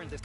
turned this.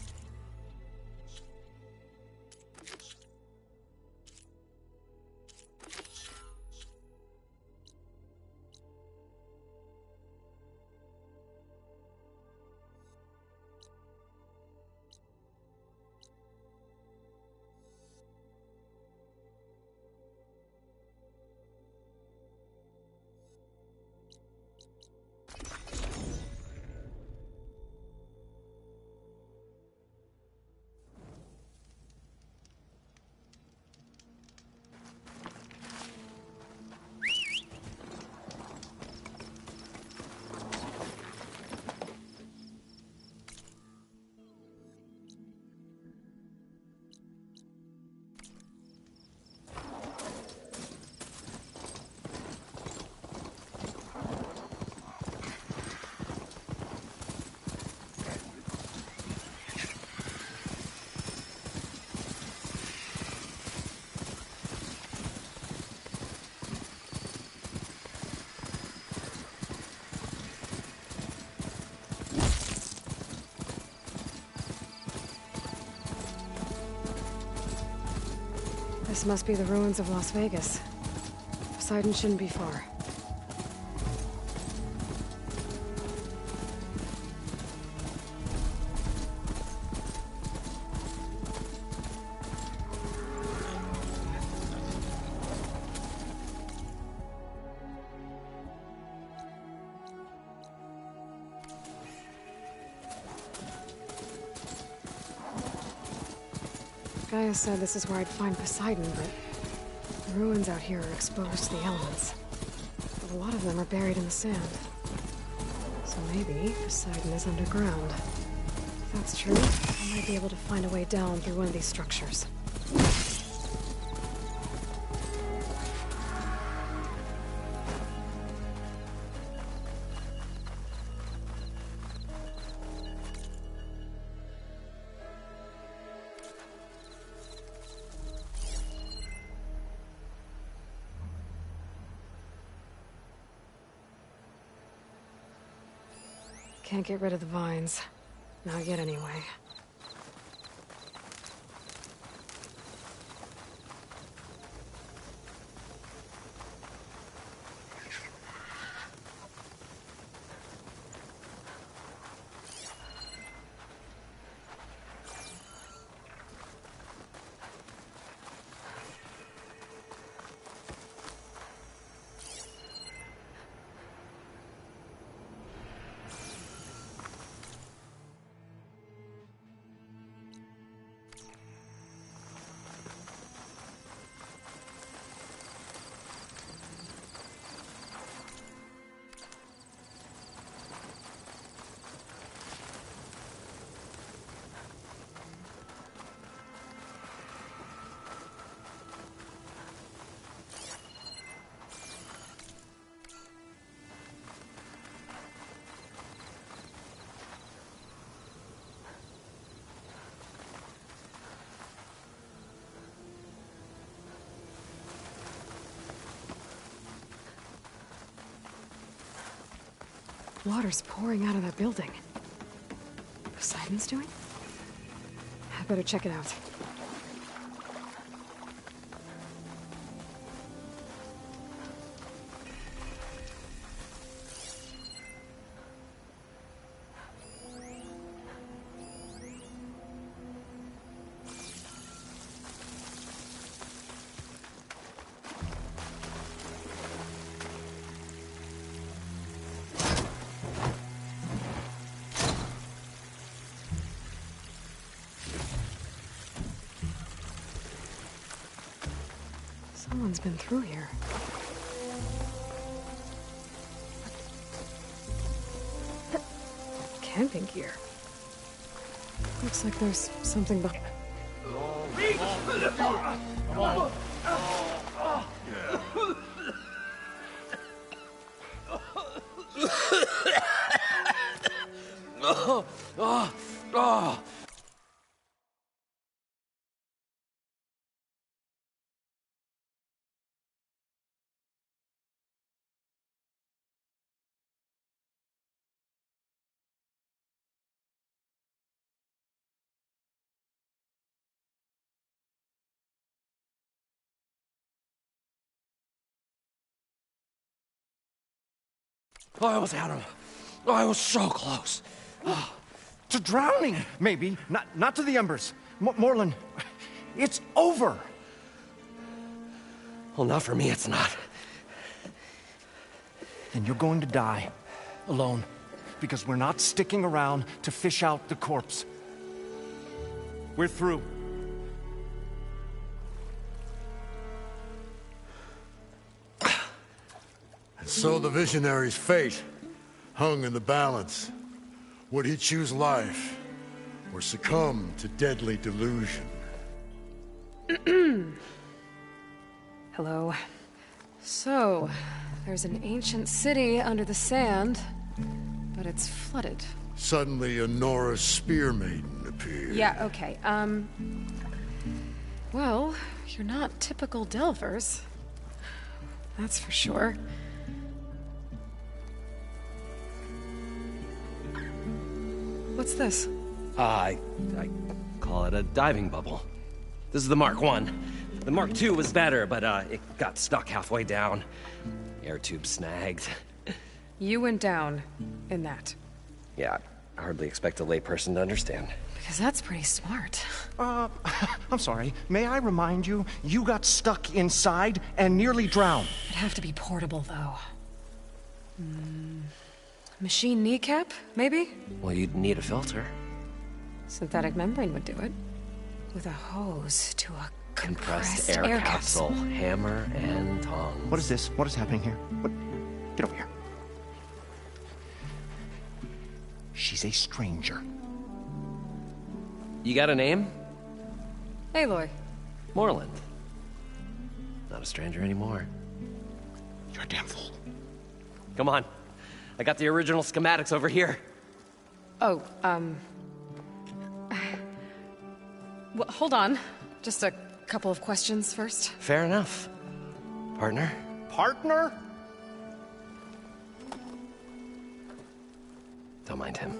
This must be the ruins of Las Vegas. Poseidon shouldn't be far. Gaia said this is where I'd find Poseidon, but the ruins out here are exposed to the elements. But a lot of them are buried in the sand. So maybe Poseidon is underground. If that's true, I might be able to find a way down through one of these structures. Can't get rid of the vines. Not yet, anyway. Water's pouring out of that building. Poseidon's doing? I better check it out. Someone's been through here. Camping gear. Looks like there's something behind. Oh, I was at him. Oh, I was so close. To drowning, maybe. Not to the embers. Morlund, it's over. Well, not for me, it's not. And you're going to die. Alone. Because we're not sticking around to fish out the corpse. We're through. And so the visionary's fate hung in the balance. Would he choose life, or succumb to deadly delusion? Hello. So, there's an ancient city under the sand, but it's flooded. Suddenly, a Nora spear maiden appeared. Yeah, okay, well, you're not typical Delvers. That's for sure. What's this? I call it a diving bubble. This is the Mark I. The Mark II was better, but it got stuck halfway down. Air tube snagged. You went down in that. Yeah, I hardly expect a layperson to understand. Because that's pretty smart. I'm sorry. May I remind you, you got stuck inside and nearly drowned. It'd have to be portable, though. Machine kneecap, maybe? Well, you'd need a filter. Synthetic membrane would do it. With a hose to a Compressed air capsule. Hammer and tongs. What is this? What is happening here? What? Get over here. She's a stranger. You got a name? Aloy. Morlund. Not a stranger anymore. You're a damn fool. Come on. I got the original schematics over here. Oh, well, hold on. Just a couple of questions first. Fair enough. Partner? Partner? Don't mind him.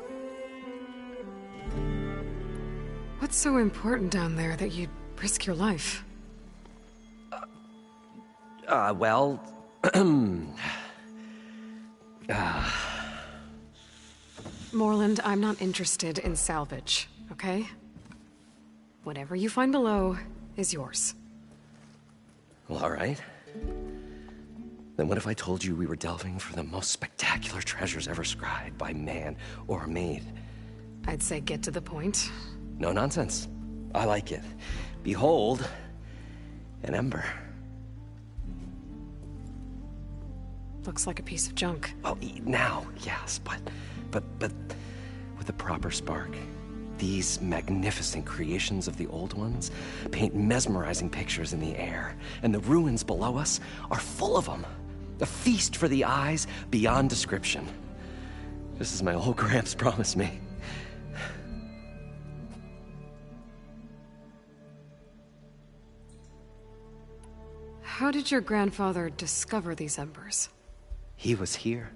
What's so important down there that you'd risk your life? Well... Morlund, I'm not interested in salvage, okay? Whatever you find below is yours. Well, all right. Then what if I told you we were delving for the most spectacular treasures ever scribed by man or maid? I'd say get to the point. No nonsense. I like it. Behold, an ember. Looks like a piece of junk. Well, now, yes, but with a proper spark. These magnificent creations of the old ones paint mesmerizing pictures in the air, and the ruins below us are full of them. A feast for the eyes beyond description. Just as my old Gramps promised me. How did your grandfather discover these embers? He was here.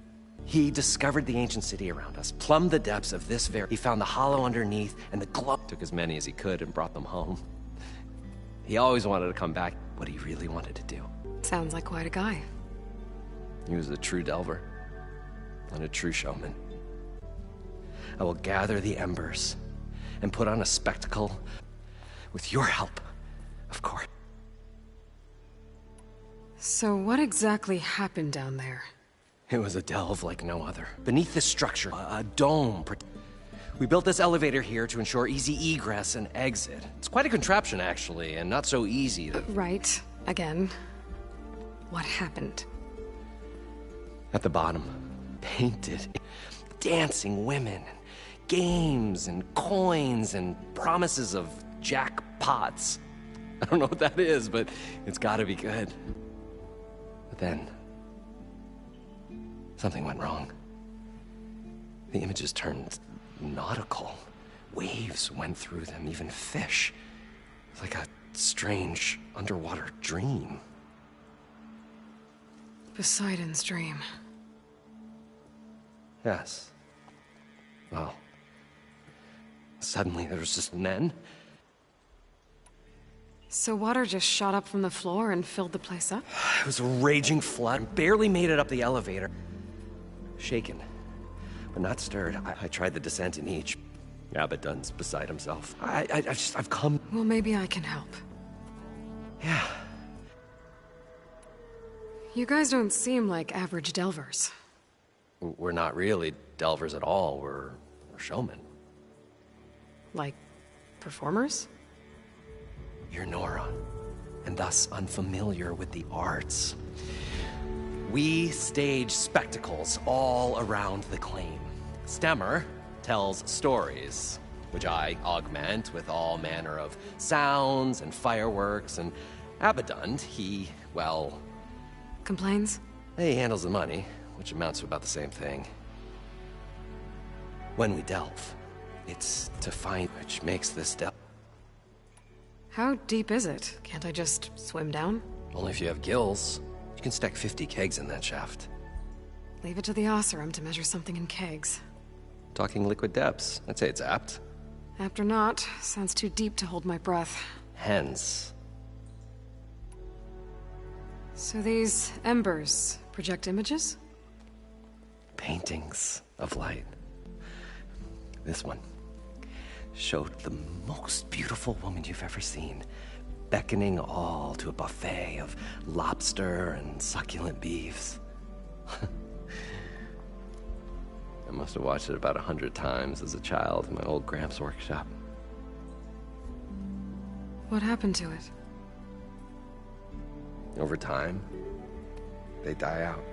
He discovered the ancient city around us, plumbed the depths of this He found the hollow underneath, and the glow. Took as many as he could and brought them home. He always wanted to come back, what he really wanted to do. Sounds like quite a guy. He was a true delver, and a true showman. I will gather the embers and put on a spectacle with your help, of course. So what exactly happened down there? It was a delve like no other. Beneath this structure, a dome. We built this elevator here to ensure easy egress and exit. It's quite a contraption, actually, and not so easy. Right. Again. What happened? At the bottom, painted, dancing women, games and coins and promises of jackpots. I don't know what that is, but it's gotta be good. But then, something went wrong. The images turned nautical. Waves went through them, even fish. It's like a strange underwater dream. Poseidon's dream. Yes. Well, suddenly there was just an end. So water just shot up from the floor and filled the place up? It was a raging flood. Barely made it up the elevator. Shaken, but not stirred. I tried the descent in each. Abaddon's beside himself. I've come... Well, maybe I can help. Yeah. You guys don't seem like average delvers. We're not really delvers at all. We're showmen. Like, performers? You're Nora, and thus unfamiliar with the arts. We stage spectacles all around the claim. Stemmer tells stories, which I augment with all manner of sounds and fireworks, and Abaddon, well... Complains? He handles the money, which amounts to about the same thing. When we delve, it's to find which makes this delve. How deep is it? Can't I just swim down? Only if you have gills. You can stack 50 kegs in that shaft. Leave it to the Oseram to measure something in kegs. Talking liquid depths. I'd say it's apt. Apt or not, sounds too deep to hold my breath. Hence. So these embers project images? Paintings of light. This one showed the most beautiful woman you've ever seen, beckoning all to a buffet of lobster and succulent beefs. I must have watched it about 100 times as a child in my old Gramps workshop. What happened to it? Over time, they die out.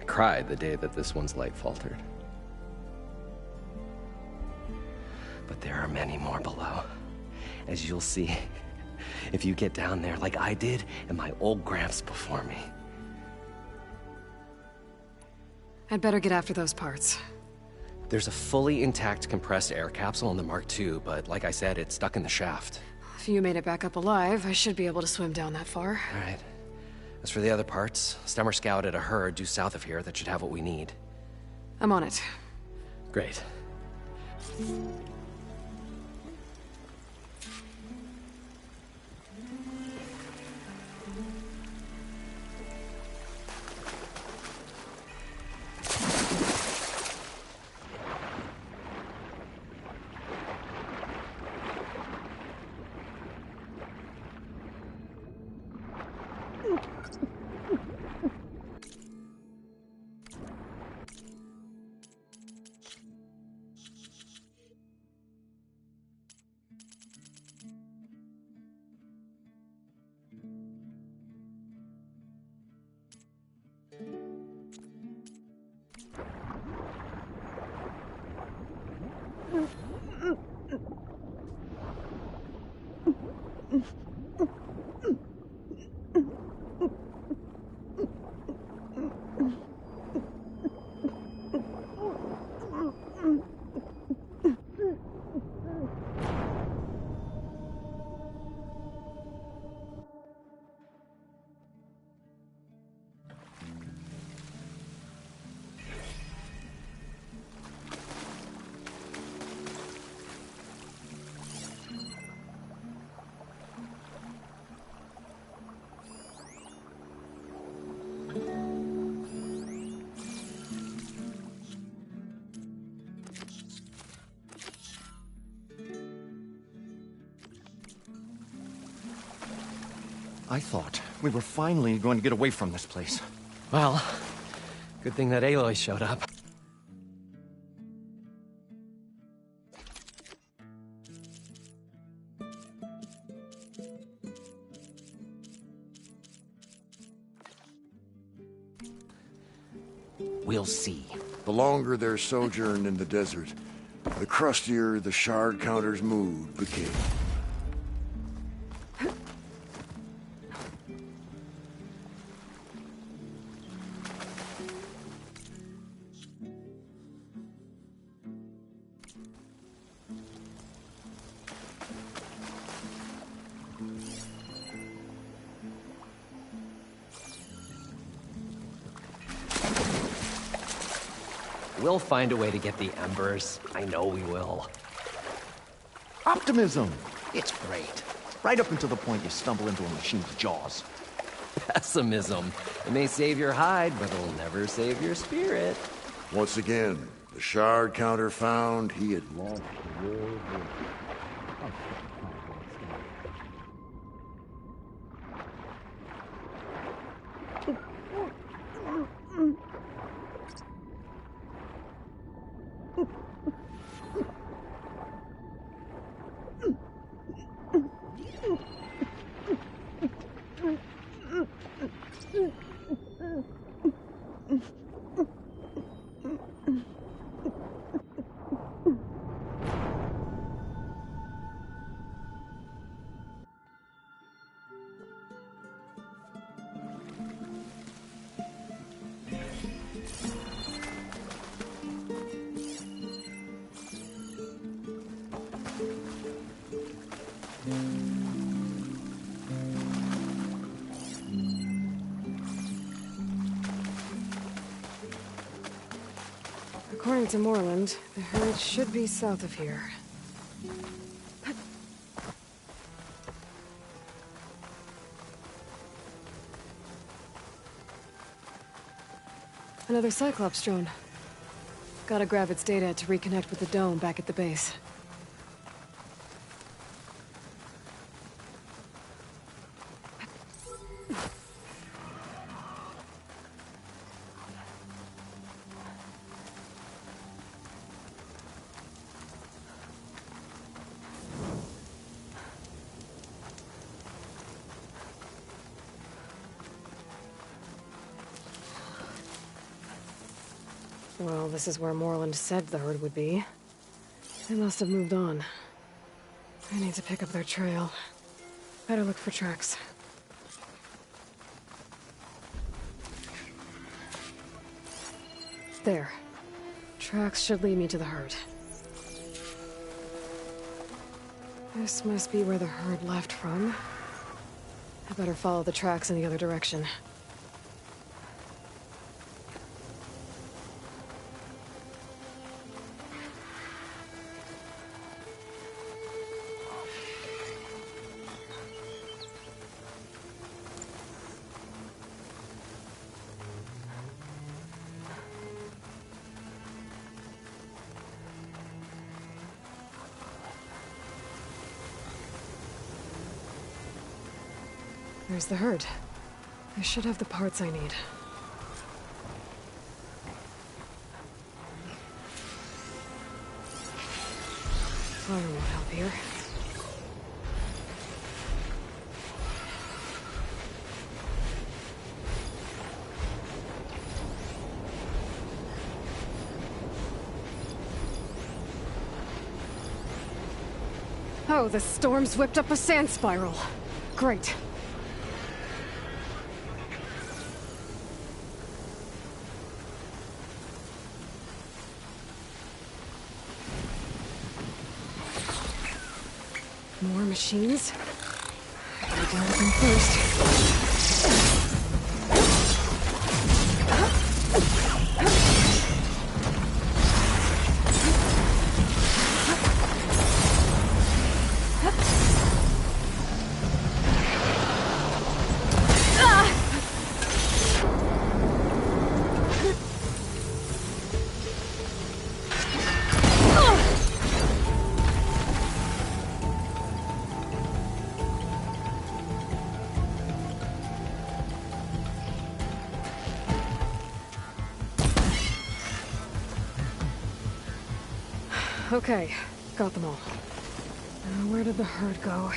I cried the day that this one's light faltered. But there are many more below, as you'll see if you get down there like I did and my old Gramps before me. I'd better get after those parts. There's a fully intact compressed air capsule in the Mark II, but like I said, it's stuck in the shaft. If you made it back up alive, I should be able to swim down that far. All right. As for the other parts, Stemmer scouted a herd due south of here that should have what we need. I'm on it. Great. I thought we were finally going to get away from this place. Well, good thing that Aloy showed up. We'll see. The longer their sojourn in the desert, the crustier the shard counter's mood became. We'll find a way to get the embers. I know we will. Optimism! It's great. Right up until the point you stumble into a machine's jaws. Pessimism. It may save your hide, but it'll never save your spirit. Once again, the shard counter found he had lost the world. According to Moreland, the herd should be south of here. Another Cyclops drone. Gotta grab its data to reconnect with the dome back at the base. Well, this is where Moreland said the herd would be. They must have moved on. I need to pick up their trail. Better look for tracks. There. Tracks should lead me to the herd. This must be where the herd left from. I better follow the tracks in the other direction. There's the herd. I should have the parts I need. Fire won't help here. Oh, the storm's whipped up a sand spiral. Great. More machines? I gotta deal with them first. Okay, got them all. Now, where did the herd go?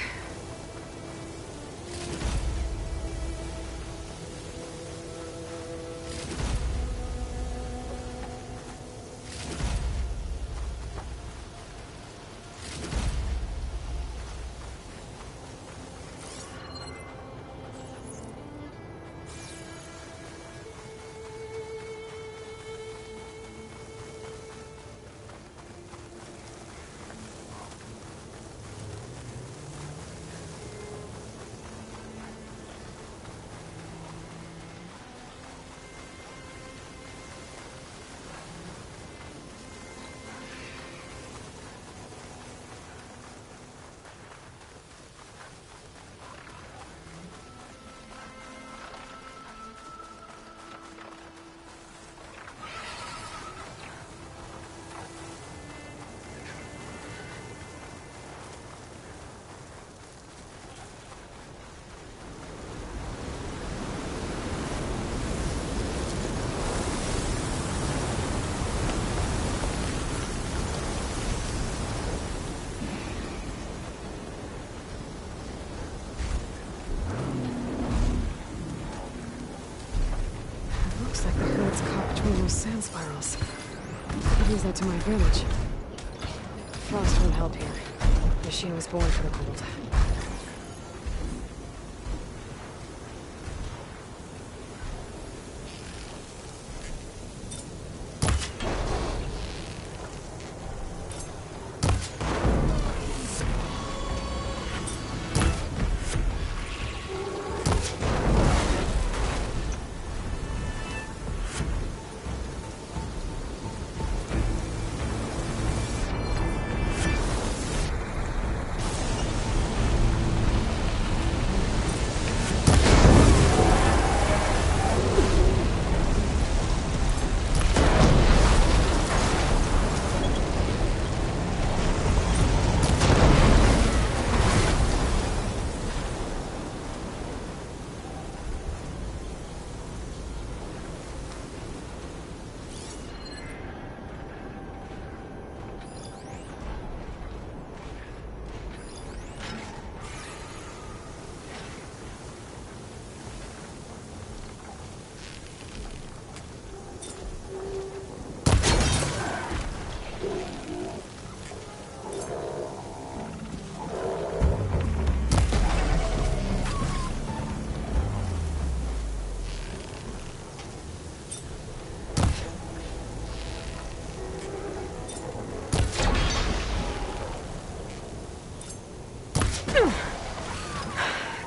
those sand spirals. Could use that to my advantage. Frost won't help here. The machine was born for the cold.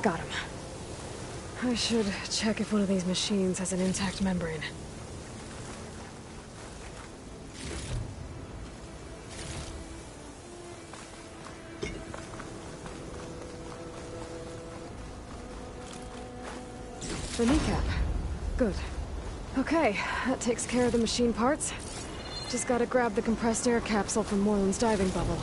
Got him. I should check if one of these machines has an intact membrane. The kneecap. Good. Okay, that takes care of the machine parts. Just gotta grab the compressed air capsule from Moreland's diving bubble.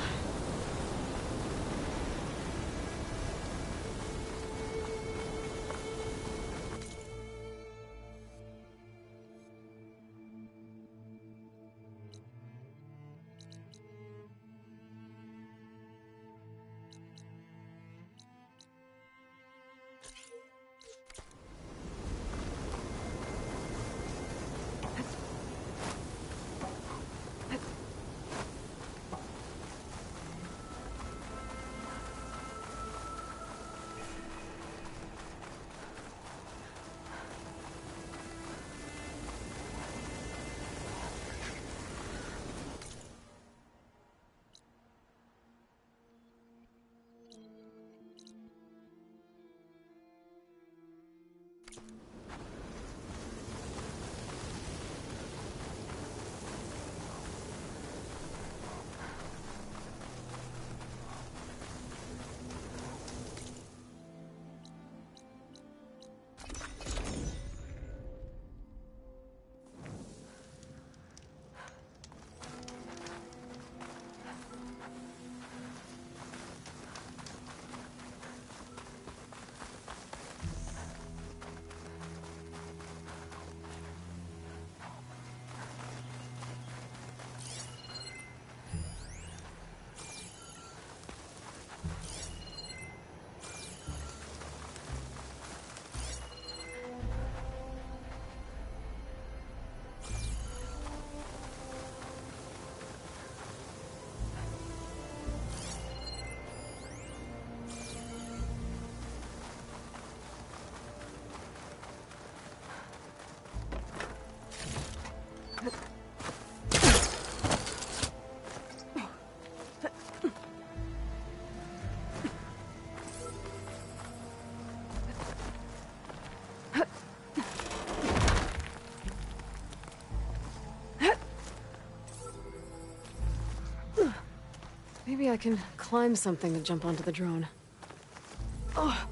Maybe I can climb something to jump onto the drone. Oh.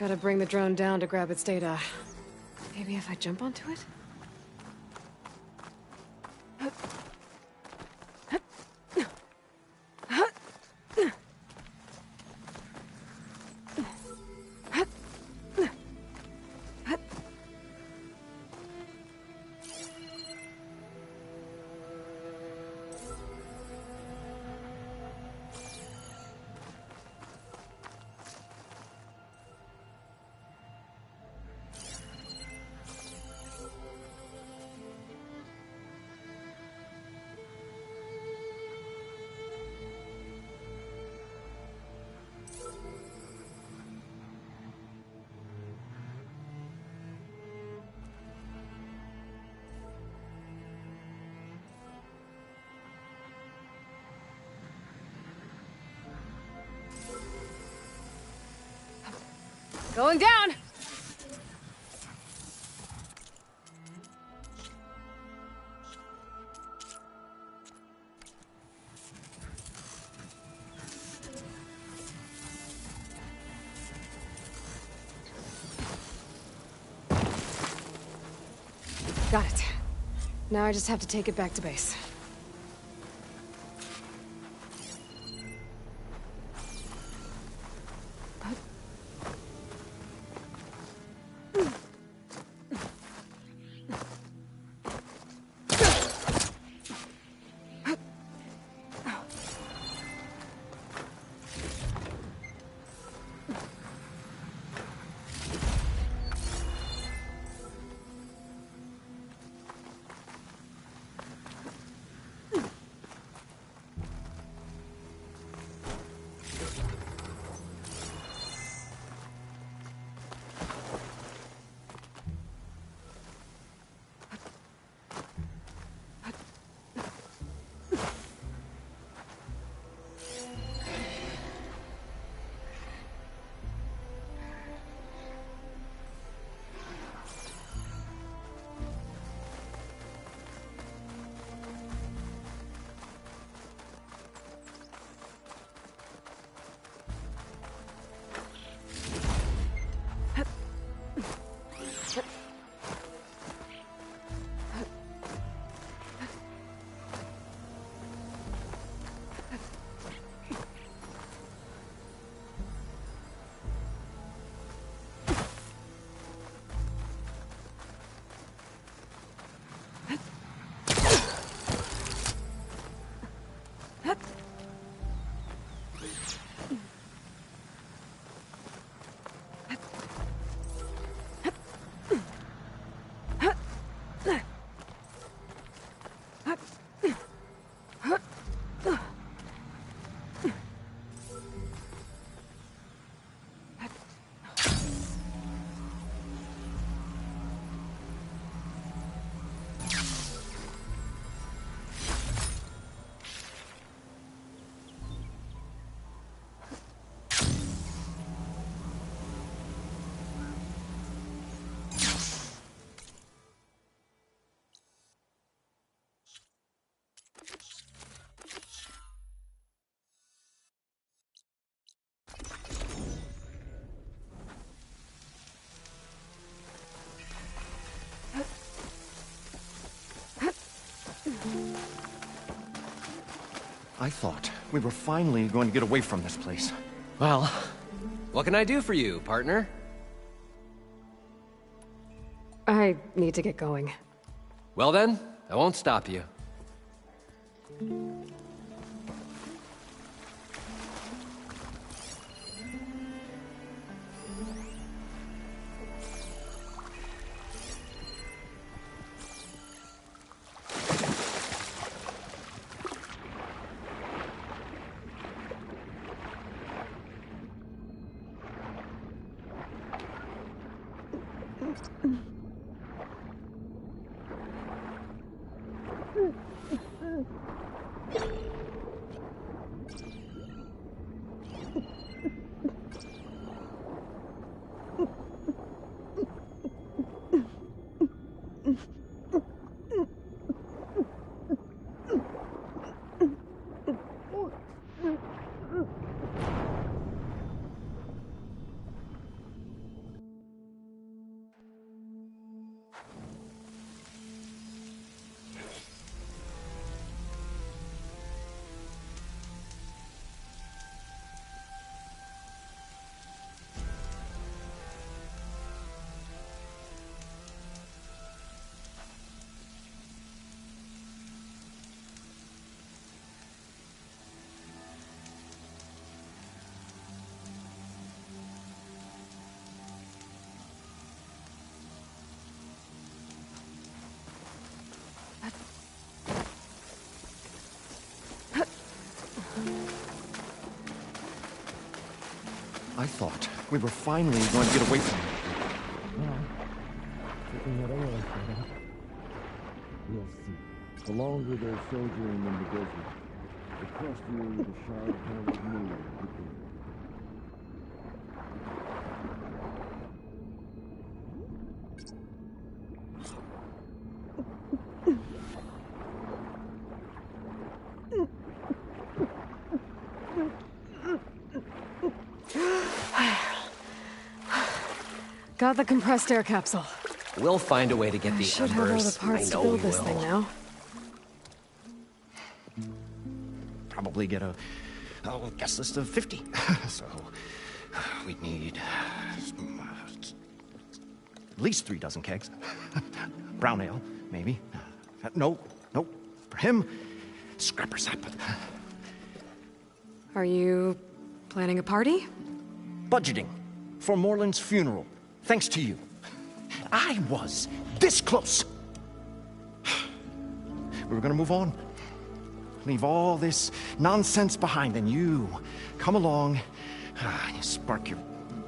Gotta bring the drone down to grab its data. Maybe if I jump onto it? Going down! Got it. Now I just have to take it back to base. I thought we were finally going to get away from this place. Well, what can I do for you, partner? I need to get going. Well then, I won't stop you. I thought we were finally going to get away from it. We'll see. The longer they're sojourning in the desert, the crustier the Shard-Powered moon becomes. Got the compressed air capsule. We'll find a way to get the Should have all embers. the parts I to know build we this will. thing now. Probably get a guest list of 50. So we'd need at least 3 dozen kegs. Brown ale, maybe. No. For him, scrapper sap. Are you planning a party? Budgeting for Moreland's funeral. Thanks to you. I was this close. We were gonna move on. Leave all this nonsense behind, and you come along and you spark your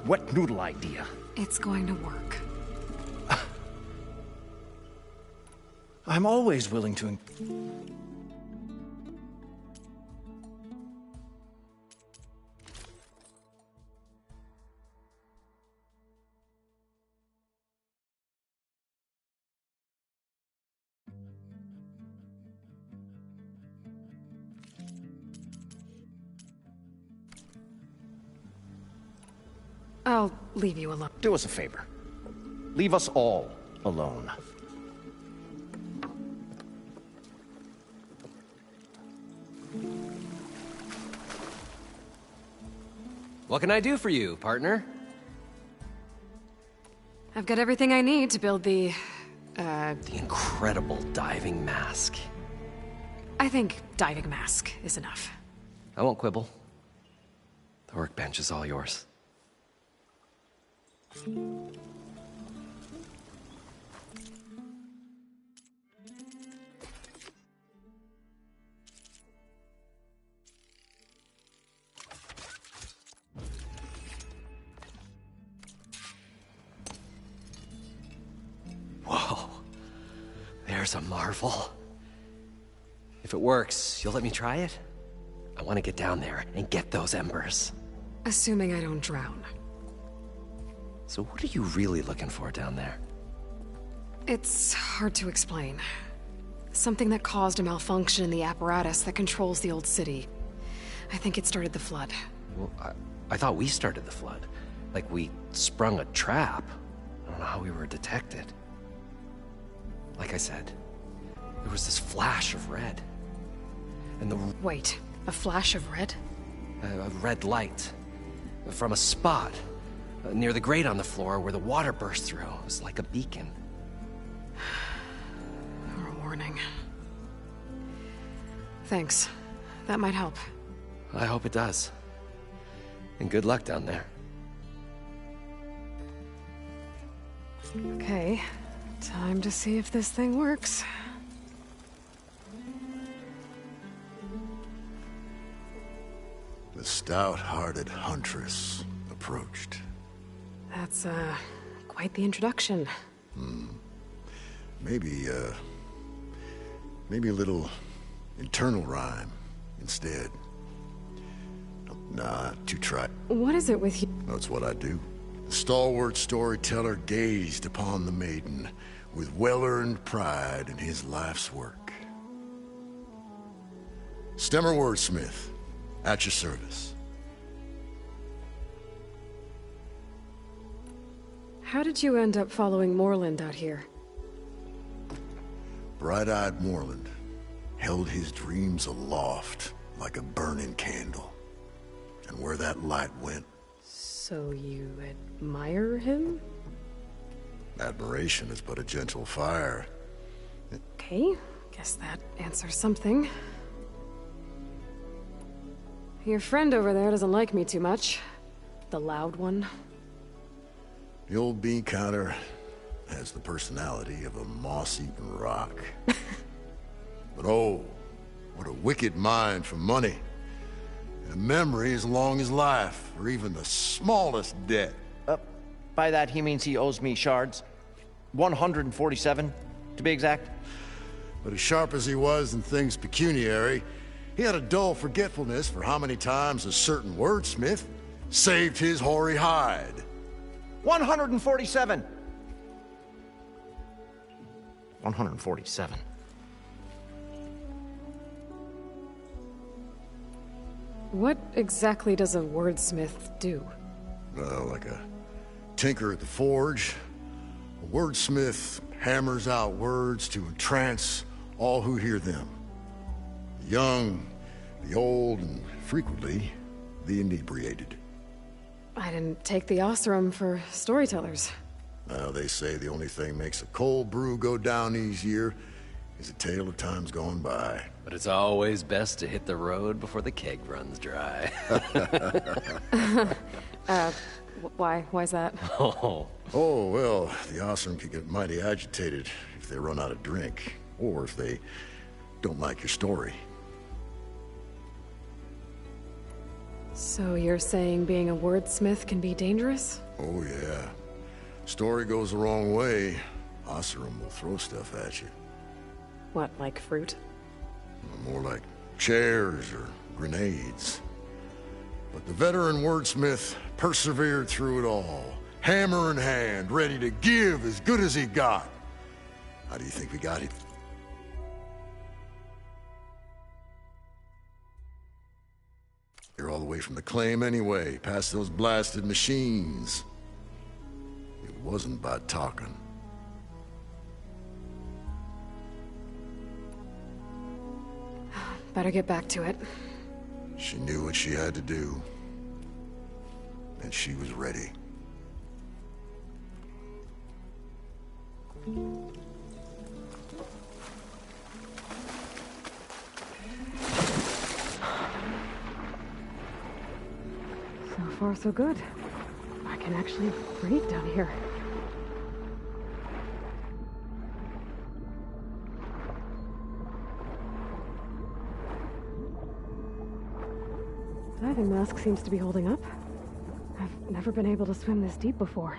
wet noodle idea. It's going to work. I'm always willing to... I'll leave you alone. Do us a favor. Leave us all alone. What can I do for you, partner? I've got everything I need to build the Incredible diving mask. I think diving mask is enough. I won't quibble. The workbench is all yours. Whoa. There's a marvel. If it works, you'll let me try it? I want to get down there and get those embers. Assuming I don't drown. So what are you really looking for down there? It's hard to explain. Something that caused a malfunction in the apparatus that controls the old city. I think it started the flood. Well, I thought we started the flood. Like we sprung a trap. I don't know how we were detected. Like I said, there was this flash of red. And the Wait, a flash of red? a red light from a spot near the grate on the floor where the water burst through. It was like a beacon. Or a warning. Thanks. That might help. I hope it does. And good luck down there. Okay, time to see if this thing works. The stout-hearted huntress approached. That's, quite the introduction. Maybe a little internal rhyme instead. Nah, too trite. What is it with you? That's what I do. The stalwart storyteller gazed upon the maiden with well-earned pride in his life's work. Stemmer Wordsmith, at your service. How did you end up following Moreland out here? Bright-eyed Moreland held his dreams aloft like a burning candle. And where that light went, So you admire him? admiration is but a gentle fire. Okay, guess that answers something. Your friend over there doesn't like me too much. The loud one. The old bean counter has the personality of a moss-eaten rock. But oh, what a wicked mind for money. and a memory as long as life, or even the smallest debt. By that, he means he owes me shards. 147, to be exact. But as sharp as he was in things pecuniary, he had a dull forgetfulness for how many times a certain wordsmith saved his hoary hide. 147! 147. What exactly does a wordsmith do? Well, like a tinker at the forge, a wordsmith hammers out words to entrance all who hear them. The young, the old, and frequently, the inebriated. I didn't take the Osram for storytellers. Well, they say the only thing makes a cold brew go down easier is a tale of times gone by. But it's always best to hit the road before the keg runs dry. Why's that? Oh. Oh, well, the Osram can get mighty agitated if they run out of drink, or if they don't like your story. So you're saying being a wordsmith can be dangerous? Oh, yeah. Story goes the wrong way, Osram will throw stuff at you. What, like fruit? More like chairs or grenades. But the veteran wordsmith persevered through it all, hammer in hand, ready to give as good as he got. How do you think we got it? You're all the way from the claim anyway, past those blasted machines. It wasn't by talking. Better get back to it. She knew what she had to do, and she was ready. So far, so good. I can actually breathe down here. Diving mask seems to be holding up. I've never been able to swim this deep before.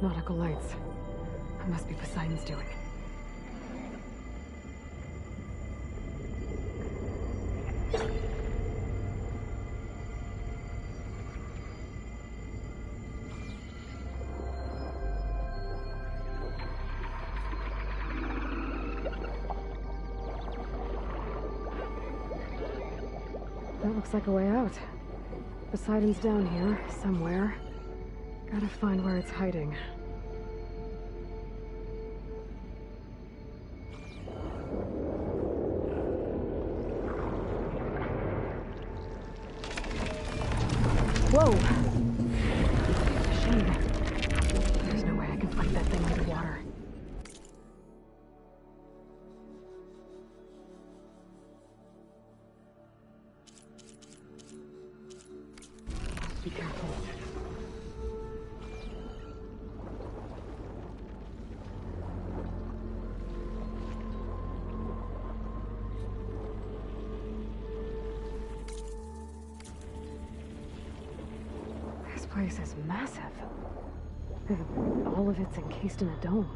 Nautical lights. It must be Poseidon's doing. That looks like a way out. Poseidon's down here, somewhere. Gotta find where it's hiding. Whoa! Machine. There's no way I can fight that thing underwater. Be careful. This place is massive. All of it's encased in a dome.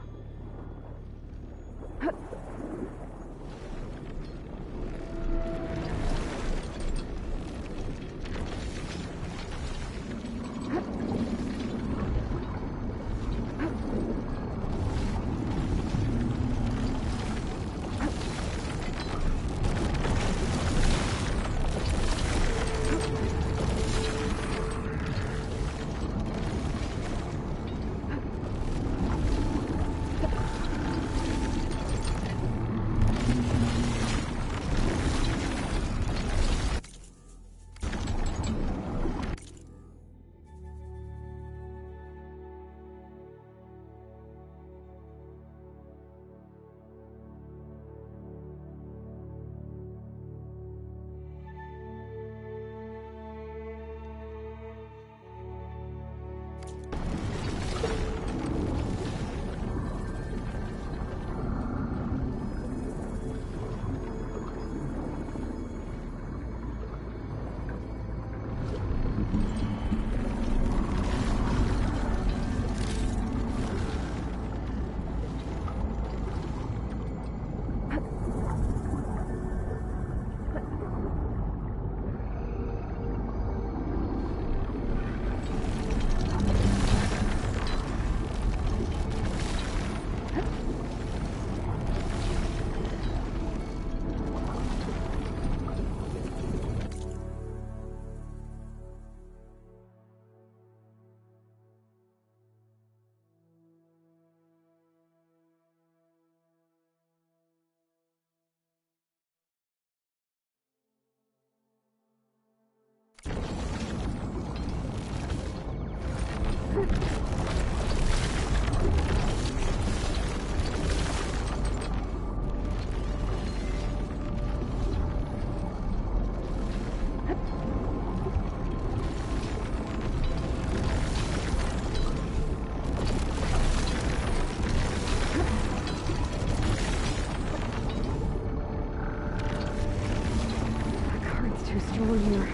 Too strong here.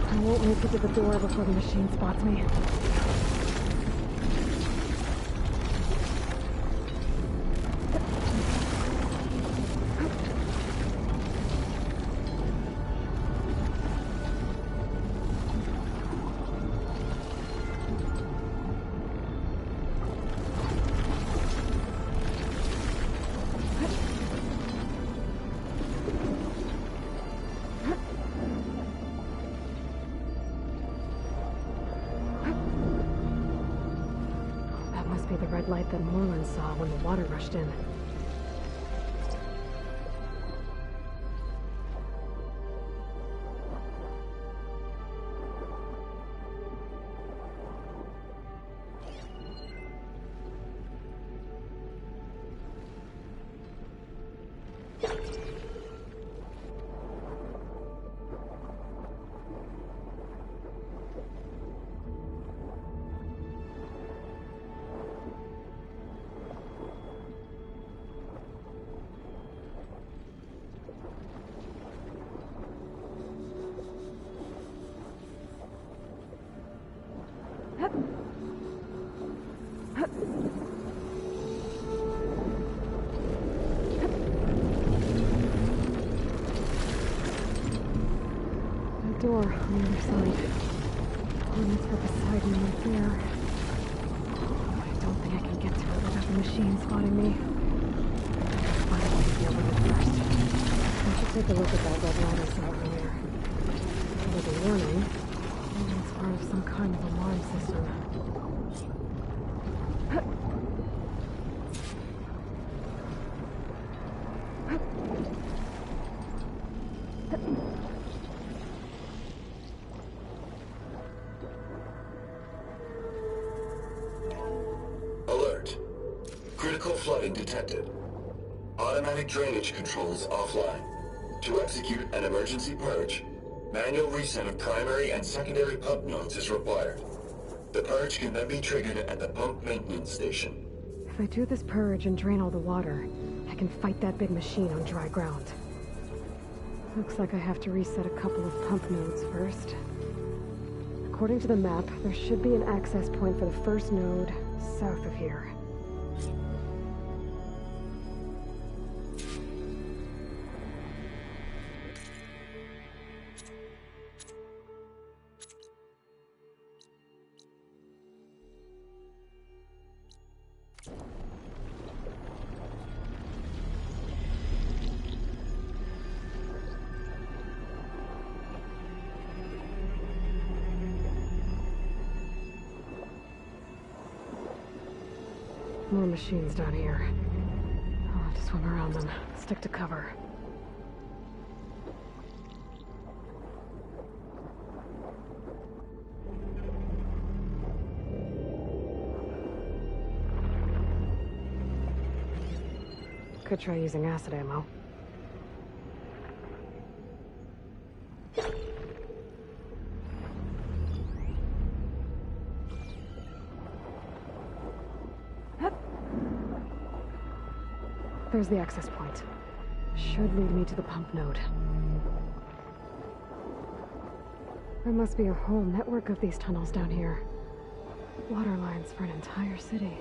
I won't make it to the door before the machine spots me. Be the red light that Moreland saw when the water rushed in. door on the other side. Coordinates for Poseidon right there. I don't think I can get to it without the machine spotting me. I'll find a way to deal with it first. I should take a look at that red light I saw earlier. With a warning, maybe it's part of some kind of alarm system. Alert. Critical flooding detected. Automatic drainage controls offline. To execute an emergency purge, manual reset of primary and secondary pump nodes is required. The purge can then be triggered at the pump maintenance station. If I do this purge and drain all the water, I can fight that big machine on dry ground. Looks like I have to reset a couple of pump nodes first. According to the map, there should be an access point for the first node south of here. More machines down here. I'll have to swim around them. Stick to cover. Could try using acid ammo. There's the access point. Should lead me to the pump node. There must be a whole network of these tunnels down here. Water lines for an entire city.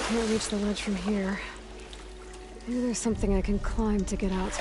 Can't reach the ledge from here. Maybe there's something I can climb to get out.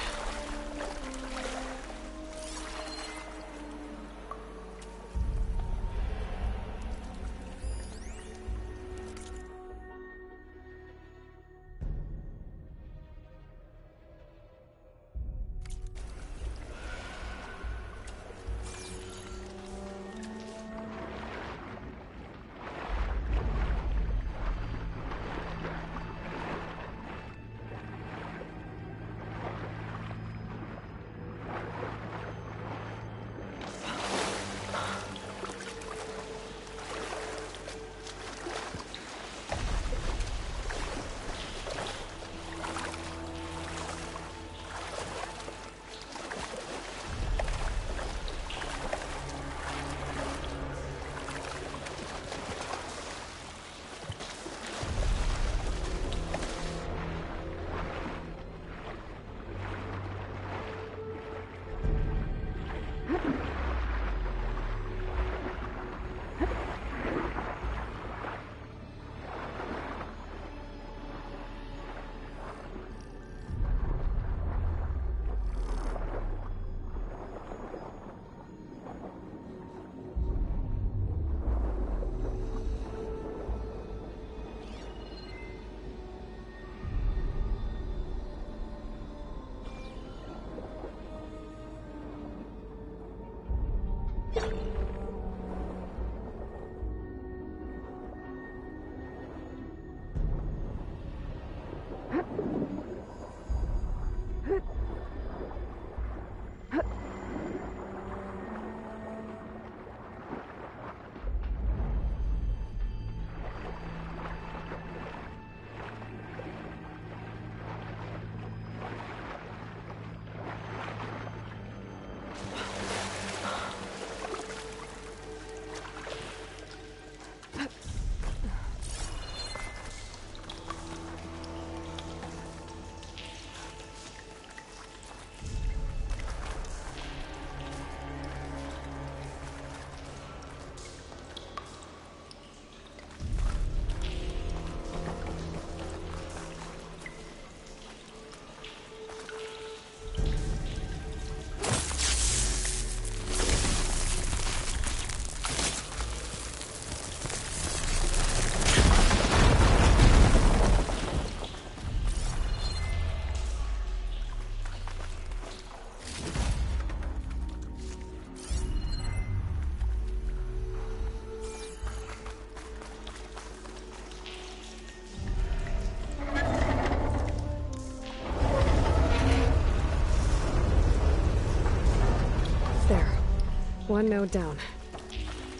one node down.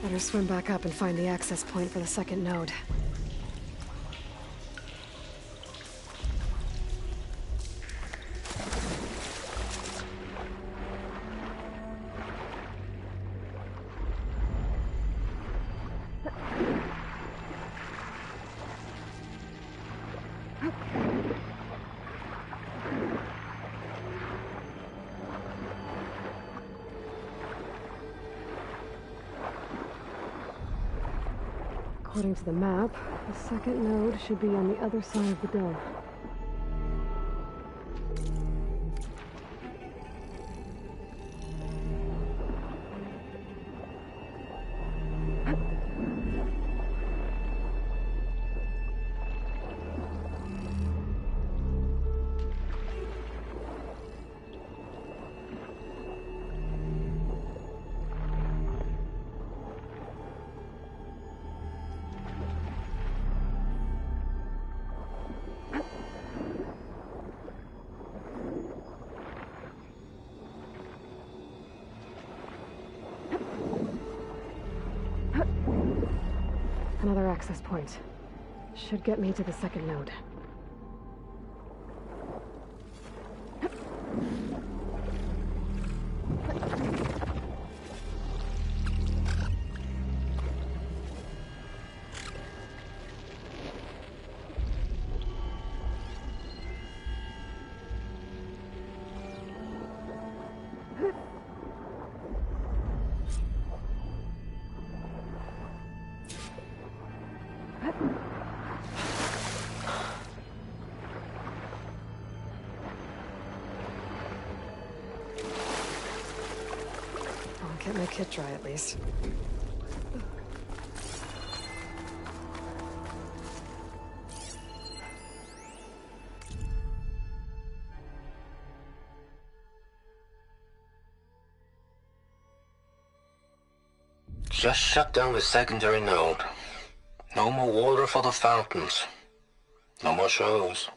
Better swim back up and find the access point for the second node. According to the map, the second node should be on the other side of the dome. Another access point. Should get me to the second node. Get my kit dry, at least. Just shut down the secondary node. No more water for the fountains. No more shows.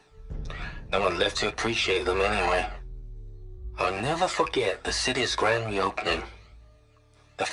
No one left to appreciate them anyway. I'll never forget the city's grand reopening. The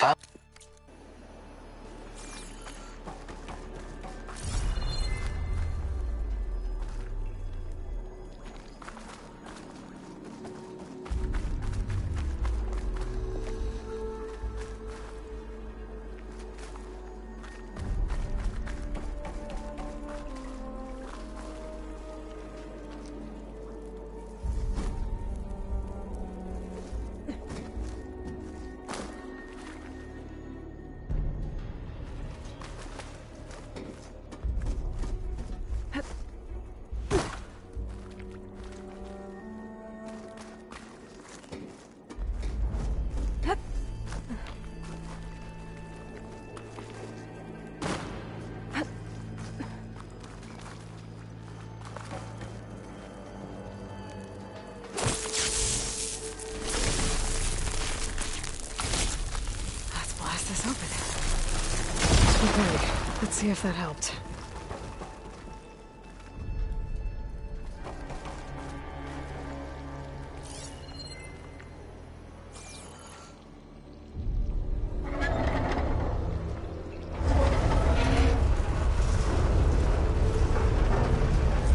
Okay, let's see if that helped.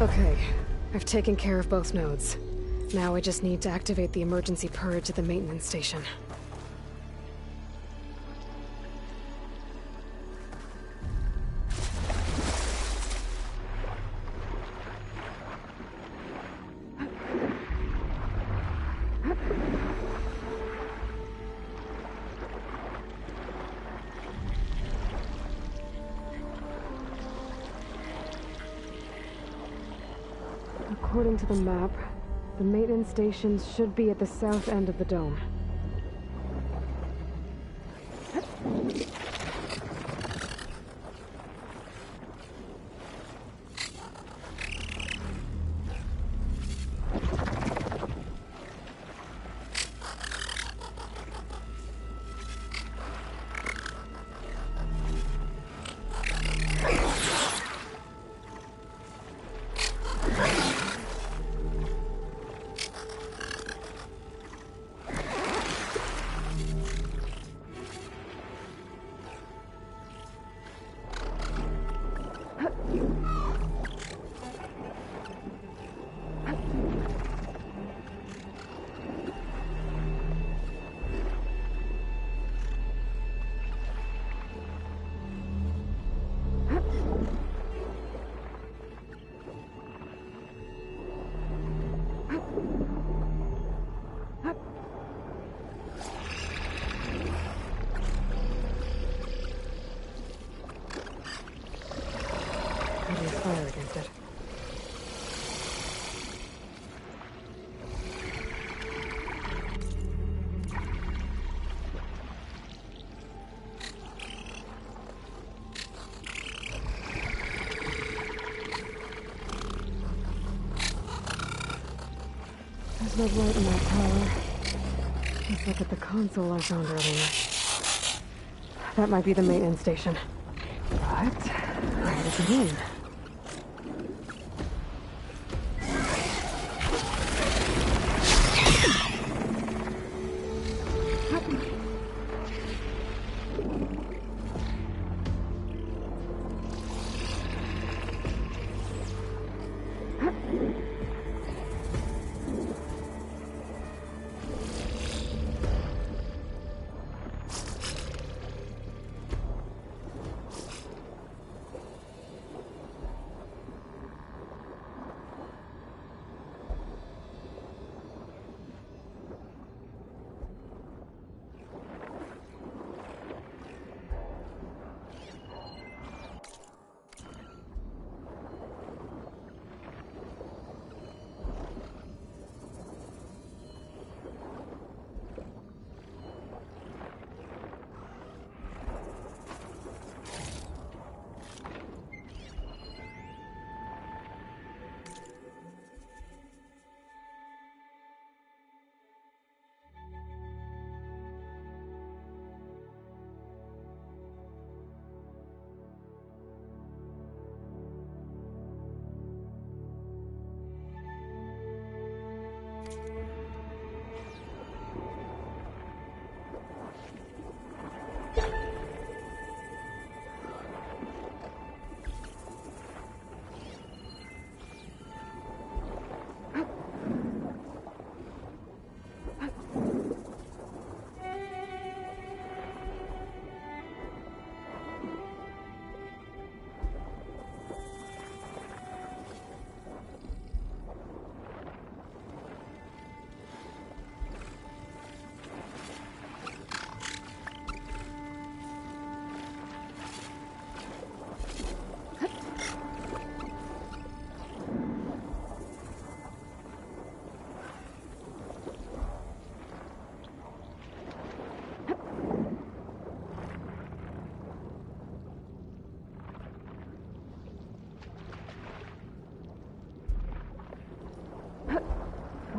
Okay, I've taken care of both nodes. Now I just need to activate the emergency purge at the maintenance station. According to the map, the maintenance stations should be at the south end of the dome. fire against it. There's no light in that tower. Let's look at the console I found earlier. That might be the maintenance station. But, where to get in?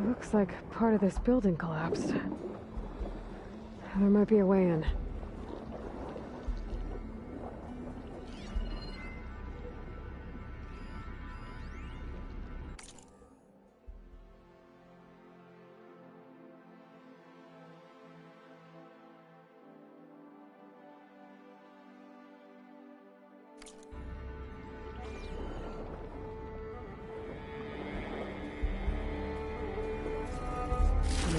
Looks like part of this building collapsed. There might be a way in.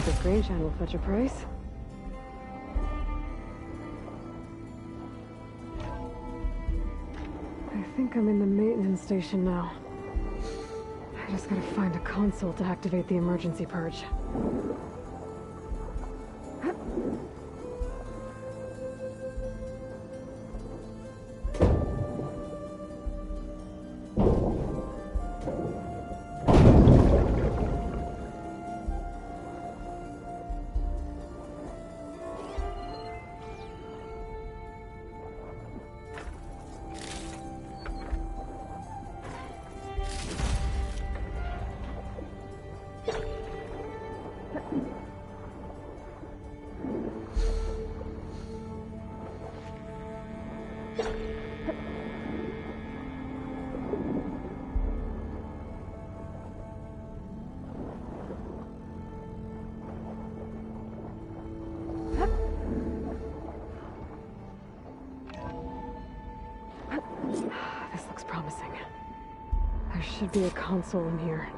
The Strange Hand will fetch a price. I think I'm in the maintenance station now. I just gotta find a console to activate the emergency purge. This looks promising. There should be a console in here.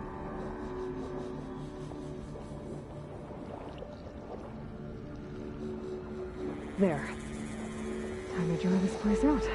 There. Time to draw this place out.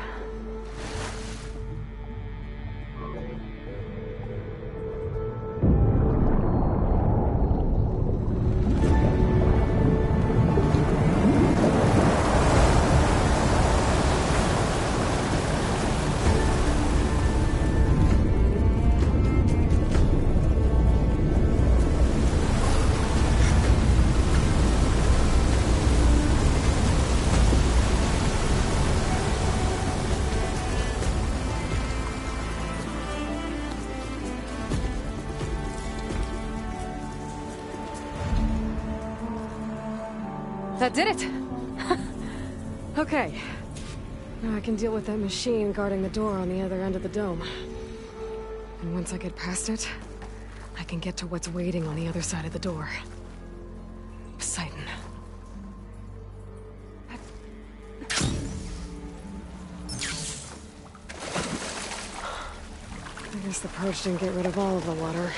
That did it! Okay. Now I can deal with that machine guarding the door on the other end of the dome. And once I get past it, I can get to what's waiting on the other side of the door. Poseidon. I guess the purge didn't get rid of all of the water.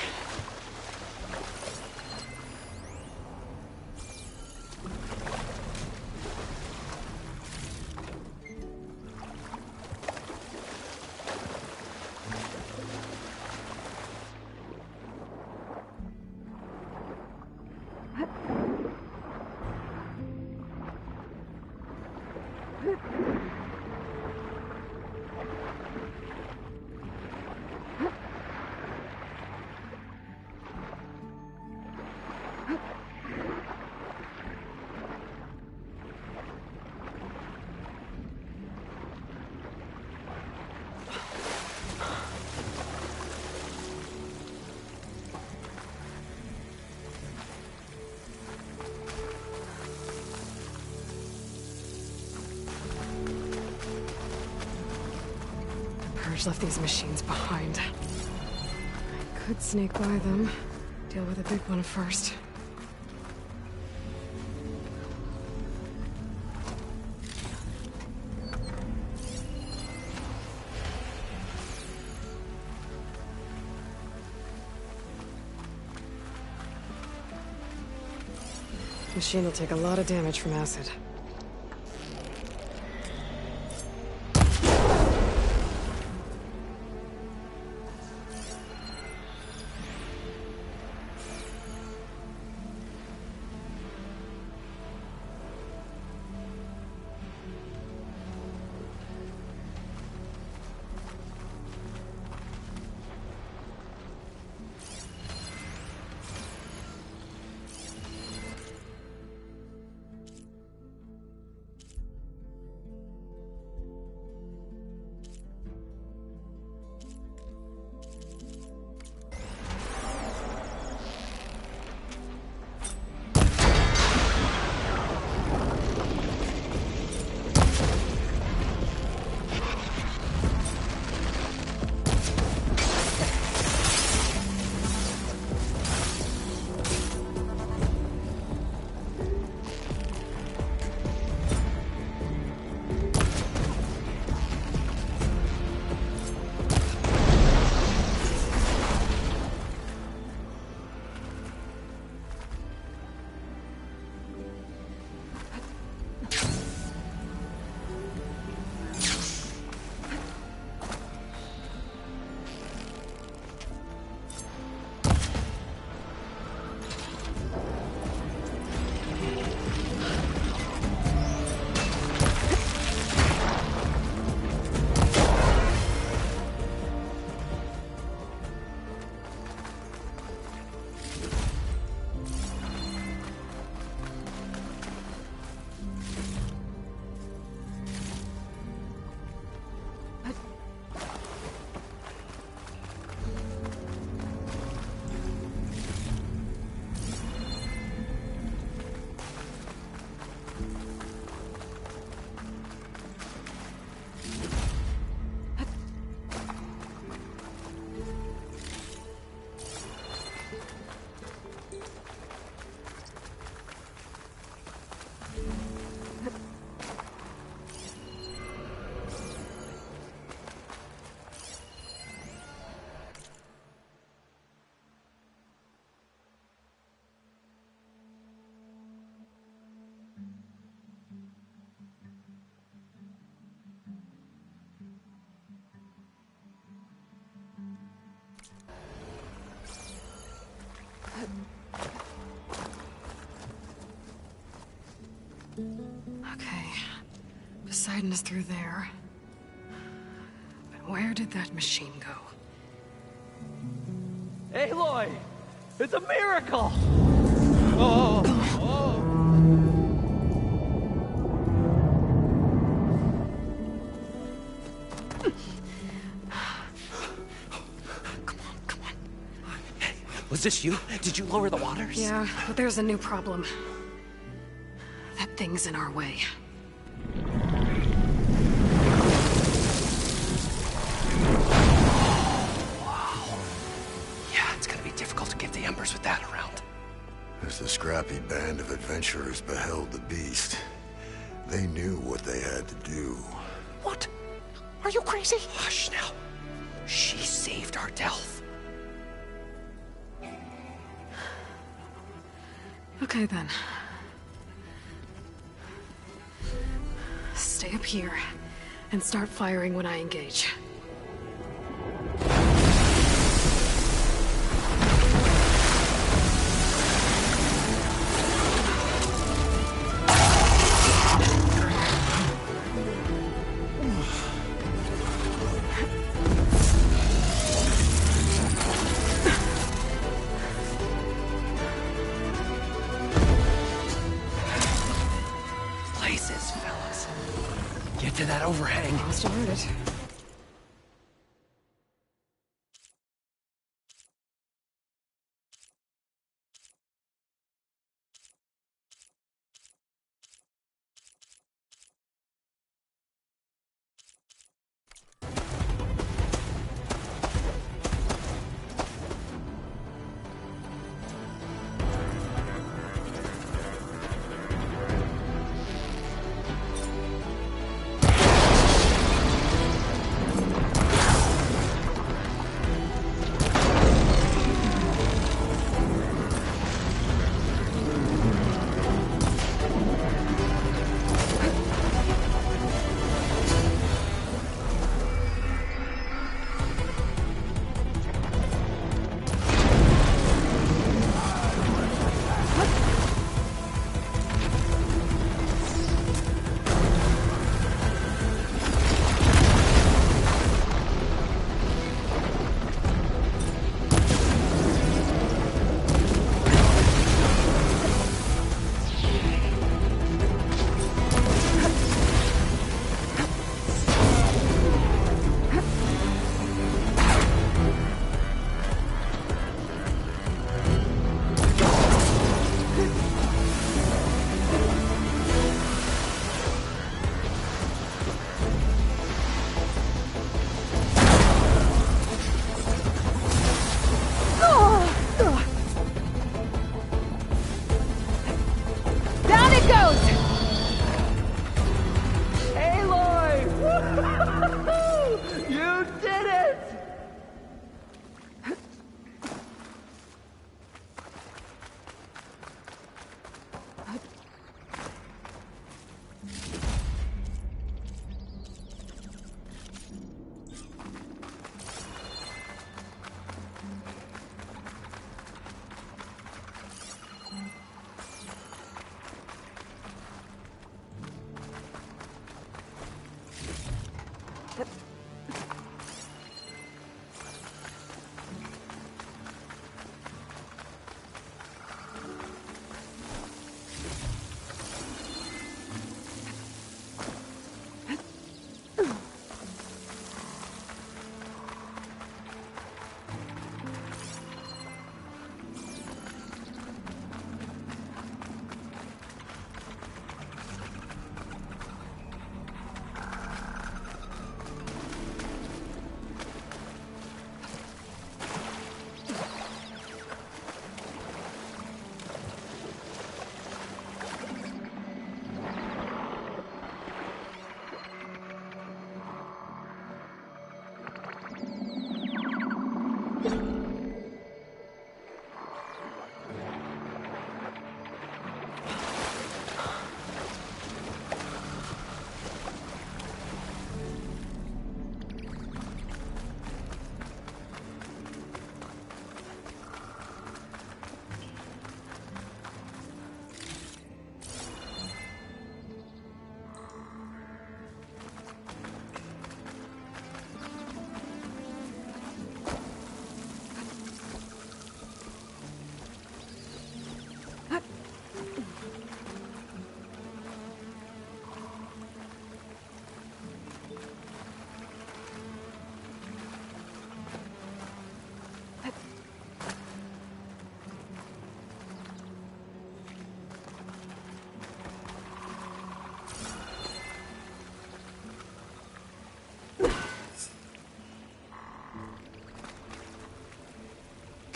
Left these machines behind. I could sneak by them, deal with the big one first. Machine will take a lot of damage from acid. Okay. Poseidon is through there. But where did that machine go? Aloy! It's a miracle! Oh! Oh! Come on. Hey, was this you? Did you lower the waters? Yeah, but there's a new problem. That things in our way. Yeah, it's gonna be difficult to get the Embers with that around. As the scrappy band of adventurers beheld the beast, they knew what they had to do. What? Are you crazy? Hush now. She saved our Delph. Okay then. Stay up here and start firing when I engage. Places, fellas. Get to that overhang. Must have heard it.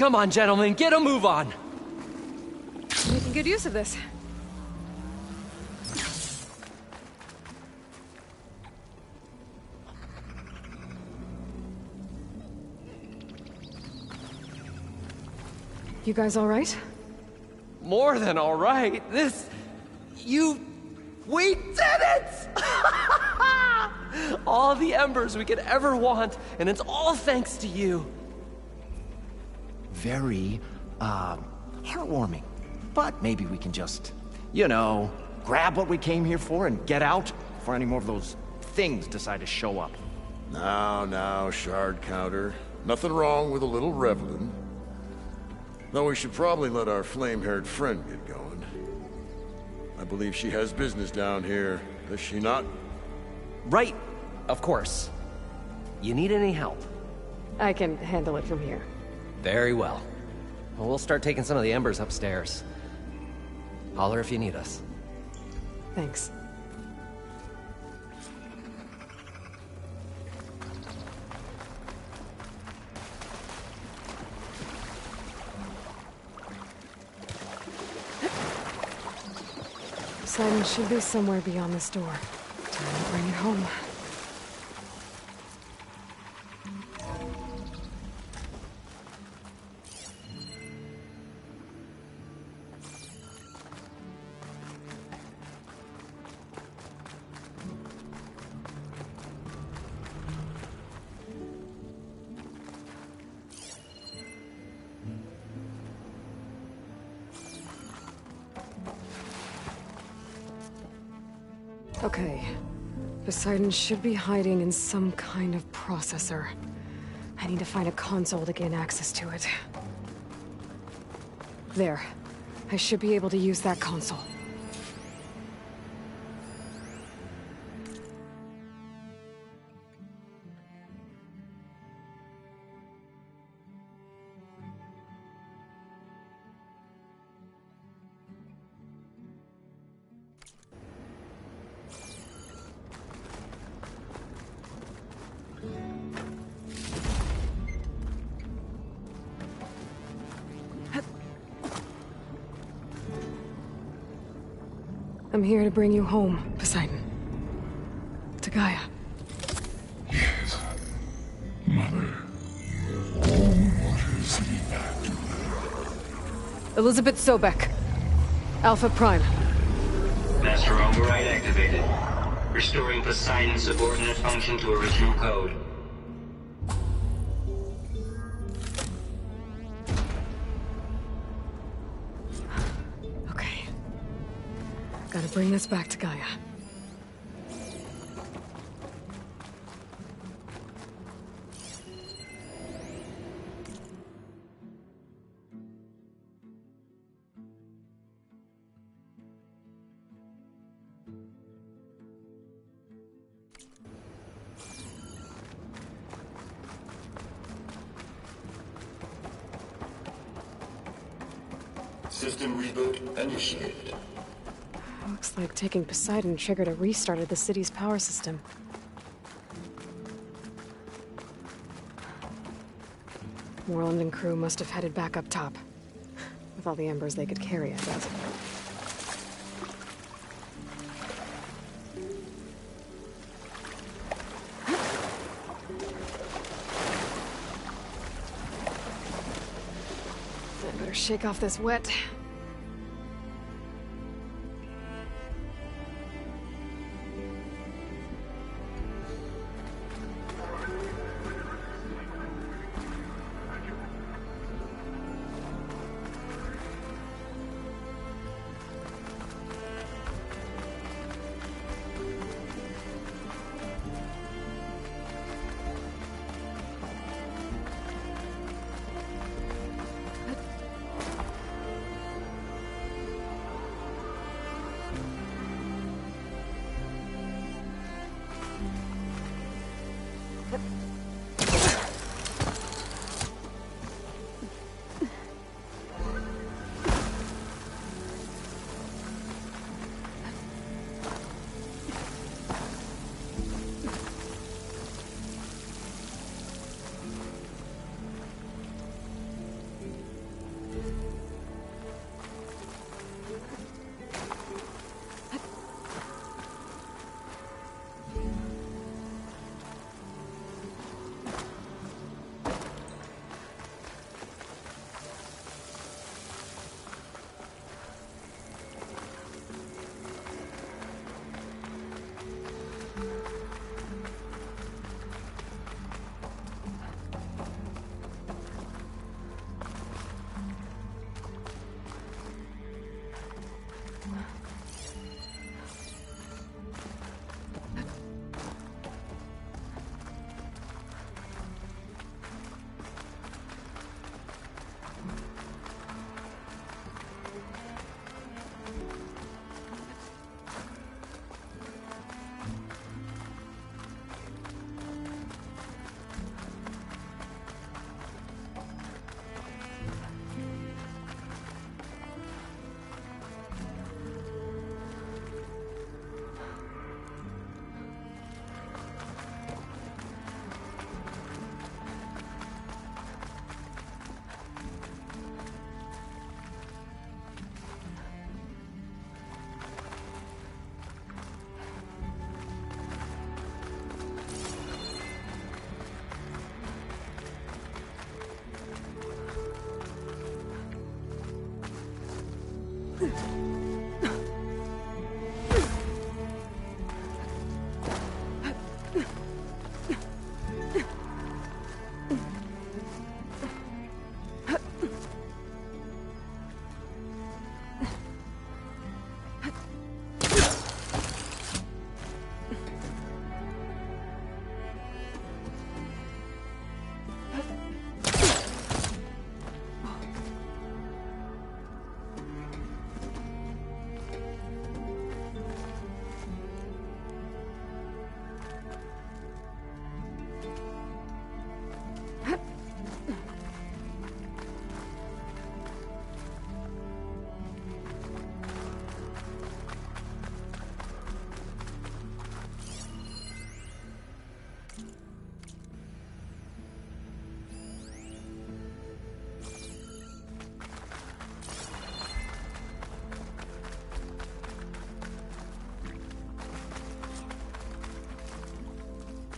Come on, gentlemen, get a move on! Making good use of this. You guys all right? More than all right. We did it! All the embers we could ever want, and it's all thanks to you. Very, heartwarming. But maybe we can just, you know, grab what we came here for and get out before any more of those things decide to show up. Now, Shard Counter. Nothing wrong with a little reveling. Though we should probably let our flame-haired friend get going. I believe she has business down here, does she not? Right, of course. You need any help? I can handle it from here. Very well. Well, we'll start taking some of the embers upstairs. Holler if you need us. Thanks. Poseidon should be somewhere beyond this door. Time to bring it home. Okay. Poseidon should be hiding in some kind of processor. I need to find a console to gain access to it. There. I should be able to use that console. I'm here to bring you home, Poseidon. To Gaia. Yes. Mother. What is he? Elizabeth Sobek. Alpha Prime. Master override activated. Restoring Poseidon's subordinate function to original code. Okay. Gotta bring this back to Gaia. System reboot initiated. Looks like taking Poseidon triggered a restart of the city's power system. Moreland and crew must have headed back up top. With all the embers they could carry, I bet. I better shake off this wet.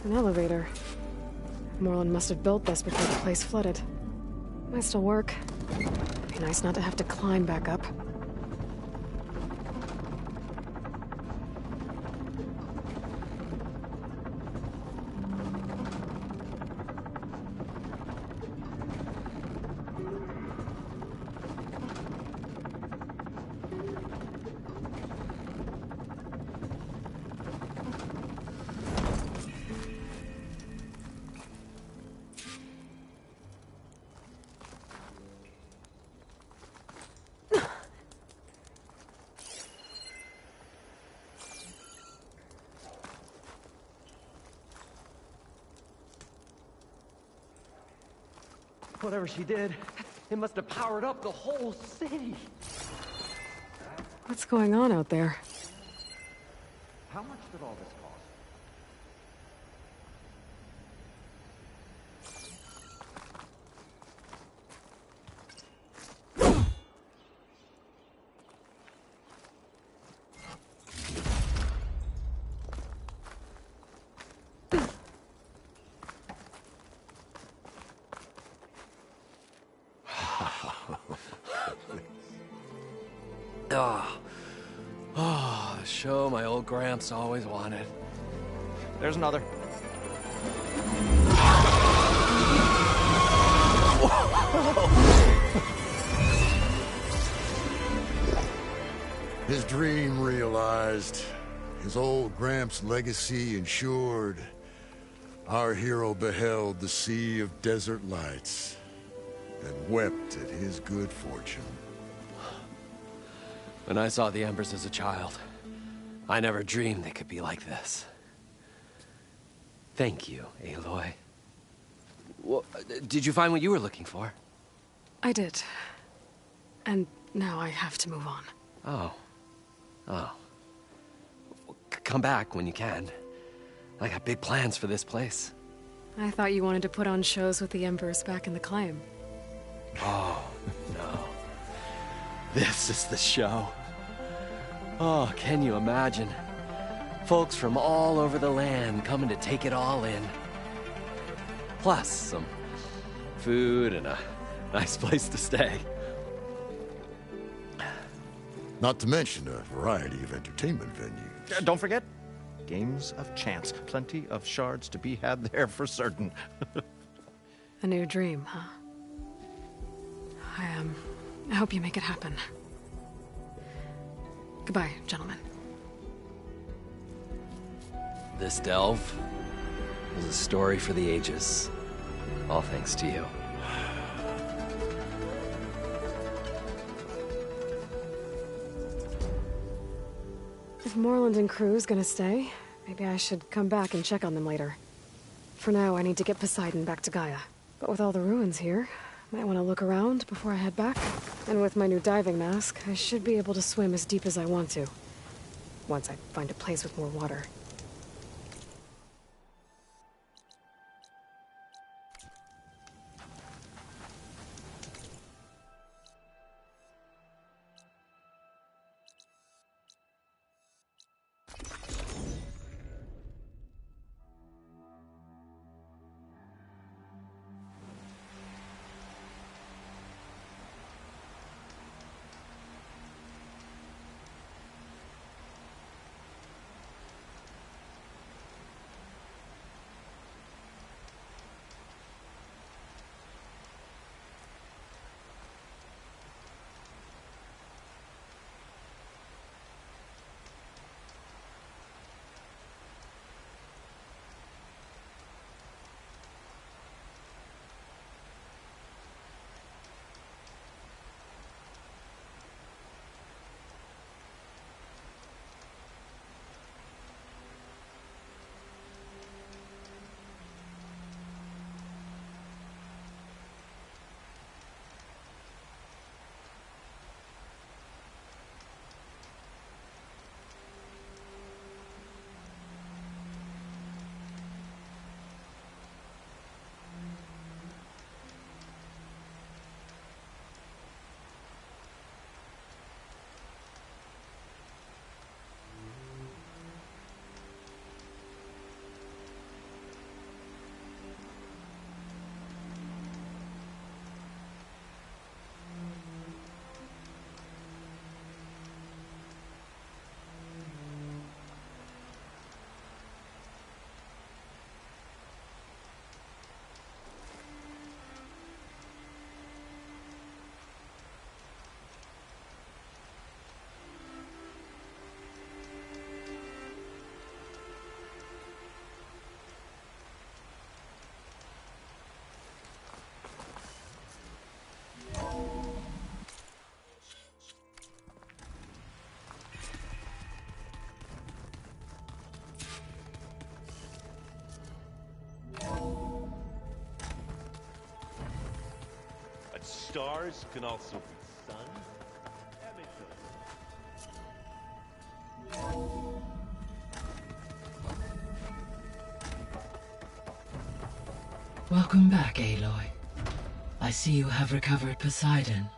An elevator. Moreland must have built this before the place flooded. Might still work. Be nice not to have to climb back up. Whatever she did, it must have powered up the whole city. What's going on out there? How much did all this cost? Oh, a show my old Gramps always wanted. There's another. His dream realized, his old Gramps' legacy ensured. Our hero beheld the sea of desert lights and wept at his good fortune. When I saw the Embers as a child, I never dreamed they could be like this. Thank you, Aloy. Well, did you find what you were looking for? I did. And now I have to move on. Oh. Well, come back when you can. I got big plans for this place. I thought you wanted to put on shows with the Embers back in the Claim. Oh, no. This is the show. Oh, can you imagine? Folks from all over the land coming to take it all in. Plus, some food and a nice place to stay. Not to mention a variety of entertainment venues. Don't forget, games of chance. Plenty of shards to be had there for certain. A new dream, huh? I hope you make it happen. Goodbye, gentlemen. This delve is a story for the ages. All thanks to you. If Moreland and crew's gonna stay, maybe I should come back and check on them later. For now, I need to get Poseidon back to Gaia. But with all the ruins here, might want to look around before I head back. And with my new diving mask, I should be able to swim as deep as I want to. Once I find a place with more water. stars can also be suns. That makes sense. Welcome back, Aloy. I see you have recovered Poseidon.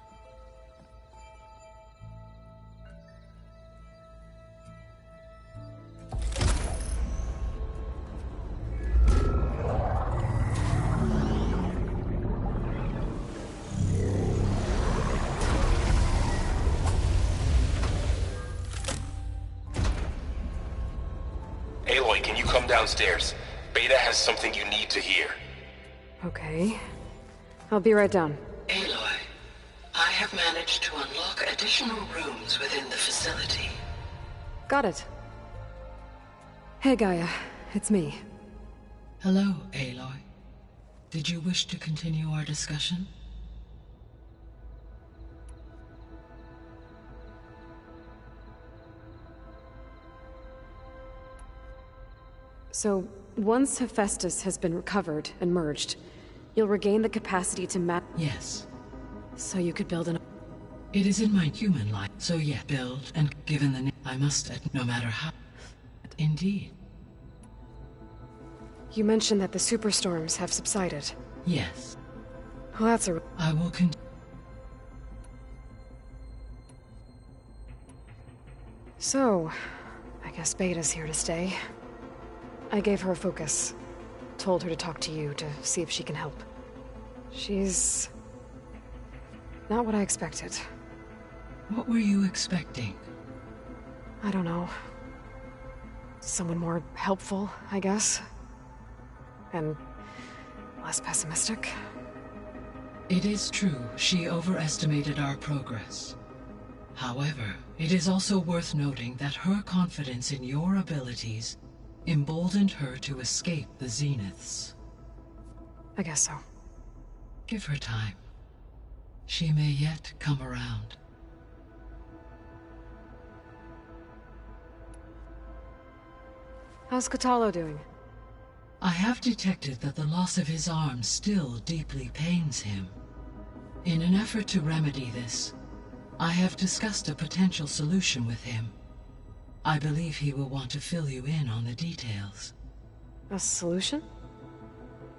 Aloy, can you come downstairs? Beta has something you need to hear. Okay. I'll be right down. Aloy, I have managed to unlock additional rooms within the facility. Got it. Hey, Gaia. It's me. Hello, Aloy. Did you wish to continue our discussion? So, once Hephaestus has been recovered and merged, you'll regain the capacity to map. Yes. So you could build an... It is in my human life, so yeah, build, and given the name, I must, no matter how. Indeed. You mentioned that the superstorms have subsided. Yes. Well, that's a... I will So, I guess Beta's here to stay. I gave her a focus. Told her to talk to you to see if she can help. She's... not what I expected. What were you expecting? I don't know. Someone more helpful, I guess. And less pessimistic. It is true, she overestimated our progress. However, it is also worth noting that her confidence in your abilities emboldened her to escape the Zeniths. I guess so. Give her time. She may yet come around. How's Kotallo doing? I have detected that the loss of his arm still deeply pains him. In an effort to remedy this, I have discussed a potential solution with him. I believe he will want to fill you in on the details. A solution?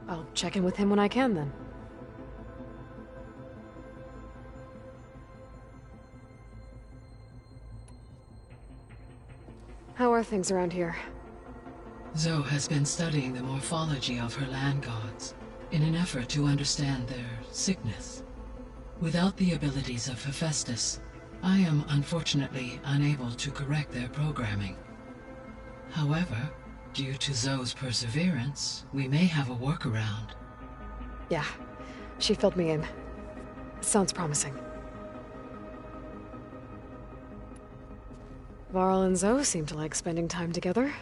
I'll check in with him when I can, then. How are things around here? Zoe has been studying the morphology of her land gods in an effort to understand their sickness. Without the abilities of Hephaestus, I am unfortunately unable to correct their programming. However, due to Zoe's perseverance, we may have a workaround. Yeah, she filled me in. Sounds promising. Varl and Zoe seem to like spending time together.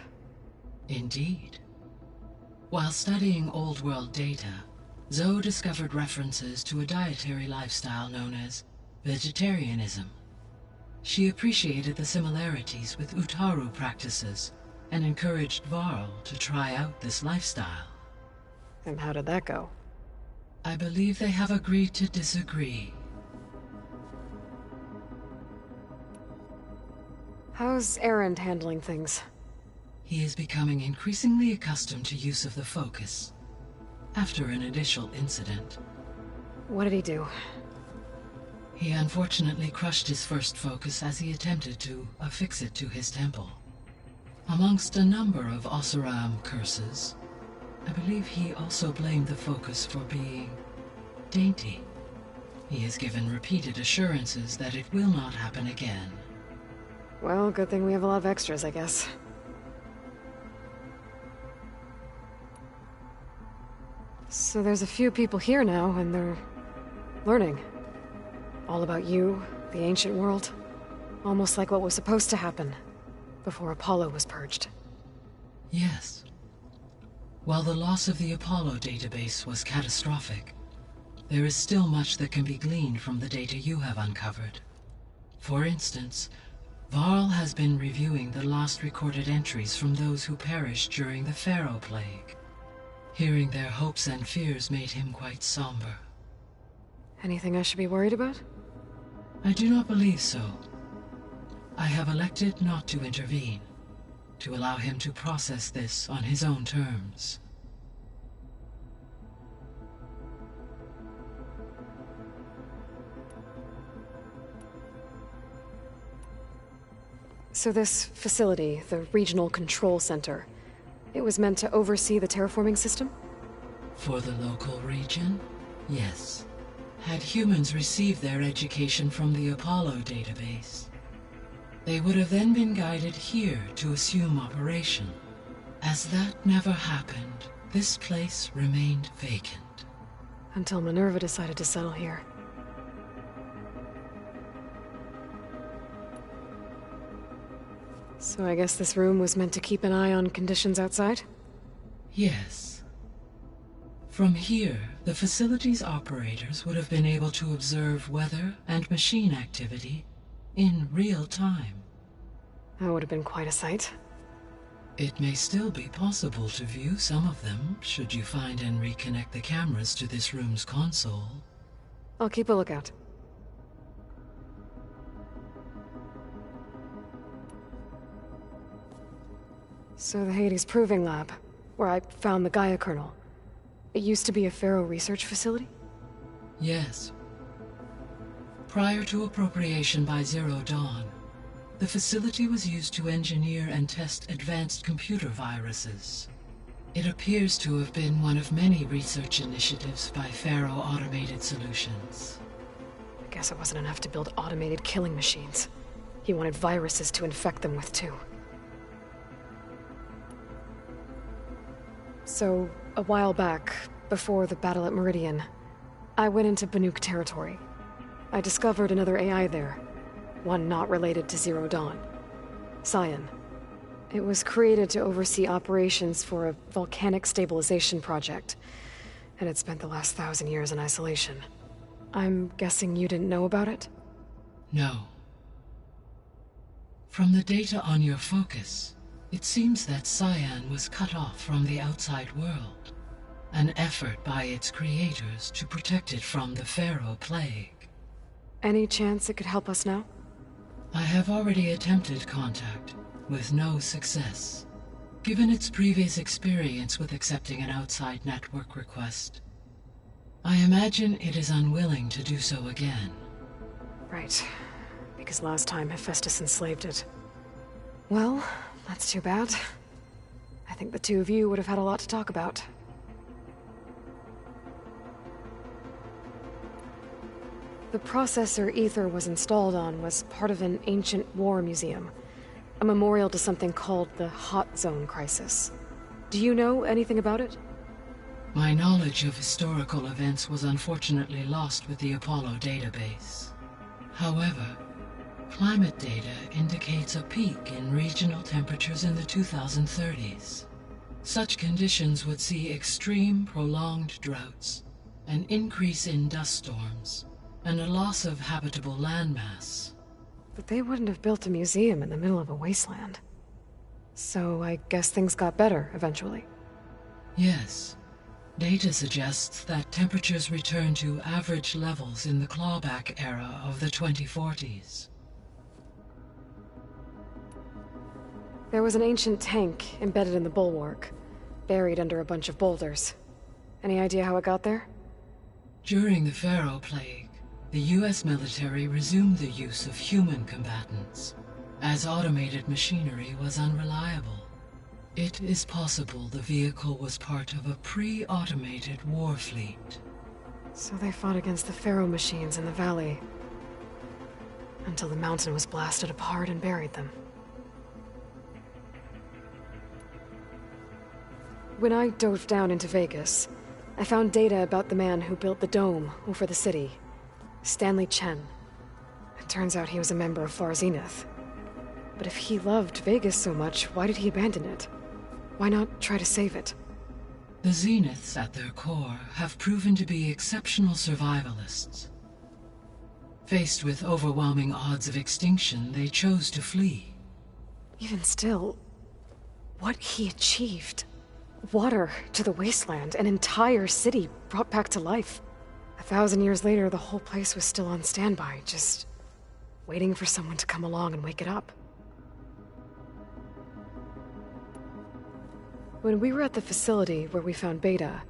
Indeed. While studying Old World data, Zoe discovered references to a dietary lifestyle known as vegetarianism. She appreciated the similarities with Utaru practices and encouraged Varl to try out this lifestyle. And how did that go? I believe they have agreed to disagree. How's Erend handling things? He is becoming increasingly accustomed to use of the focus, after an initial incident. What did he do? He unfortunately crushed his first focus as he attempted to affix it to his temple. Amongst a number of Oseram curses, I believe he also blamed the focus for being dainty. He has given repeated assurances that it will not happen again. Well, good thing we have a lot of extras, I guess. So there's a few people here now, and they're learning. All about you, the ancient world. Almost like what was supposed to happen before Apollo was purged. Yes. While the loss of the Apollo database was catastrophic, there is still much that can be gleaned from the data you have uncovered. For instance, Varl has been reviewing the last recorded entries from those who perished during the Pharaoh Plague. Hearing their hopes and fears made him quite somber. Anything I should be worried about? I do not believe so. I have elected not to intervene, to allow him to process this on his own terms. So this facility, the Regional Control Center, it was meant to oversee the terraforming system? For the local region, yes. Had humans received their education from the Apollo database, they would have then been guided here to assume operation. As that never happened, this place remained vacant. Until Minerva decided to settle here. So I guess this room was meant to keep an eye on conditions outside? Yes. From here, the facility's operators would have been able to observe weather and machine activity in real time. That would have been quite a sight. It may still be possible to view some of them, should you find and reconnect the cameras to this room's console. I'll keep a lookout. So the Hades Proving Lab, where I found the Gaia kernel. It used to be a Pharaoh research facility? Yes. Prior to appropriation by Zero Dawn, the facility was used to engineer and test advanced computer viruses. It appears to have been one of many research initiatives by Pharaoh Automated Solutions. I guess it wasn't enough to build automated killing machines. He wanted viruses to infect them with too. So, a while back, before the battle at Meridian, I went into Banuk territory. I discovered another AI there, one not related to Zero Dawn. Cyan. It was created to oversee operations for a volcanic stabilization project, and it spent the last 1,000 years in isolation. I'm guessing you didn't know about it? No. From the data on your focus, it seems that Cyan was cut off from the outside world, an effort by its creators to protect it from the Pharaoh Plague. Any chance it could help us now? I have already attempted contact, with no success. Given its previous experience with accepting an outside network request, I imagine it is unwilling to do so again. Right. Because last time Hephaestus enslaved it. Well, that's too bad. I think the two of you would have had a lot to talk about. The processor Ether was installed on was part of an ancient war museum. A memorial to something called the Hot Zone Crisis. Do you know anything about it? My knowledge of historical events was unfortunately lost with the Apollo database. However, climate data indicates a peak in regional temperatures in the 2030s. Such conditions would see extreme, prolonged droughts, an increase in dust storms, and a loss of habitable landmass. But they wouldn't have built a museum in the middle of a wasteland. So I guess things got better eventually. Yes. Data suggests that temperatures returned to average levels in the clawback era of the 2040s. There was an ancient tank embedded in the bulwark, buried under a bunch of boulders. Any idea how it got there? During the Pharaoh Plague, the US military resumed the use of human combatants, as automated machinery was unreliable. It is possible the vehicle was part of a pre-automated war fleet. So they fought against the Pharaoh machines in the valley, until the mountain was blasted apart and buried them. When I dove down into Vegas, I found data about the man who built the dome over the city, Stanley Chen. It turns out he was a member of Far Zenith. But if he loved Vegas so much, why did he abandon it? Why not try to save it? The Zeniths, at their core, have proven to be exceptional survivalists. Faced with overwhelming odds of extinction, they chose to flee. Even still, what he achieved. Water to the wasteland, an entire city brought back to life. 1,000 years later, the whole place was still on standby, just waiting for someone to come along and wake it up. When we were at the facility where we found Beta,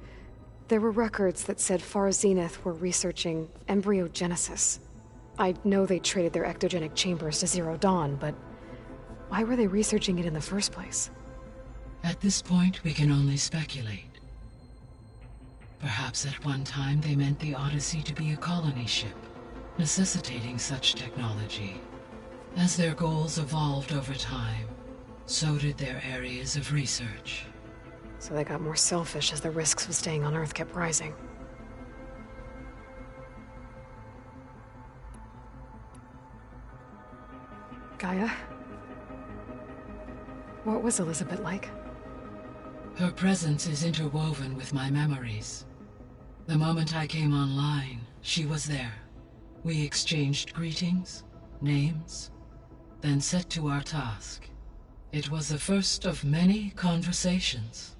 there were records that said Far Zenith were researching embryogenesis. I know they traded their ectogenic chambers to Zero Dawn, but why were they researching it in the first place? At this point, we can only speculate. Perhaps at one time they meant the Odyssey to be a colony ship, necessitating such technology. As their goals evolved over time, so did their areas of research. So they got more selfish as the risks of staying on Earth kept rising. Gaia? What was Elizabeth like? Her presence is interwoven with my memories. The moment I came online, she was there. We exchanged greetings, names, then set to our task. It was the first of many conversations.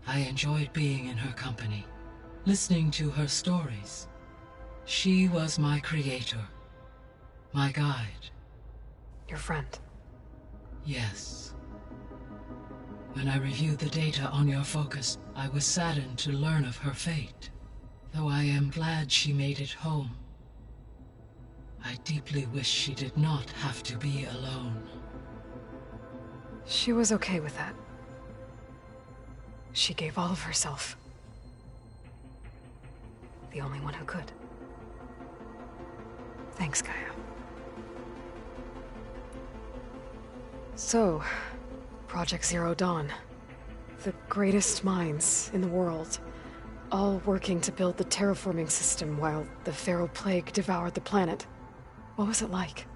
I enjoyed being in her company, listening to her stories. She was my creator, my guide. Your friend? Yes. When I reviewed the data on your focus, I was saddened to learn of her fate. Though I am glad she made it home. I deeply wish she did not have to be alone. She was okay with that. She gave all of herself. The only one who could. Thanks, Gaia. So, Project Zero Dawn. The greatest minds in the world, all working to build the terraforming system while the Pharaoh Plague devoured the planet. What was it like?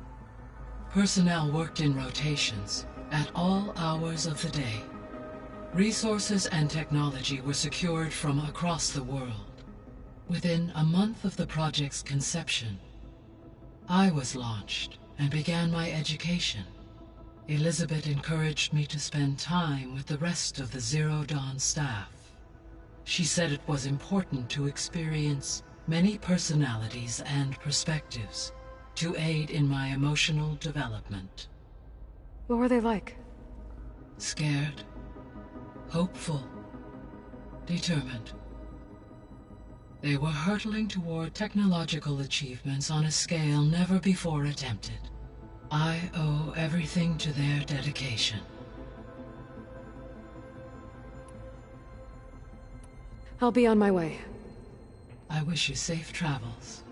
Personnel worked in rotations, at all hours of the day. Resources and technology were secured from across the world. Within a month of the project's conception, I was launched and began my education. Elizabeth encouraged me to spend time with the rest of the Zero Dawn staff. She said it was important to experience many personalities and perspectives to aid in my emotional development. What were they like? Scared, hopeful, determined. They were hurtling toward technological achievements on a scale never before attempted. I owe everything to their dedication. I'll be on my way. I wish you safe travels.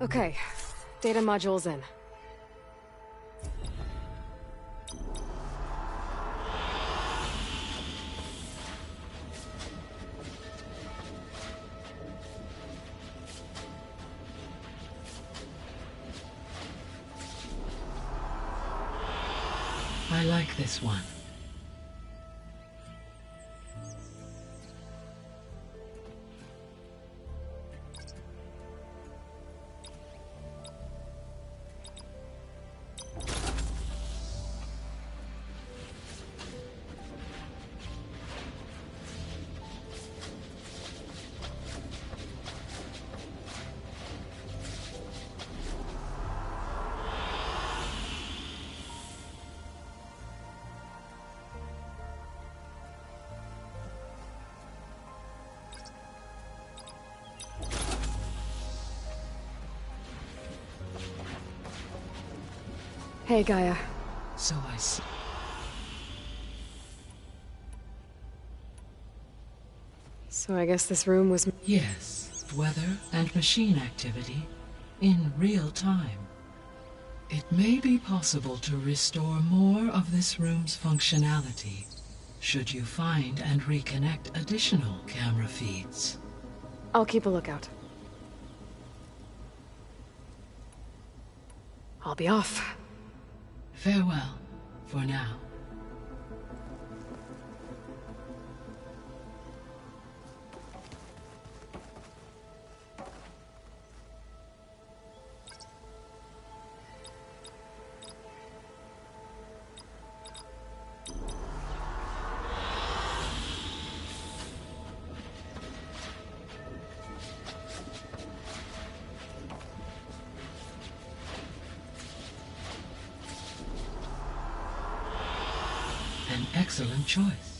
Okay, data module's in. I like this one. Hey, Gaia. So I see. So I guess this room was... Yes, weather and machine activity in real time. It may be possible to restore more of this room's functionality, should you find and reconnect additional camera feeds. I'll keep a lookout. I'll be off. Farewell, for now. excellent choice.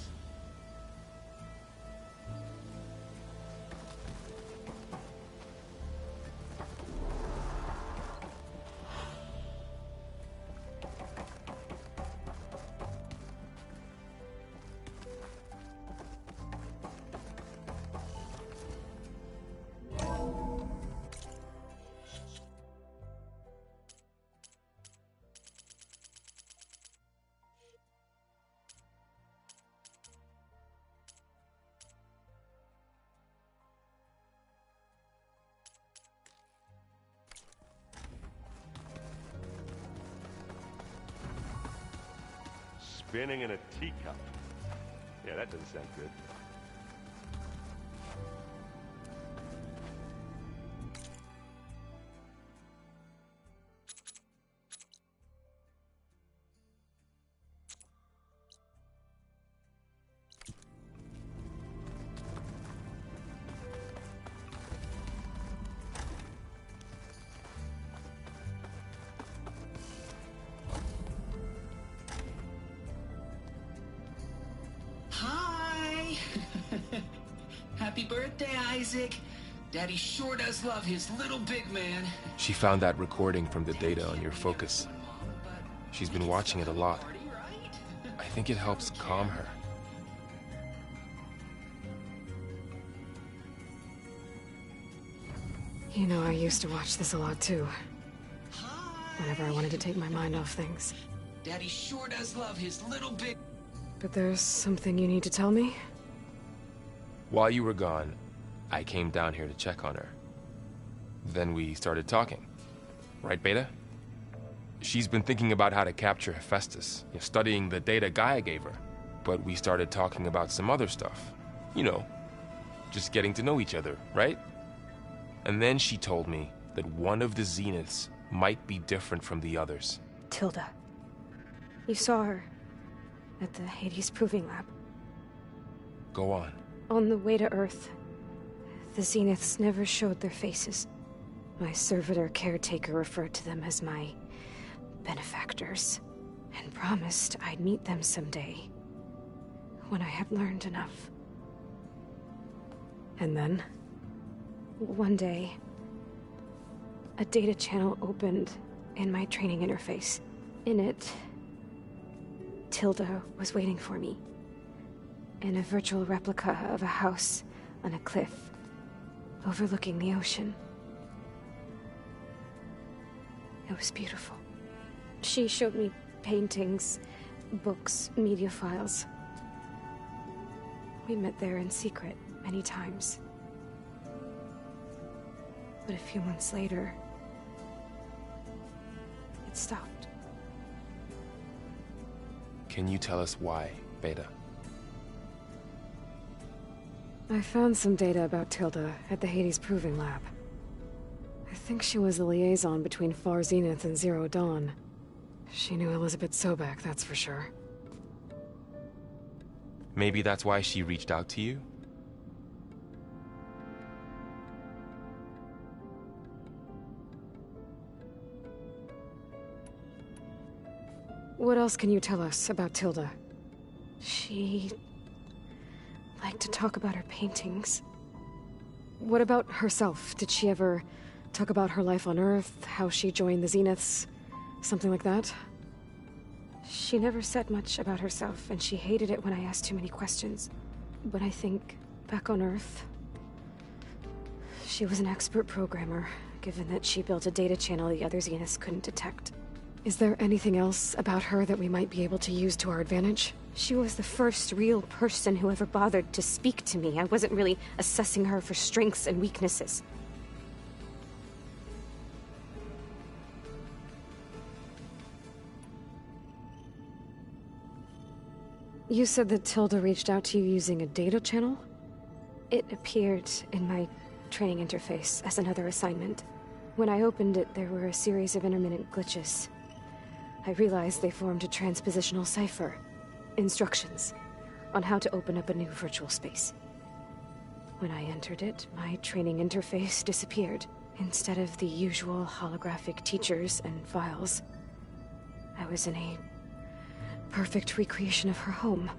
Spinning in a teacup. Yeah, that doesn't sound good. Happy birthday, Isaac. Daddy sure does love his little big man. She found that recording from the data on your focus. She's been watching it a lot. I think it helps calm her. You know, I used to watch this a lot too. Whenever I wanted to take my mind off things. Daddy sure does love his little big... But there's something you need to tell me? While you were gone, I came down here to check on her. Then we started talking. Right, Beta? She's been thinking about how to capture Hephaestus, studying the data Gaia gave her. But we started talking about some other stuff. You know, just getting to know each other, right? And then she told me that one of the Zeniths might be different from the others. Tilda. You saw her at the Hades Proving Lab. Go on. On the way to Earth, the Zeniths never showed their faces. My servitor caretaker referred to them as my benefactors, and promised I'd meet them someday, when I had learned enough. And then, one day, a data channel opened in my training interface. In it, Tilda was waiting for me. In a virtual replica of a house on a cliff, overlooking the ocean. It was beautiful. She showed me paintings, books, media files. We met there in secret many times. But a few months later, it stopped. Can you tell us why, Beta? I found some data about Tilda at the Hades Proving Lab. I think she was the liaison between Far Zenith and Zero Dawn. She knew Elizabeth Sobek, that's for sure. Maybe that's why she reached out to you? What else can you tell us about Tilda? She liked to talk about her paintings. What about herself? Did she ever talk about her life on Earth, how she joined the Zeniths, something like that? She never said much about herself, and she hated it when I asked too many questions. But I think, back on Earth, she was an expert programmer, given that she built a data channel the other Zeniths couldn't detect. Is there anything else about her that we might be able to use to our advantage? She was the first real person who ever bothered to speak to me. I wasn't really assessing her for strengths and weaknesses. You said that Tilda reached out to you using a data channel? It appeared in my training interface as another assignment. When I opened it, there were a series of intermittent glitches. I realized they formed a transpositional cipher. Instructions on how to open up a new virtual space. When I entered it, my training interface disappeared. Instead of the usual holographic teachers and files, I was in a Perfect recreation of her home.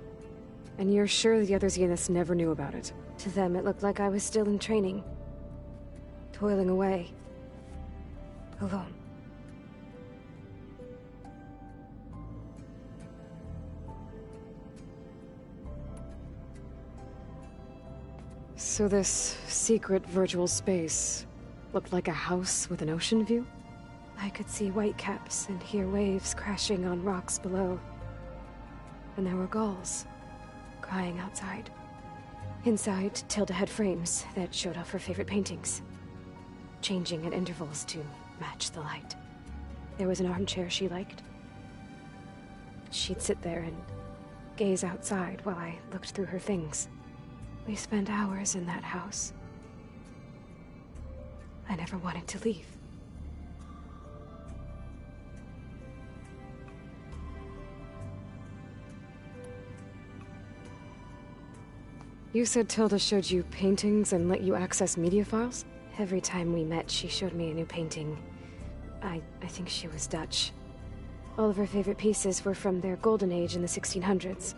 And you're sure the other Zeniths never knew about it? To them, it looked like I was still in training. Toiling away. Alone. So this secret virtual space looked like a house with an ocean view? I could see whitecaps and hear waves crashing on rocks below. And there were gulls crying outside. Inside, Tilda had frames that showed off her favorite paintings, changing at intervals to match the light. There was an armchair she liked. She'd sit there and gaze outside while I looked through her things. We spent hours in that house. I never wanted to leave. You said Tilda showed you paintings and let you access media files? Every time we met, she showed me a new painting. I think she was Dutch. All of her favorite pieces were from their golden age in the 1600s.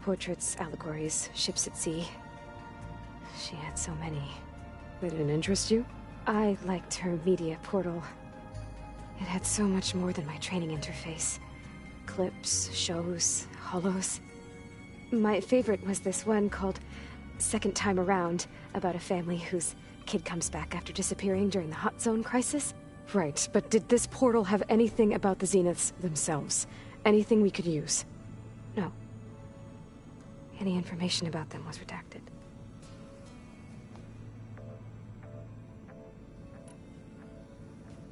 Portraits, allegories, ships at sea. She had so many. They didn't interest you? I liked her media portal. It had so much more than my training interface. Clips, shows, holos. My favorite was this one called Second Time Around, about a family whose kid comes back after disappearing during the Hot Zone crisis. Right, but did this portal have anything about the Zeniths themselves? Anything we could use? No. Any information about them was redacted.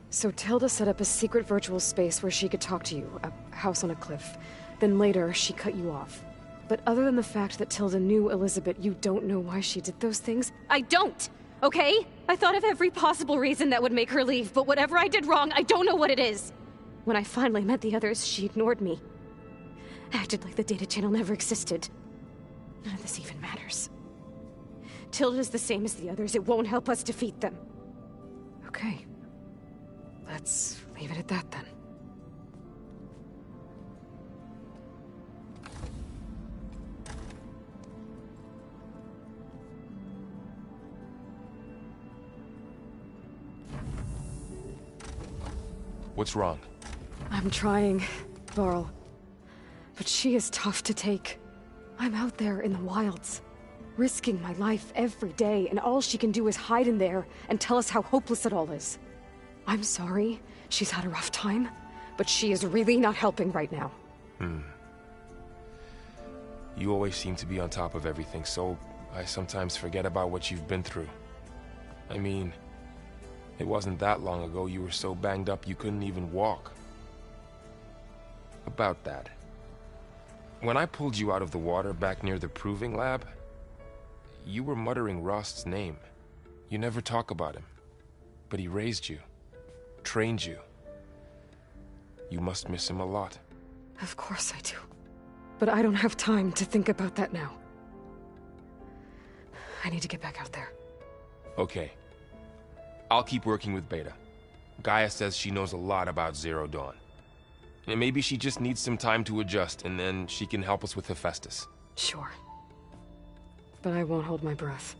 So Tilda set up a secret virtual space where she could talk to you, a house on a cliff. Then later, she cut you off. But other than the fact that Tilda knew Elizabeth, you don't know why she did those things? I don't! Okay? I thought of every possible reason that would make her leave, but whatever I did wrong, I don't know what it is! When I finally met the others, she ignored me. Acted like the data channel never existed. None of this even matters. Tilda's the same as the others. It won't help us defeat them. Okay. Let's leave it at that, then. What's wrong? I'm trying, Varl. But she is tough to take. I'm out there in the wilds, risking my life every day, and all she can do is hide in there and tell us how hopeless it all is. I'm sorry, she's had a rough time, but she is really not helping right now. You always seem to be on top of everything, so I sometimes forget about what you've been through. I mean, it wasn't that long ago you were so banged up you couldn't even walk. About that. When I pulled you out of the water back near the proving lab, you were muttering Rost's name. You never talk about him. But he raised you, trained you. You must miss him a lot. Of course I do. But I don't have time to think about that now. I need to get back out there. Okay. I'll keep working with Beta. Gaia says she knows a lot about Zero Dawn. And maybe she just needs some time to adjust, and then she can help us with Hephaestus. Sure. But I won't hold my breath.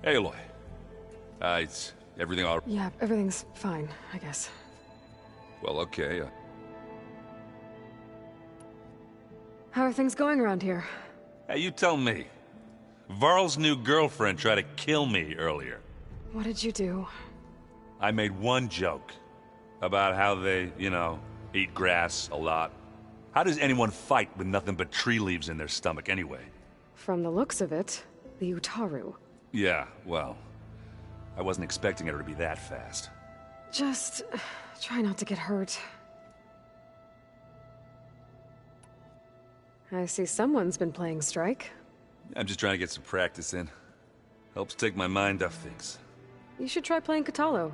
Aloy. It's Everything all... Yeah, everything's fine, I guess. Well, okay. How are things going around here? Hey, you tell me. Varl's new girlfriend tried to kill me earlier. What did you do? I made one joke about how they, you know, eat grass a lot. How does anyone fight with nothing but tree leaves in their stomach anyway? From the looks of it, the Utaru. Yeah, well, I wasn't expecting her to be that fast. Just try not to get hurt. I see someone's been playing Strike. I'm just trying to get some practice in. Helps take my mind off things. You should try playing Kotallo.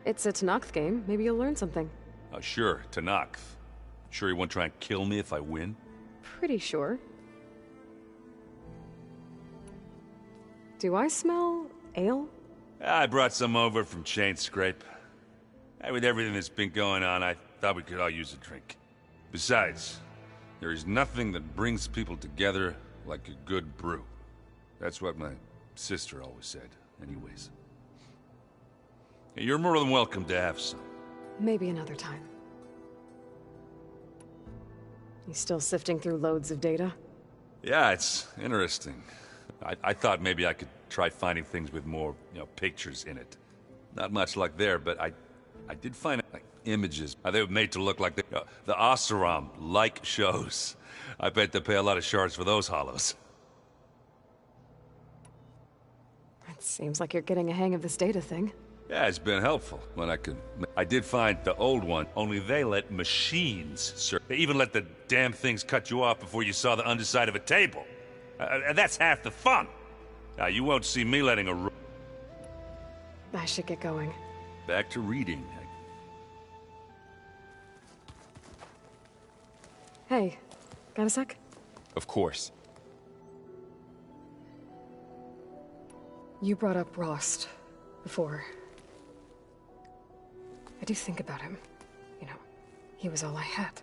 It's a Tenakth game. Maybe you'll learn something. Oh, sure, Tenakth. Sure he won't try and kill me if I win? Pretty sure. Do I smell ale? I brought some over from Chain Scrape. With everything that's been going on, I thought we could all use a drink. Besides, there is nothing that brings people together like a good brew. That's what my sister always said, anyways. You're more than welcome to have some. Maybe another time. You still sifting through loads of data? Yeah, it's interesting. I thought maybe I could try finding things with more, pictures in it. Not much luck there, but I did find like images. They were made to look like the Oseram-like shows. I bet they pay a lot of shards for those hollows. It seems like you're getting a hang of this data thing. Yeah, it's been helpful when I did find the old one, only they let machines, sir. They even let the damn things cut you off before you saw the underside of a table. That's half the fun. Now, you won't see me letting a... I should get going. Back to reading. Hey, got a sec? Of course. You brought up Rost before. I do think about him. He was all I had.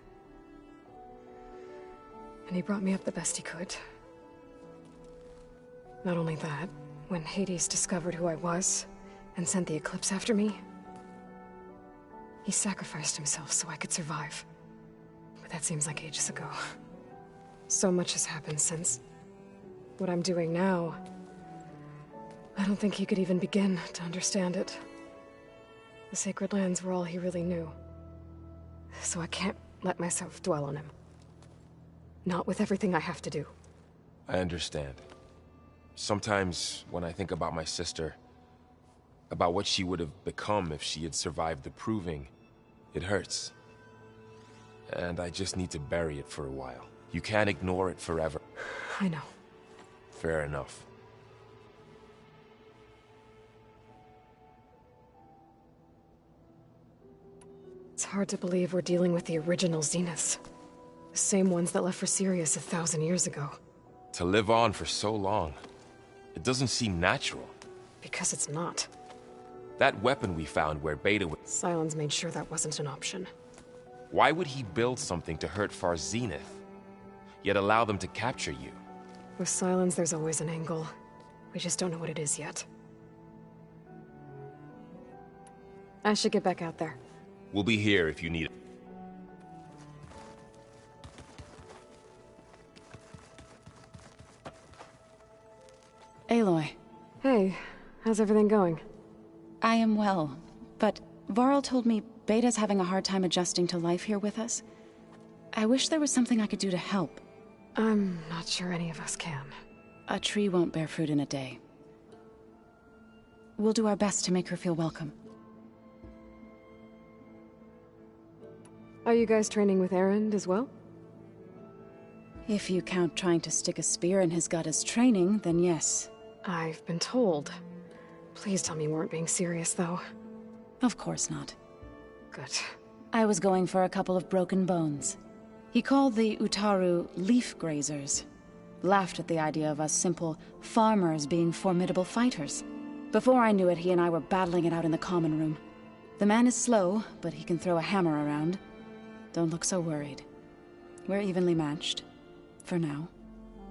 And he brought me up the best he could. Not only that, when Hades discovered who I was and sent the Eclipse after me, he sacrificed himself so I could survive. But that seems like ages ago. So much has happened since. What I'm doing now, I don't think he could even begin to understand it. The Sacred Lands were all he really knew. So I can't let myself dwell on him. Not with everything I have to do. I understand. Sometimes, when I think about my sister, about what she would have become if she had survived the Proving, it hurts. And I just need to bury it for a while. You can't ignore it forever. I know. Fair enough. It's hard to believe we're dealing with the original Zeniths. The same ones that left for Sirius 1,000 years ago. To live on for so long, it doesn't seem natural. Because it's not. That weapon we found where Beta was... Sylens made sure that wasn't an option. Why would he build something to hurt Far Zenith, yet allow them to capture you? With Sylens, there's always an angle. We just don't know what it is yet. I should get back out there. We'll be here if you need it. Aloy. Hey, how's everything going? I am well, but Varl told me Beta's having a hard time adjusting to life here with us. I wish there was something I could do to help. I'm not sure any of us can. A tree won't bear fruit in a day. We'll do our best to make her feel welcome. Are you guys training with Erend as well? If you count trying to stick a spear in his gut as training, then yes. I've been told. Please tell me you weren't being serious, though. Of course not. Good. I was going for a couple of broken bones. He called the Utaru leaf grazers. Laughed at the idea of us simple farmers being formidable fighters. Before I knew it, he and I were battling it out in the common room. The man is slow, but he can throw a hammer around. Don't look so worried. We're evenly matched. For now.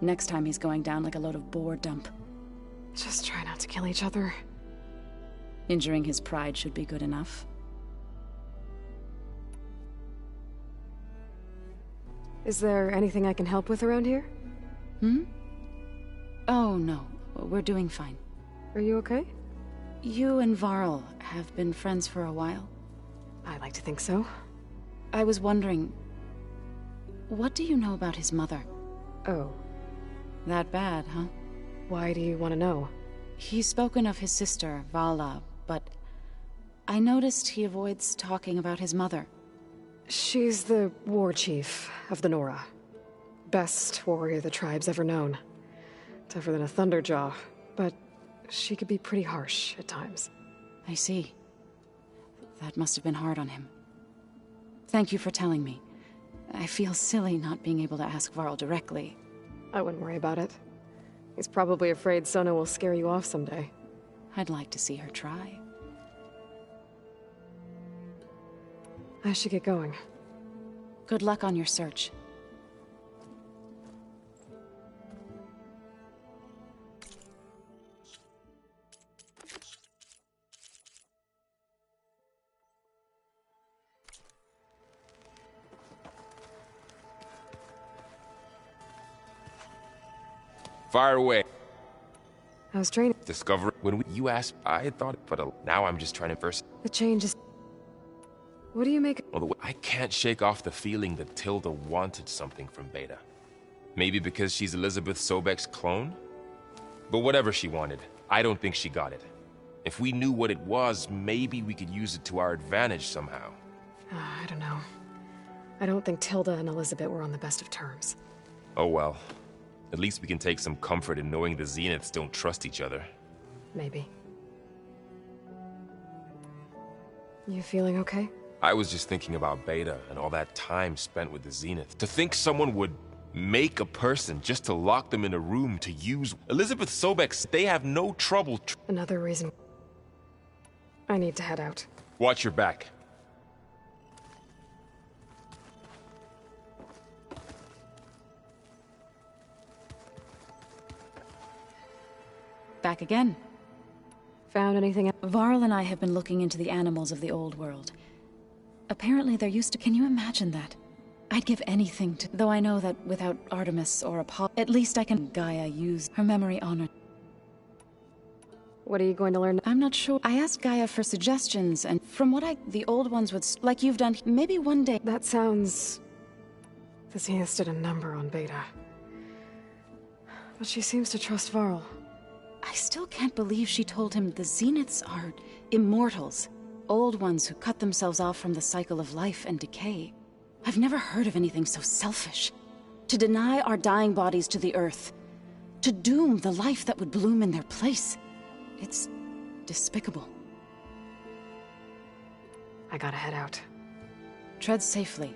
Next time he's going down like a load of boar dump. Just try not to kill each other. Injuring his pride should be good enough. Is there anything I can help with around here? Hmm? Oh, no. We're doing fine. Are you okay? You and Varl have been friends for a while. I like to think so. I was wondering, what do you know about his mother? Oh. That bad, huh? Why do you want to know? He's spoken of his sister, Vala, but I noticed he avoids talking about his mother. She's the war chief of the Nora. Best warrior the tribe's ever known. Tougher than a Thunderjaw, but she could be pretty harsh at times. I see. That must have been hard on him. Thank you for telling me. I feel silly not being able to ask Varl directly. I wouldn't worry about it. He's probably afraid Sona will scare you off someday. I'd like to see her try. I should get going. Good luck on your search. Fire away. How's training? Discover when you asked, I had thought, but now I'm just trying to verse. The change is... What do you make... Well, I can't shake off the feeling that Tilda wanted something from Beta. Maybe because she's Elizabeth Sobek's clone? But whatever she wanted, I don't think she got it. If we knew what it was, maybe we could use it to our advantage somehow. I don't know. I don't think Tilda and Elizabeth were on the best of terms. Oh well. At least we can take some comfort in knowing the Zeniths don't trust each other. Maybe. You feeling okay? I was just thinking about Beta and all that time spent with the Zenith. To think someone would make a person just to lock them in a room to use... Elizabeth Sobek, they have no trouble... Another reason... I need to head out. Watch your back. Back again. Found anything? Varl and I have been looking into the animals of the old world. Apparently they're used to... Can you imagine that? I'd give anything to... Though I know that without Artemis or Apollo, at least I can... Gaia use her memory honor. What are you going to learn? I'm not sure. I asked Gaia for suggestions, and from what the old ones would... Like you've done, maybe one day... That sounds... The Zenith did a number on Beta. But she seems to trust Varl. I still can't believe she told him the Zeniths are immortals. Old ones who cut themselves off from the cycle of life and decay. I've never heard of anything so selfish. To deny our dying bodies to the earth. To doom the life that would bloom in their place. It's despicable. I gotta head out. Tread safely.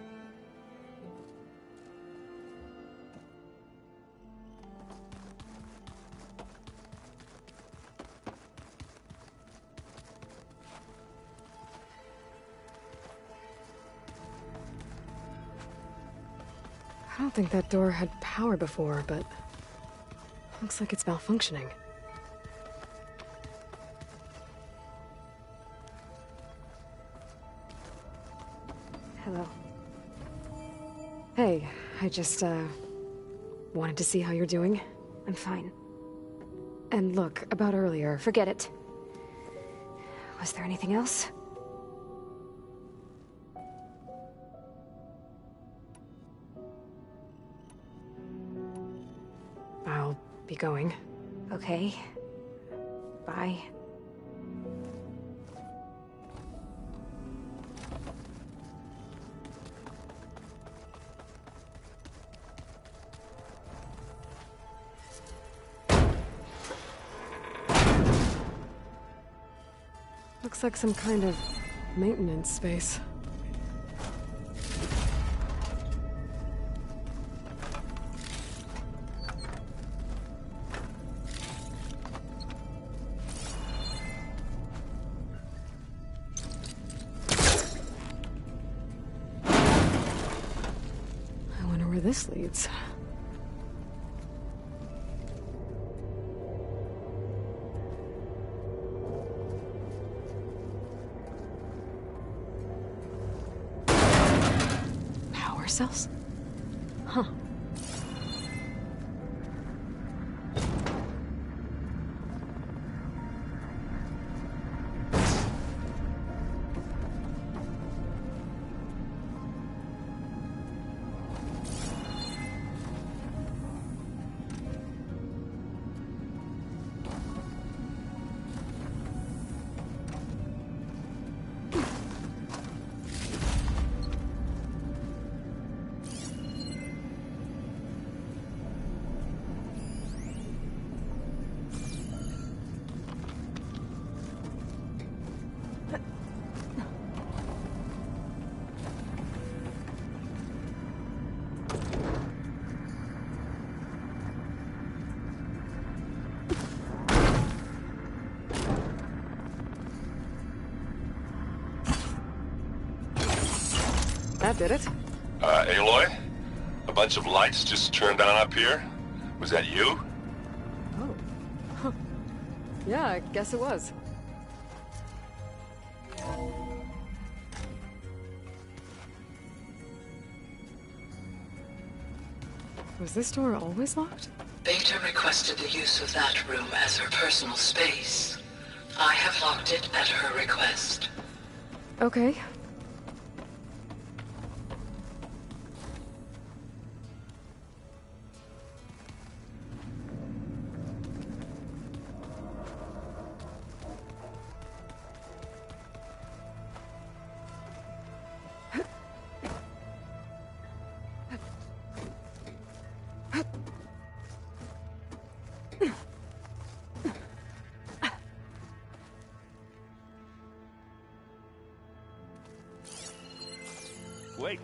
I don't think that door had power before, but... Looks like it's malfunctioning. Hello. Hey, I just, wanted to see how you're doing. I'm fine. And look, about earlier... Forget it. Was there anything else? I'll be going. Okay. Bye. Looks like some kind of maintenance space. I wonder where this leads. cells? Huh. That did it. Aloy? A bunch of lights just turned on up here? Was that you? Oh. Huh. Yeah, I guess it was. Was this door always locked? Beta requested the use of that room as her personal space. I have locked it at her request. Okay. Wait.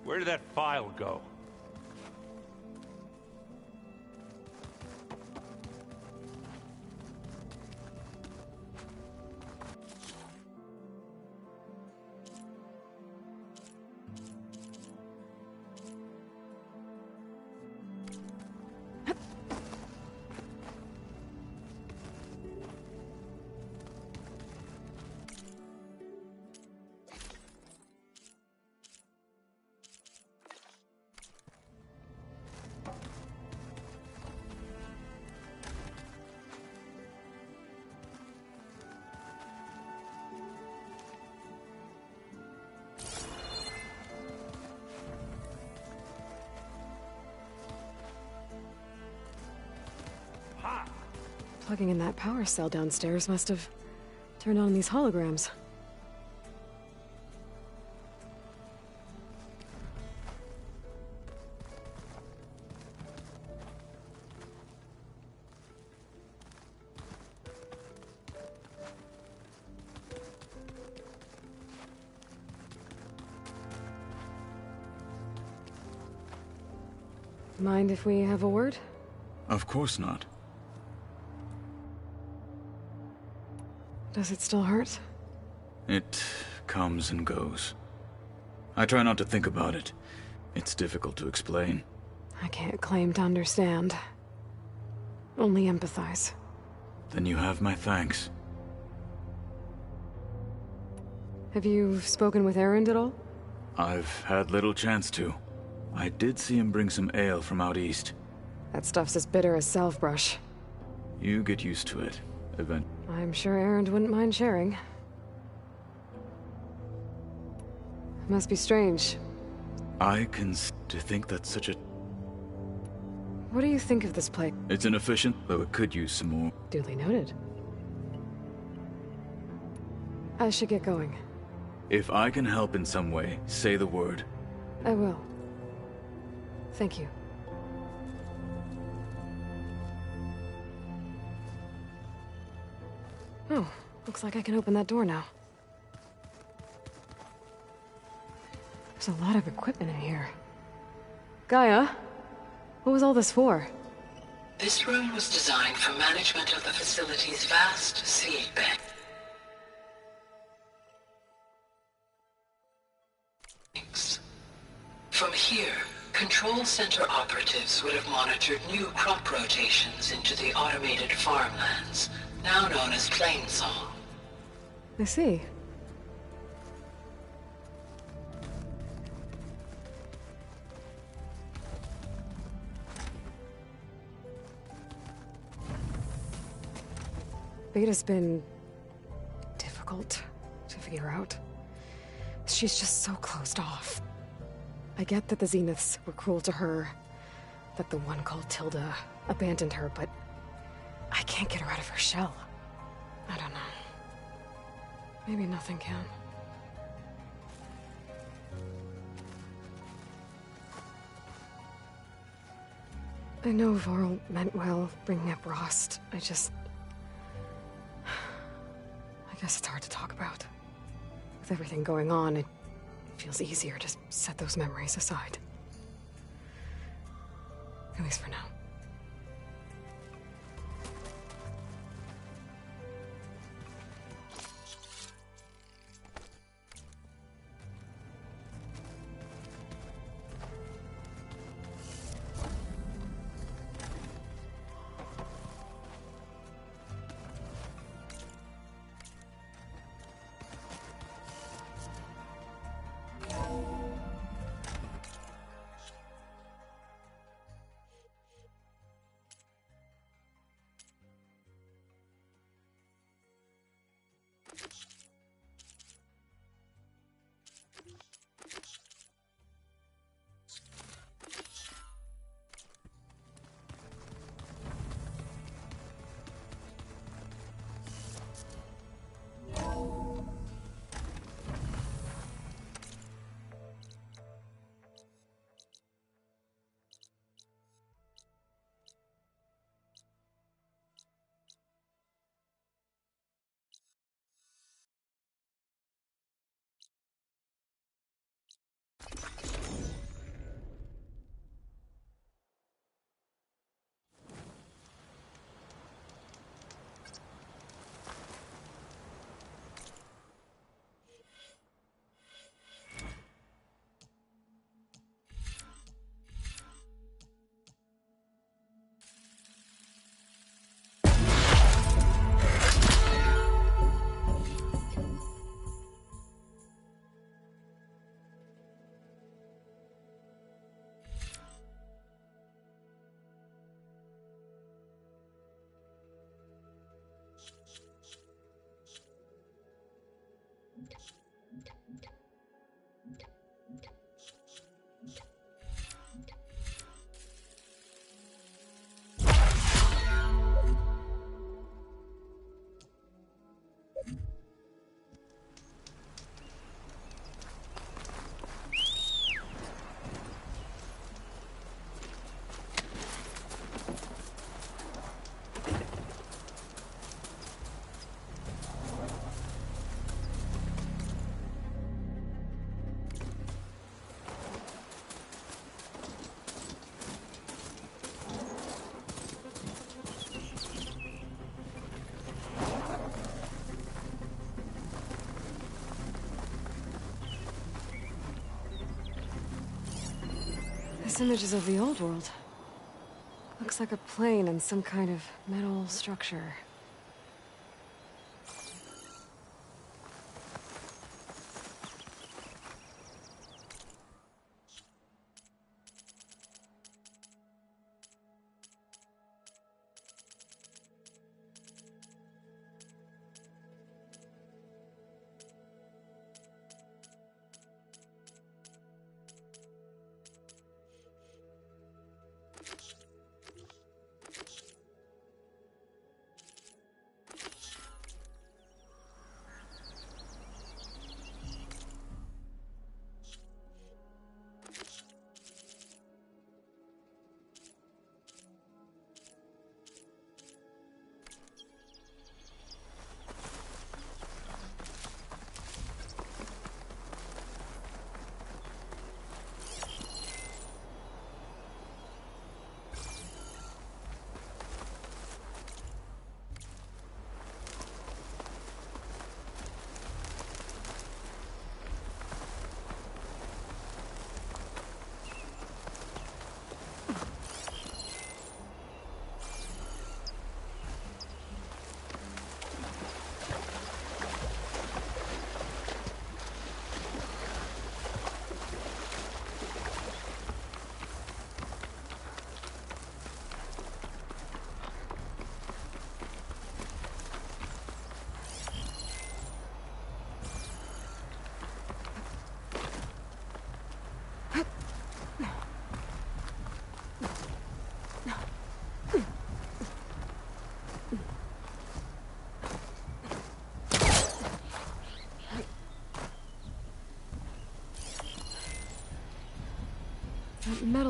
Where did that file go? Plugging in that power cell downstairs must have turned on these holograms. Mind if we have a word? Of course not. Does it still hurt? It comes and goes. I try not to think about it. It's difficult to explain. I can't claim to understand. Only empathize. Then you have my thanks. Have you spoken with Erend at all? I've had little chance to. I did see him bring some ale from out east. That stuff's as bitter as salve-brush. You get used to it, eventually. I'm sure Erend wouldn't mind sharing. Must be strange. I can to think that's such a... What do you think of this place? It's inefficient, though it could use some more. Duly noted. I should get going. If I can help in some way, say the word. I will. Thank you. Oh, looks like I can open that door now. There's a lot of equipment in here. Gaia, what was all this for? This room was designed for management of the facility's vast seed bank. From here, Control Center operatives would have monitored new crop rotations into the automated farmlands, now known as Plainsong. I see. Beta's been difficult to figure out. She's just so closed off. I get that the Zeniths were cruel to her, that the one called Tilda abandoned her, but I can't get her out of her shell. I don't know. Maybe nothing can. I know Varl meant well, bringing up Rost. I guess it's hard to talk about. With everything going on, it feels easier to set those memories aside. At least for now. This image is of the old world. Looks like a plane and some kind of metal structure.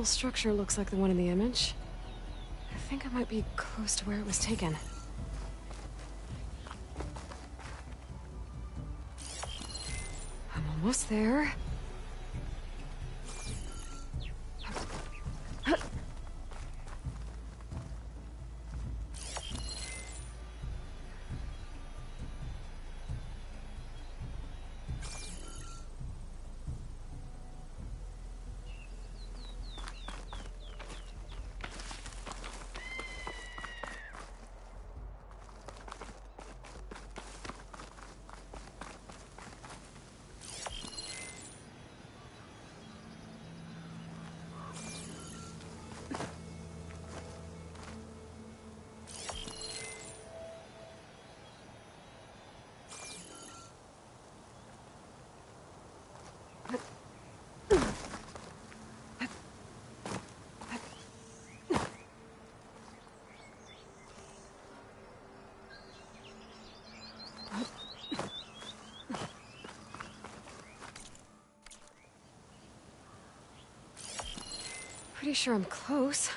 metal structure looks like the one in the image. I think I might be close to where it was taken. I'm almost there. Pretty sure I'm close.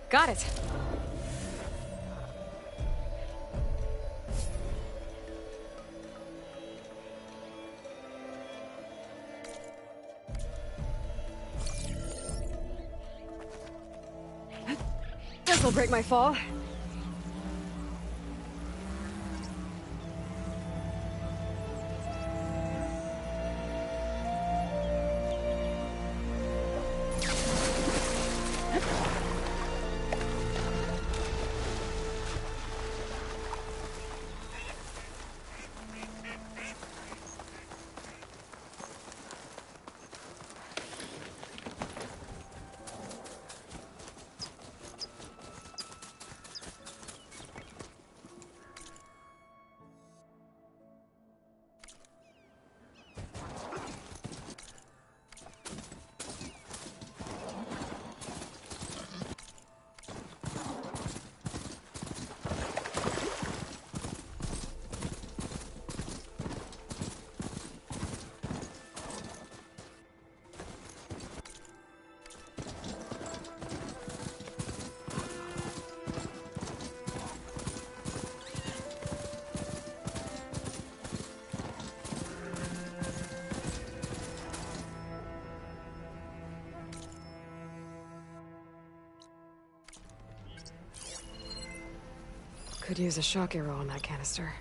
Got it. This'll break my fall. Could use a shock arrow on that canister.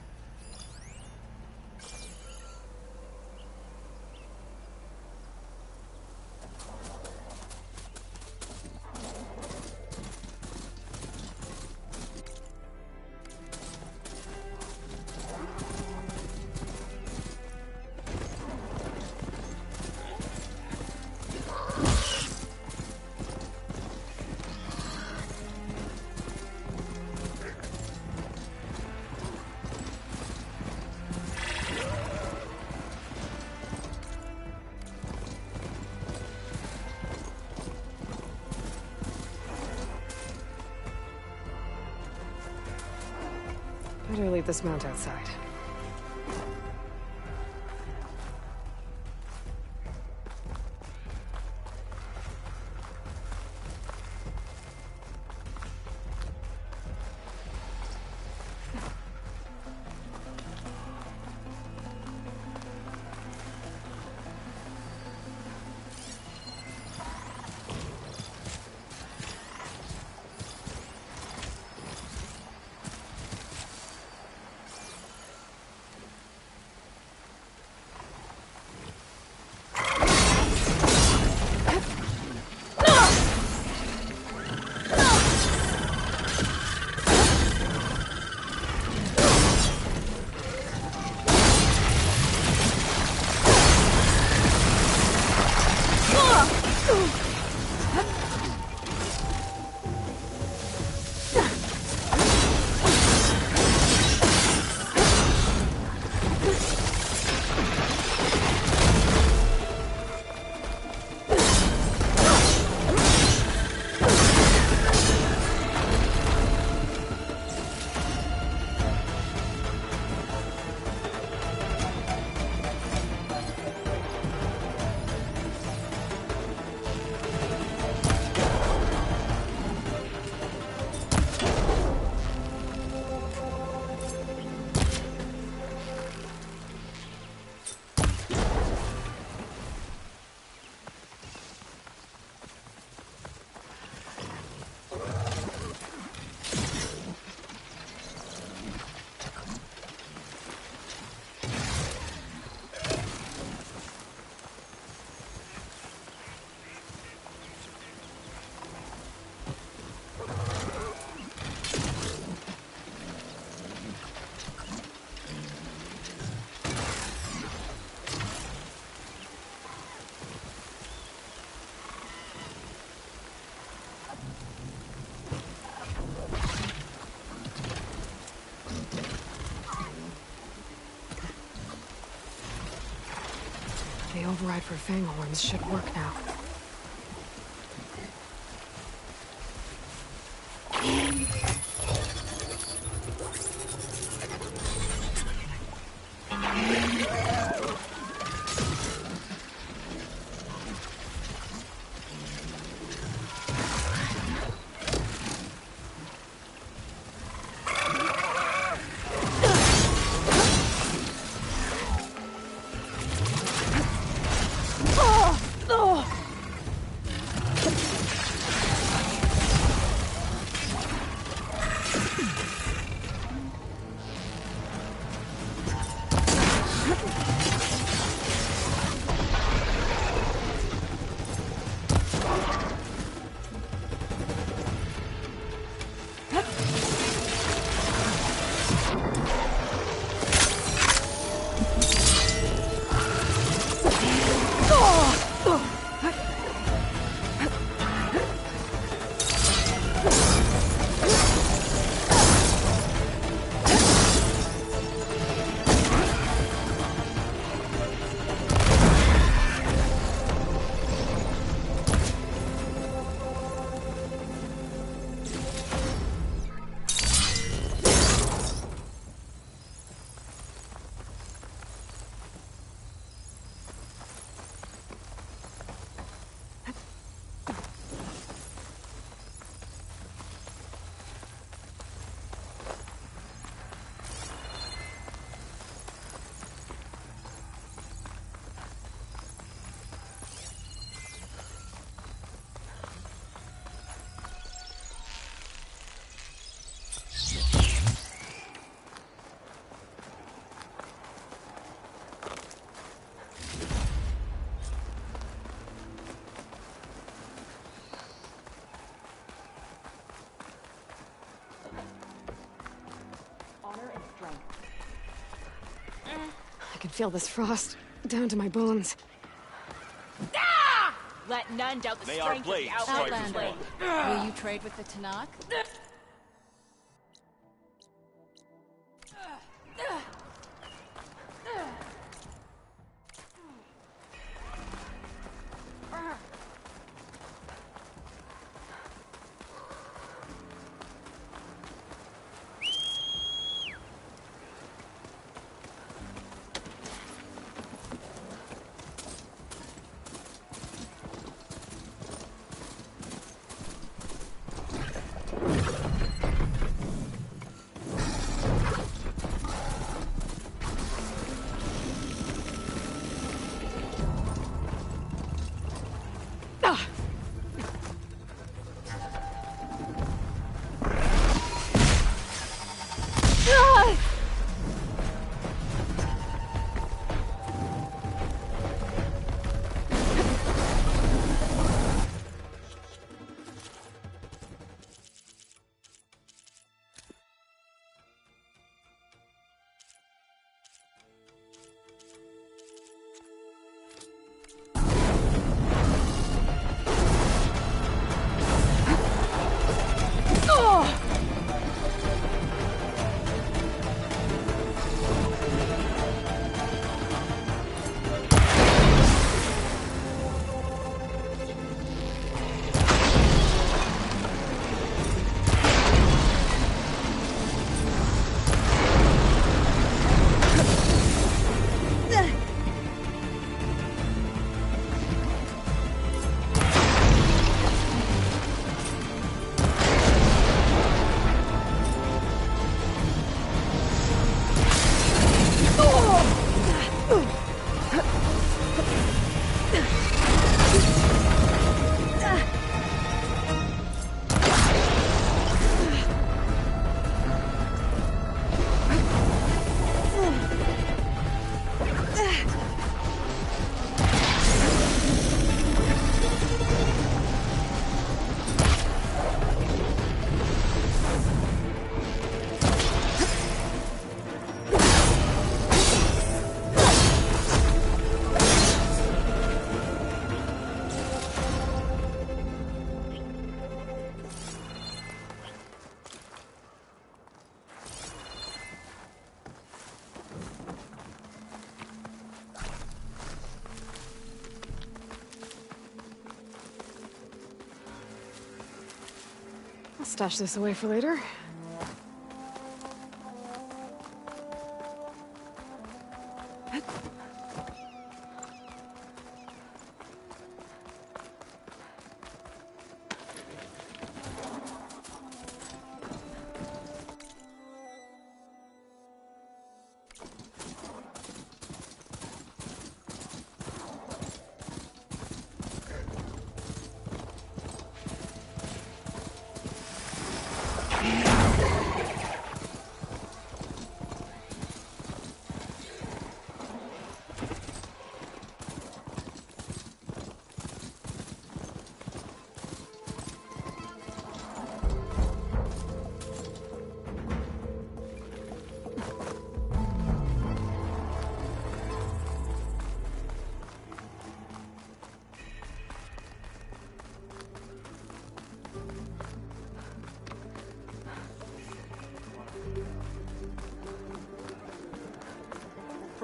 Better leave this mount outside. The override for Fanghorns should work now. I can feel this frost down to my bones. Let none doubt the May our strength of the blades Outlanders. strike Will you trade with the Tanakh? stash this away for later.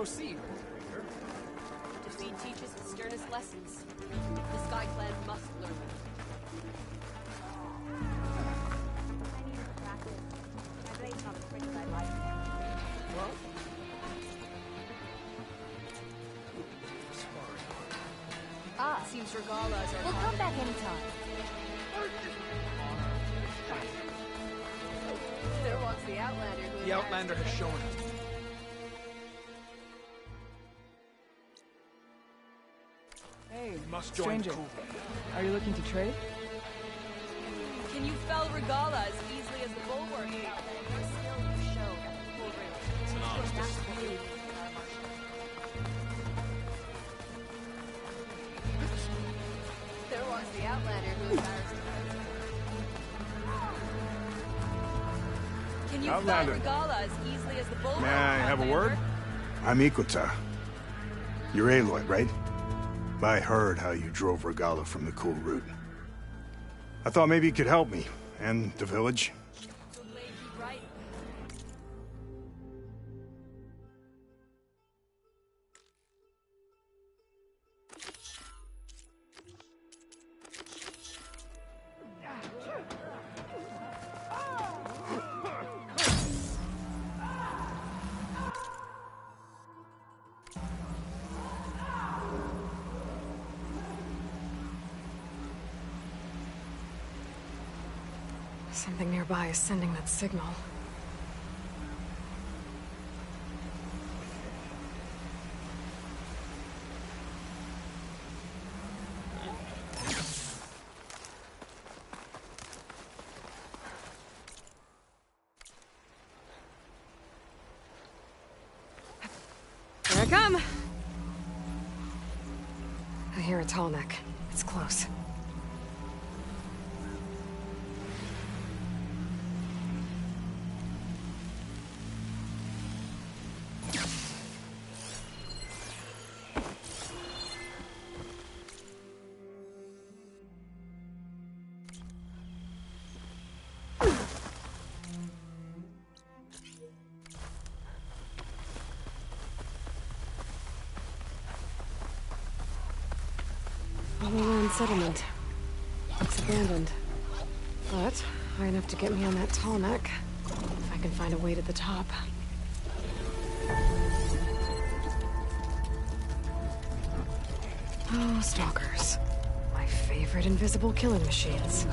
Proceed. Defeat teaches its sternest lessons. The Sky Clan must learn them. I need to practice. My blade's not as quick as I'd like. Well, Seems regalas are... We'll come back anytime. There walks the Outlander who... the Outlander has shown it. Hey, Must join stranger. the coup. Are you looking to trade? Can you fell regala as easily as the bulwark? Your skill you showed at the full room. It's an honest That's what we need. There walks the Outlander who embarrassed him. Can you fell Outlander. regala as easily as the bulwark? May I have a word? I'm Ikota. You're Aloy, right? I heard how you drove Regala from the cool route. I thought maybe you could help me, and the village. Something nearby is sending that signal. Here I come! I hear a tall neck. It's close. Homeland settlement. It's abandoned. But high enough to get me on that tall neck. If I can find a way to the top. Oh, stalkers. My favorite invisible killing machines.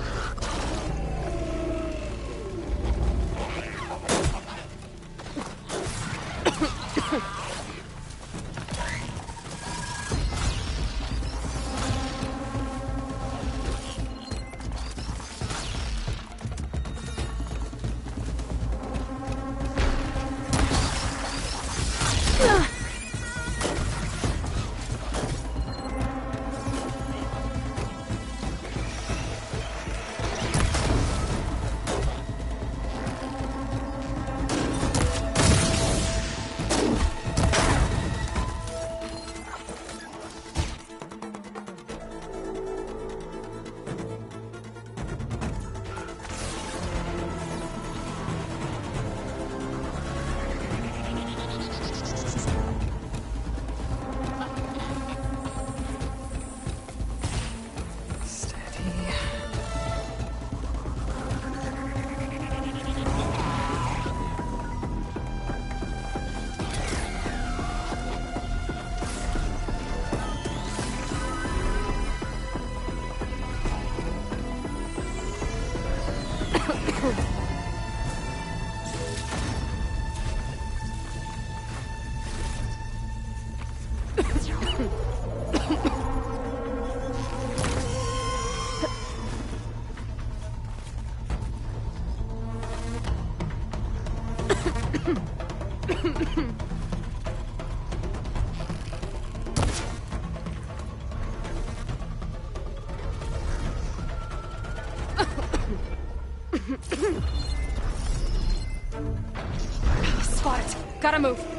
Gotta move.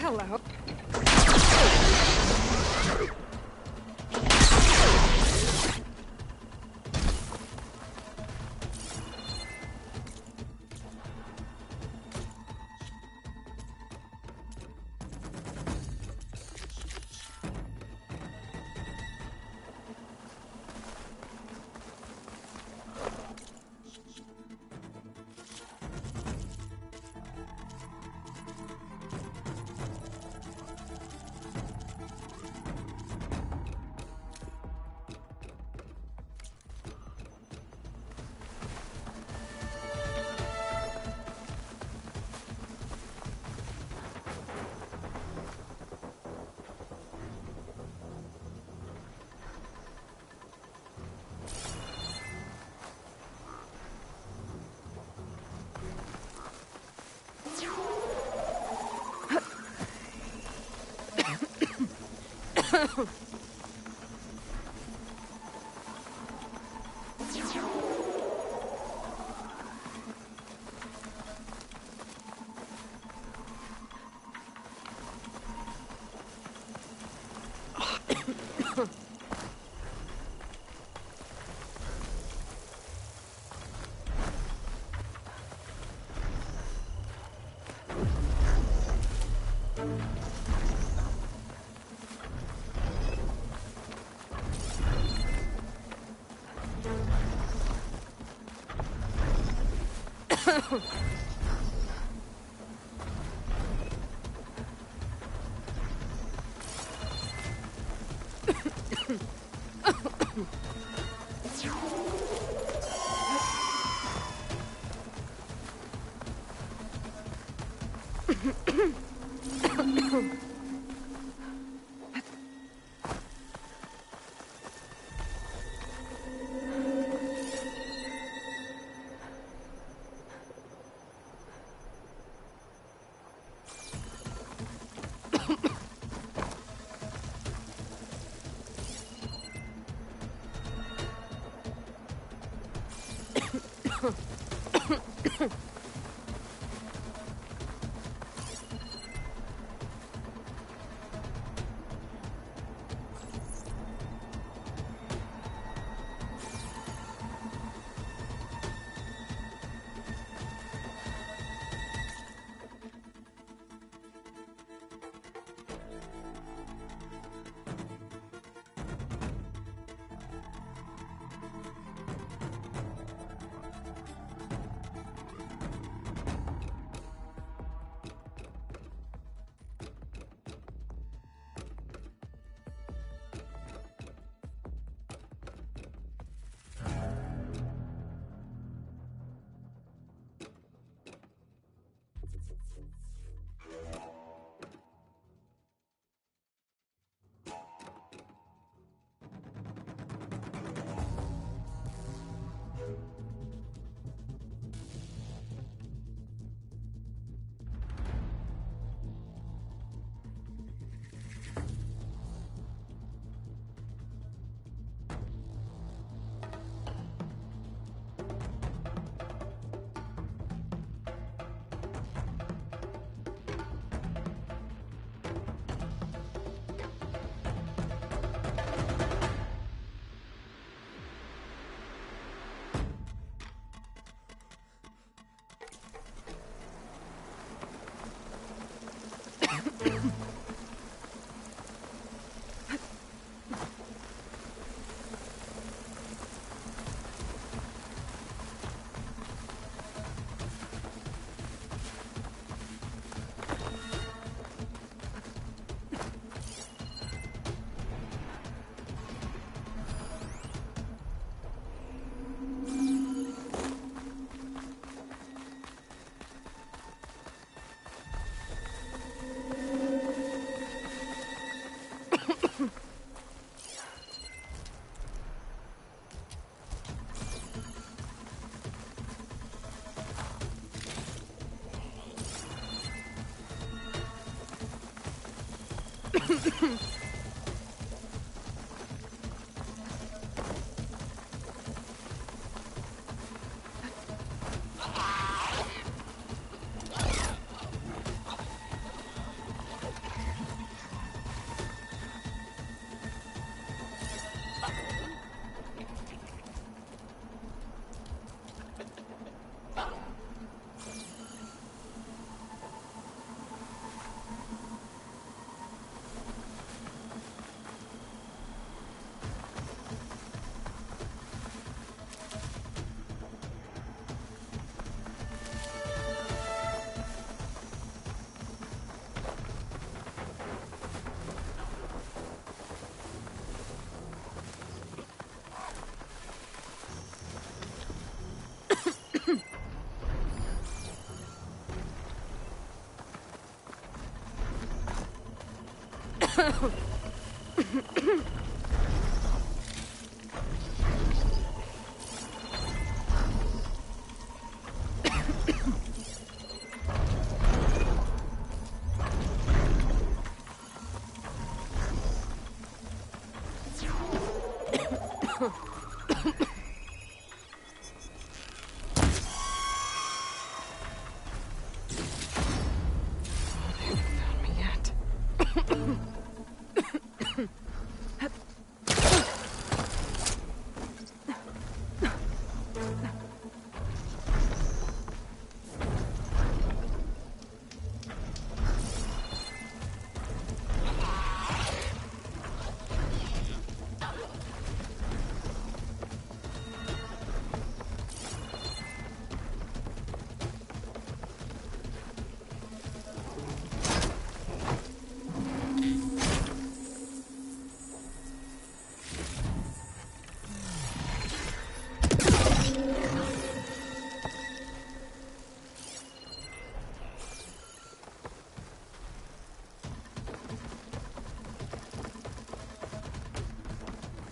Hello.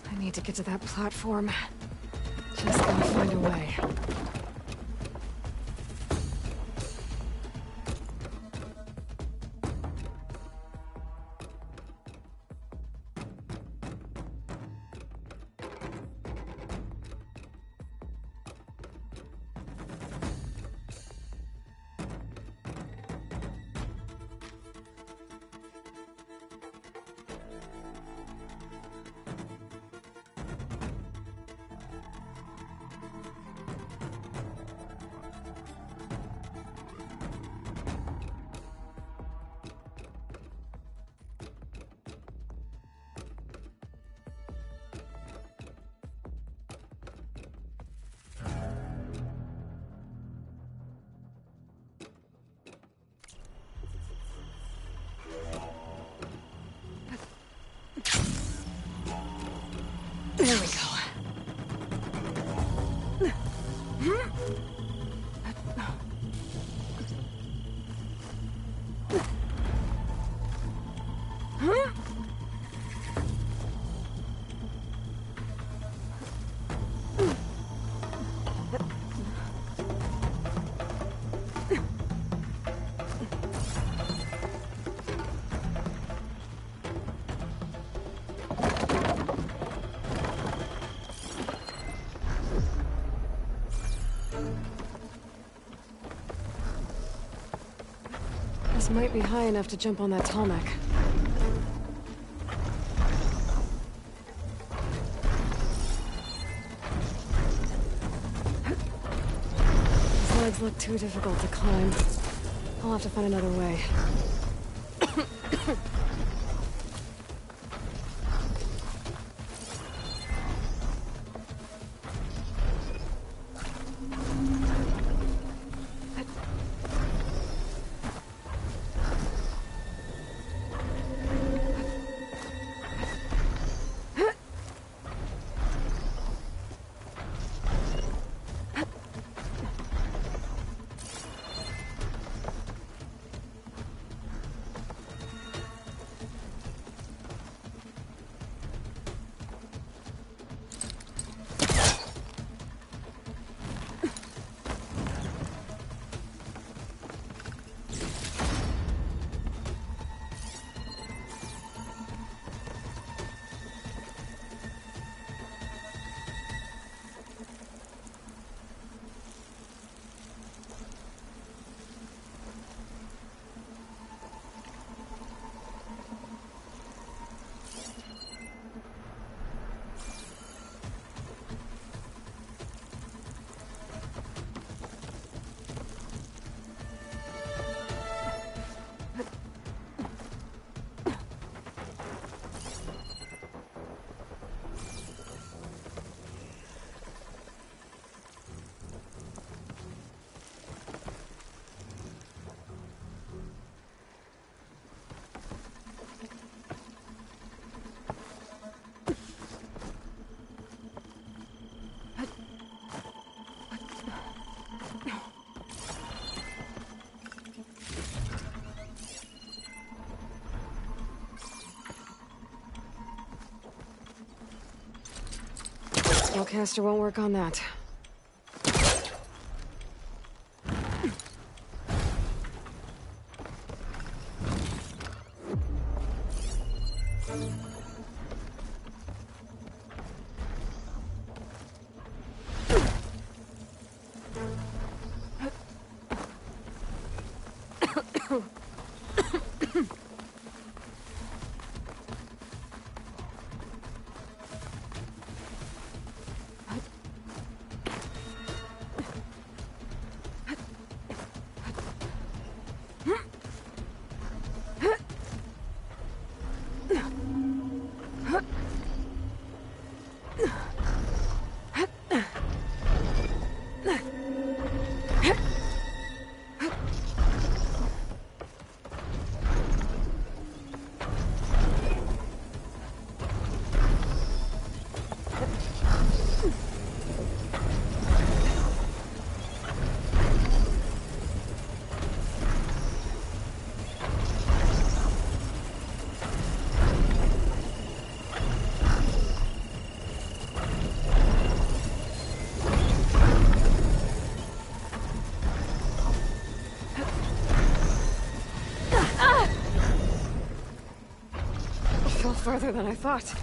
I need to get to that platform. Just gotta find a way. There we go. This might be high enough to jump on that Tallneck. These legs look too difficult to climb. I'll have to find another way. Spellcaster won't work on that. Further than I thought.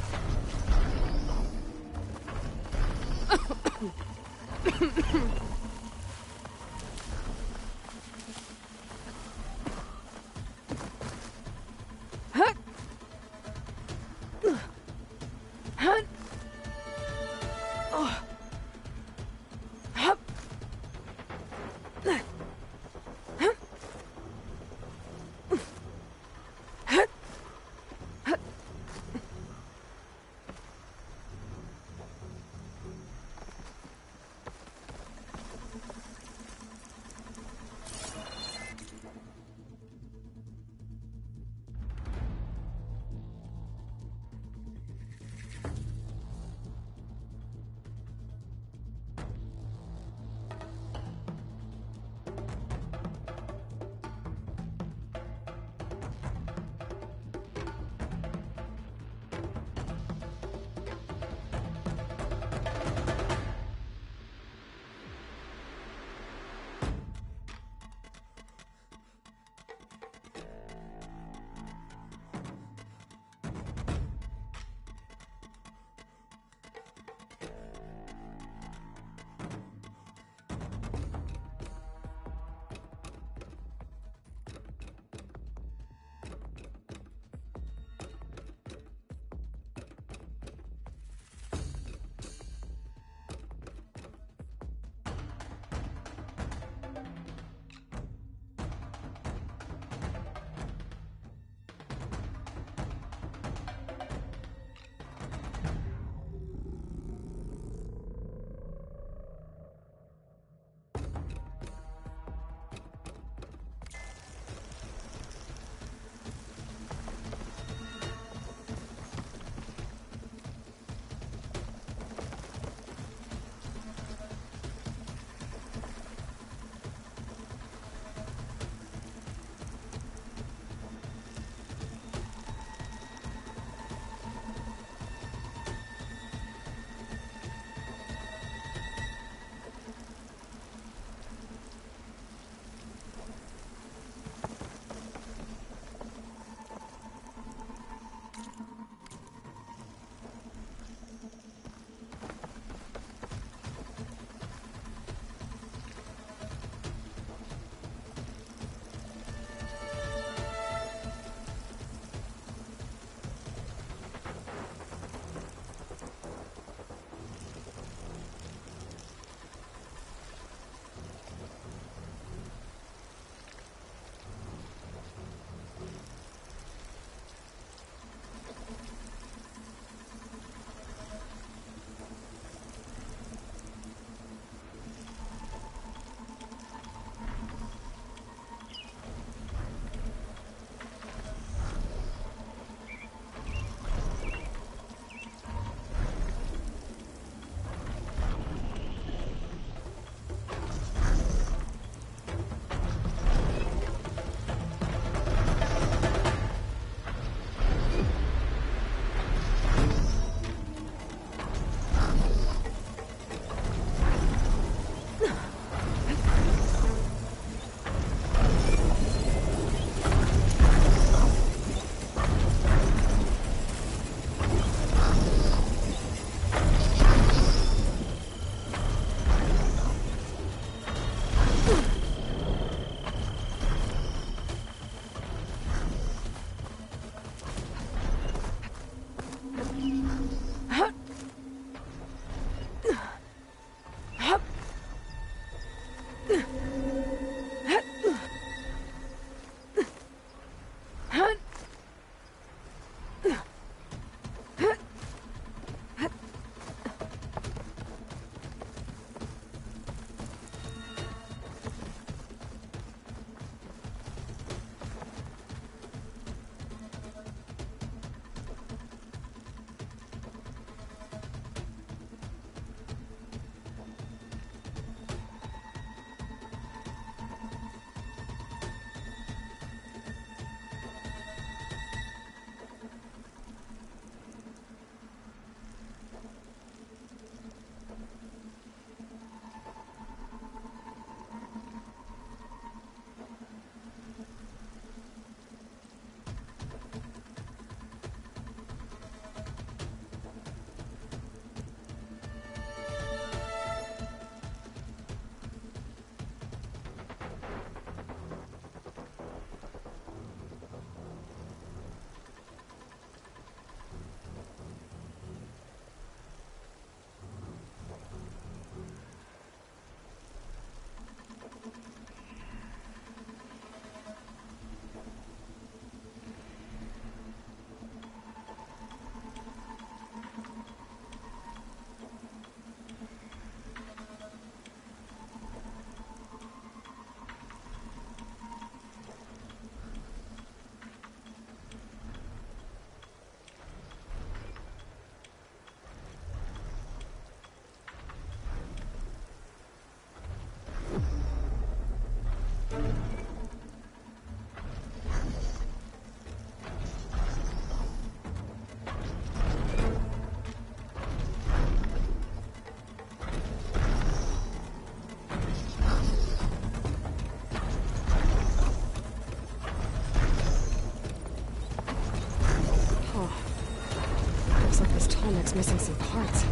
is missing some parts.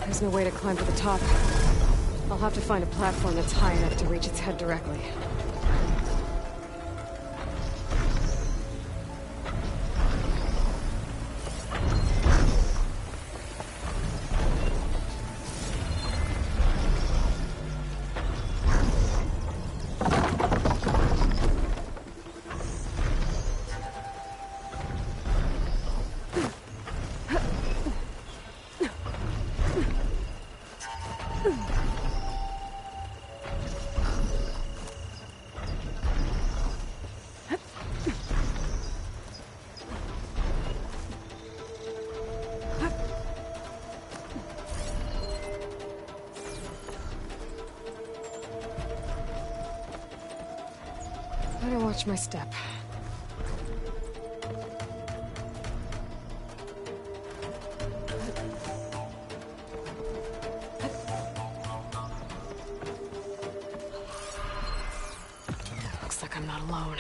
There's no way to climb to the top. I'll have to find a platform that's high enough to reach its head directly. Better watch my step. Looks like I'm not alone.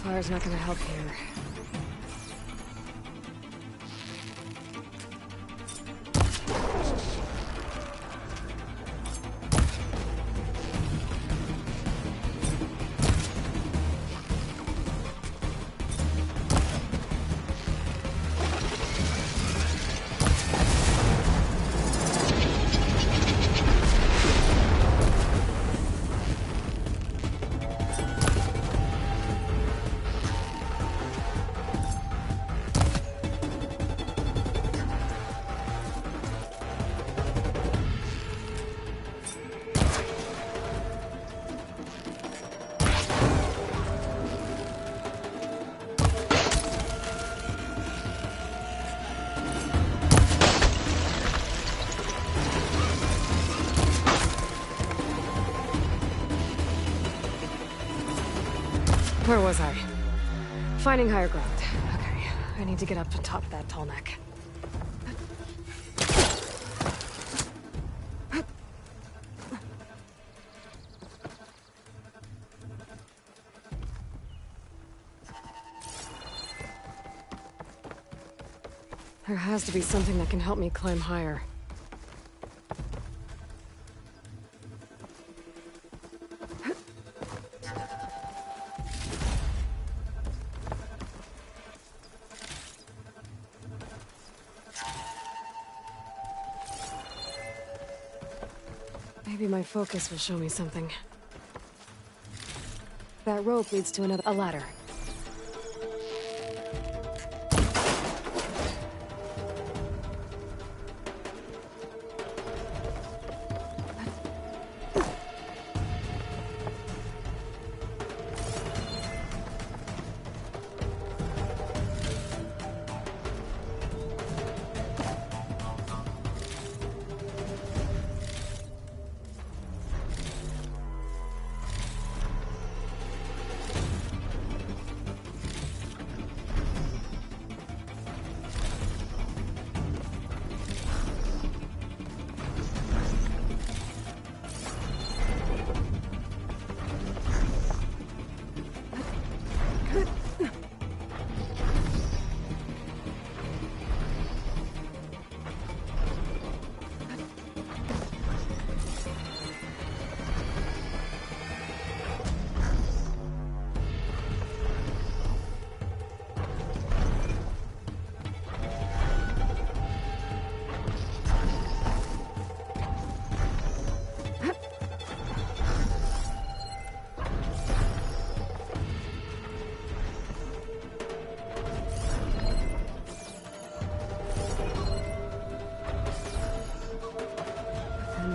Fire's not gonna help here. Where was I? Finding higher ground. Okay, I need to get up to top of that tall neck. There has to be something that can help me climb higher. Maybe my focus will show me something. That rope leads to a ladder.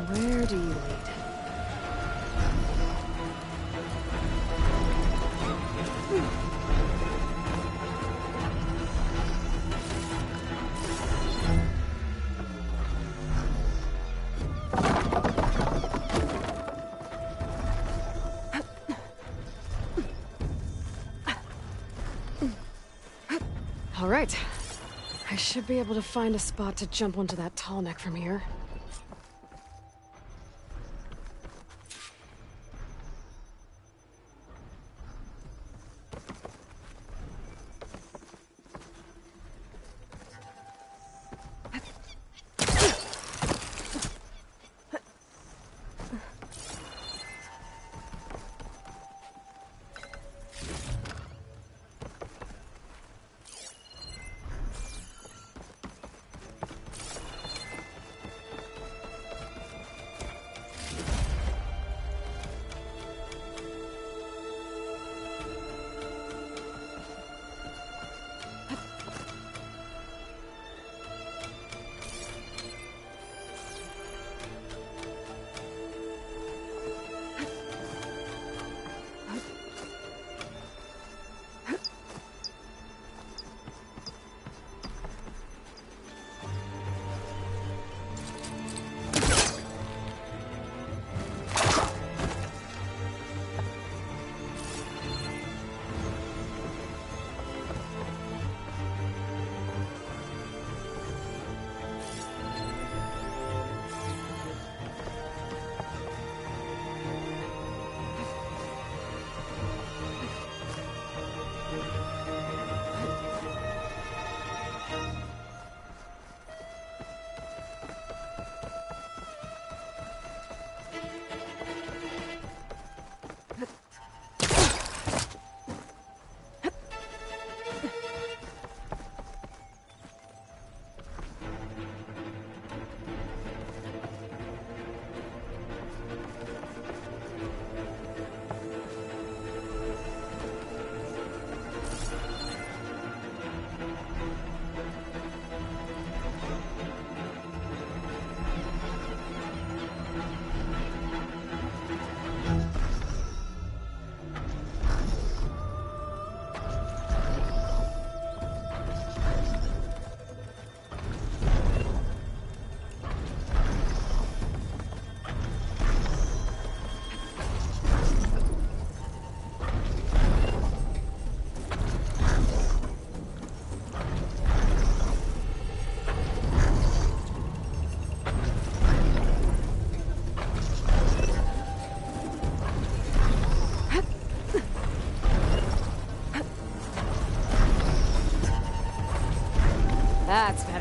Where do you lead? All right. I should be able to find a spot to jump onto that tall neck from here.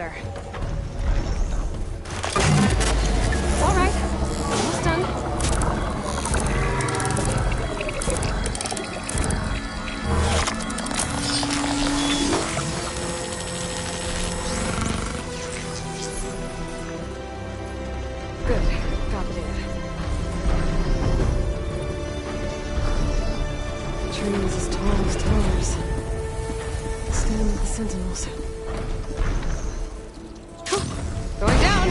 better. All right, almost done. Good, got the data. The tree is as tall as towers. Stand with the sentinels. Going down!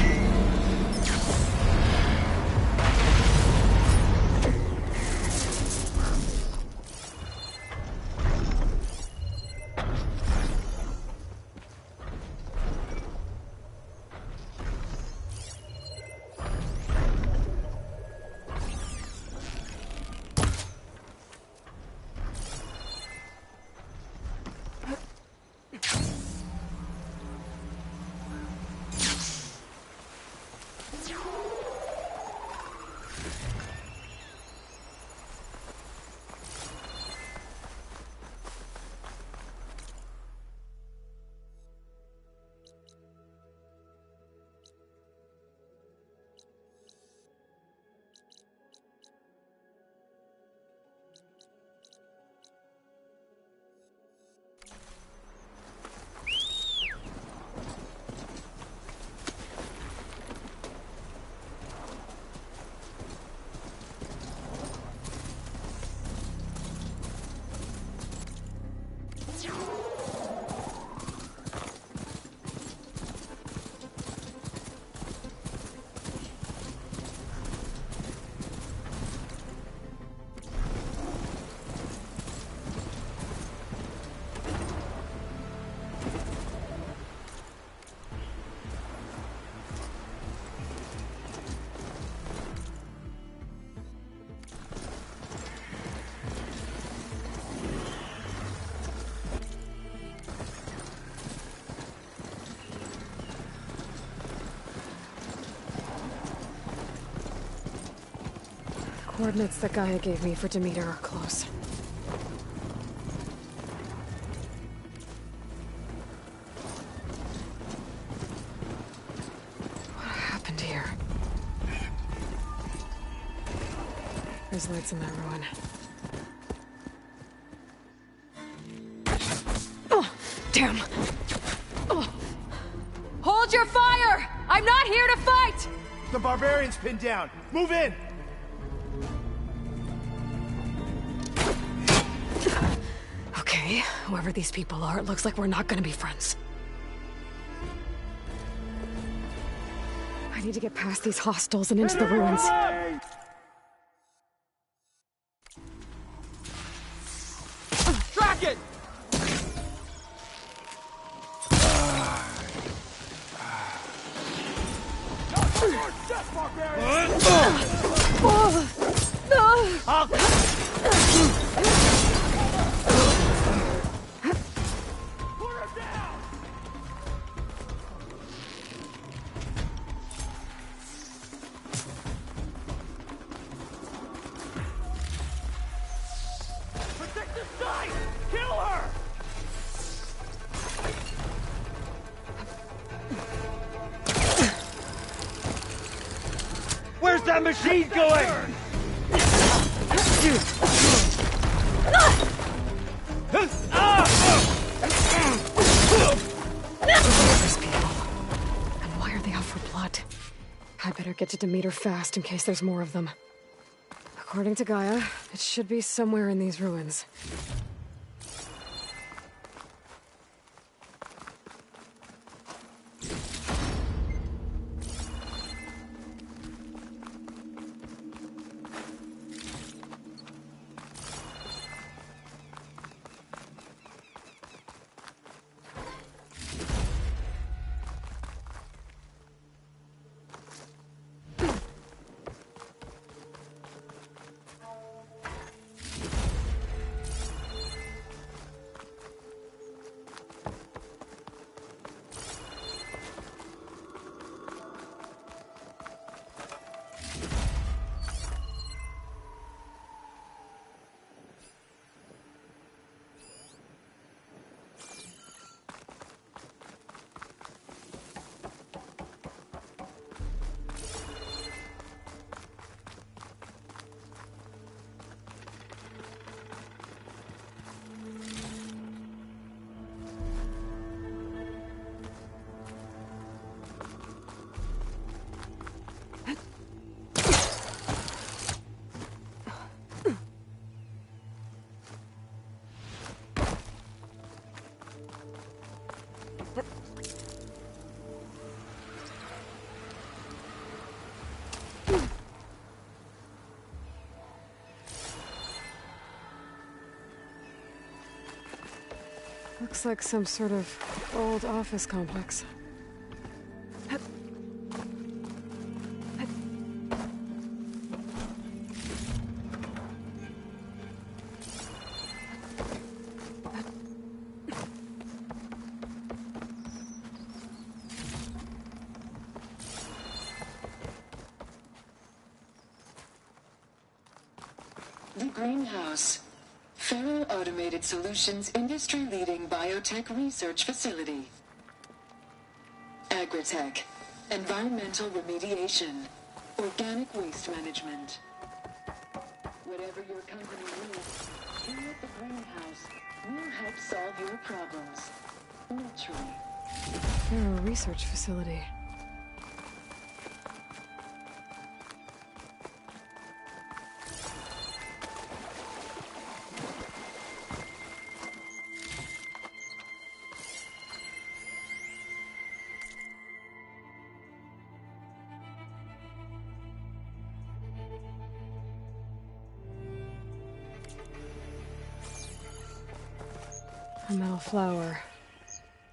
Coordinates that Gaia gave me for Demeter are close. What happened here? There's lights in that ruin. Oh, damn! Oh. Hold your fire! I'm not here to fight! The barbarian's pinned down. Move in! Okay, whoever these people are, it looks like we're not gonna be friends. I need to get past these hostiles and into the ruins. Track it! Protect the site! Kill her! Where's that machine going? These people. And why are they out for blood? I better get to Demeter fast in case there's more of them. According to Gaia, it should be somewhere in these ruins. Looks like some sort of old office complex. The Greenhouse. Faro Automated Solutions industry-leading biotech research facility. Agritech. Environmental remediation. Organic waste management. Whatever your company needs, here at the Greenhouse, we'll help solve your problems. Naturally. Faro Research Facility. A metal flower.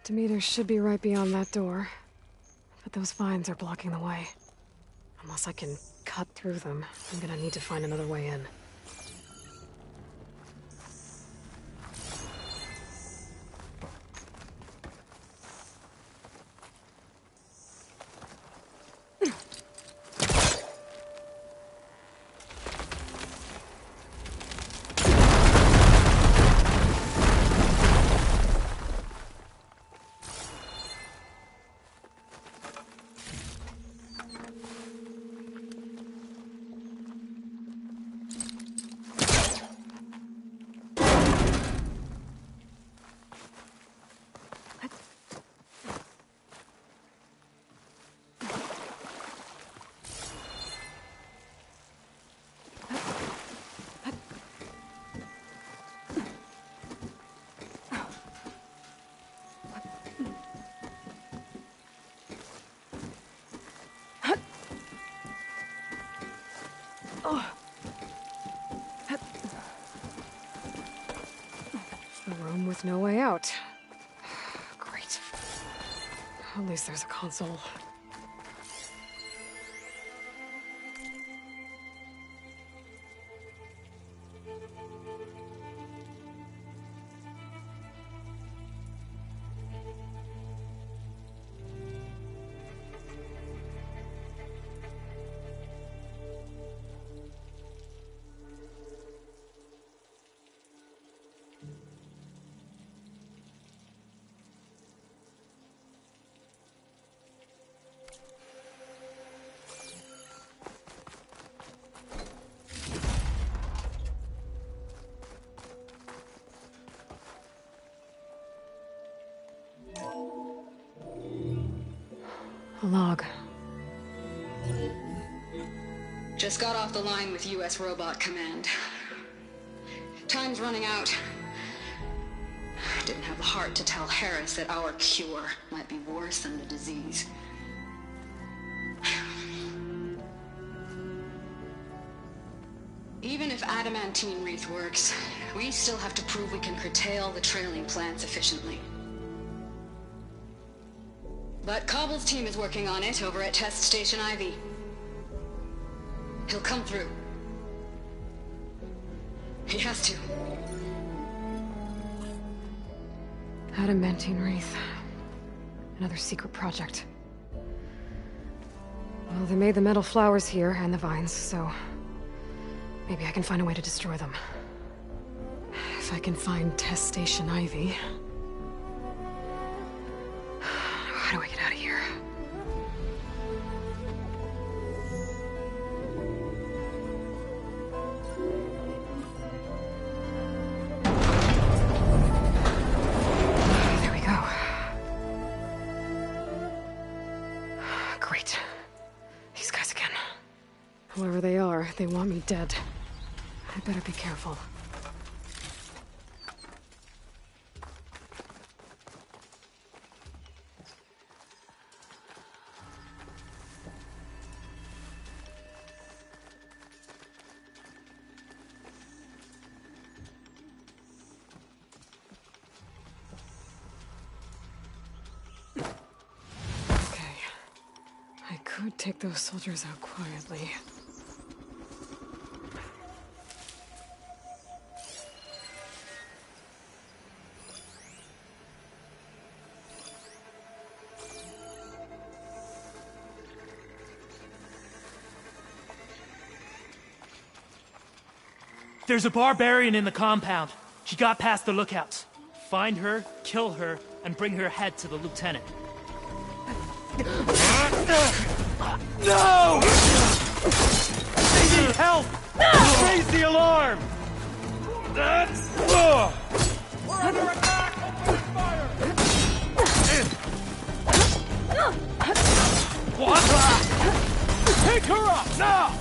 Demeter should be right beyond that door. But those vines are blocking the way. Unless I can cut through them, I'm gonna need to find another way in. A room with no way out. Great. At least there's a console. A log. Just got off the line with U.S. Robot Command. Time's running out. Didn't have the heart to tell Harris that our cure might be worse than the disease. Even if adamantine wreath works, we still have to prove we can curtail the trailing plants efficiently. But Cobble's team is working on it over at Test Station Ivy. He'll come through. He has to. Adamantine wreath. Another secret project. Well, they made the metal flowers here and the vines, so maybe I can find a way to destroy them. If I can find Test Station Ivy. How do I get out of here? There we go. Great. These guys again. Whoever they are, they want me dead. I better be careful. could take those soldiers out quietly. There's a barbarian in the compound. She got past the lookouts. Find her, kill her, and bring her head to the lieutenant. No! They need help! Raise the alarm! We're under attack! Open fire! What? Pick her up, now!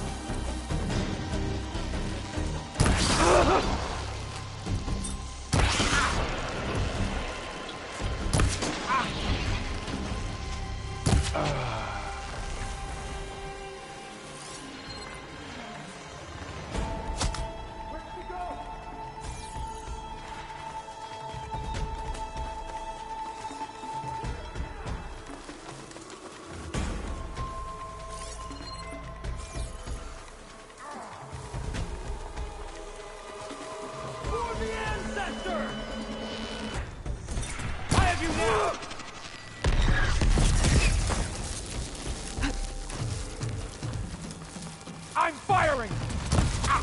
I'm firing!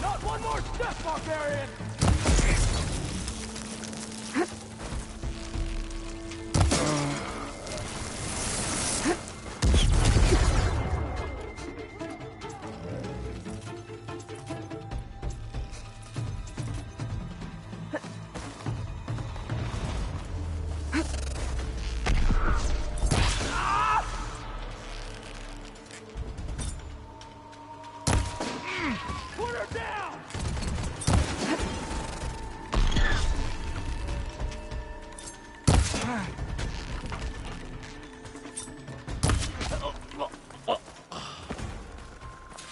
Not one more step, barbarian! Put her down!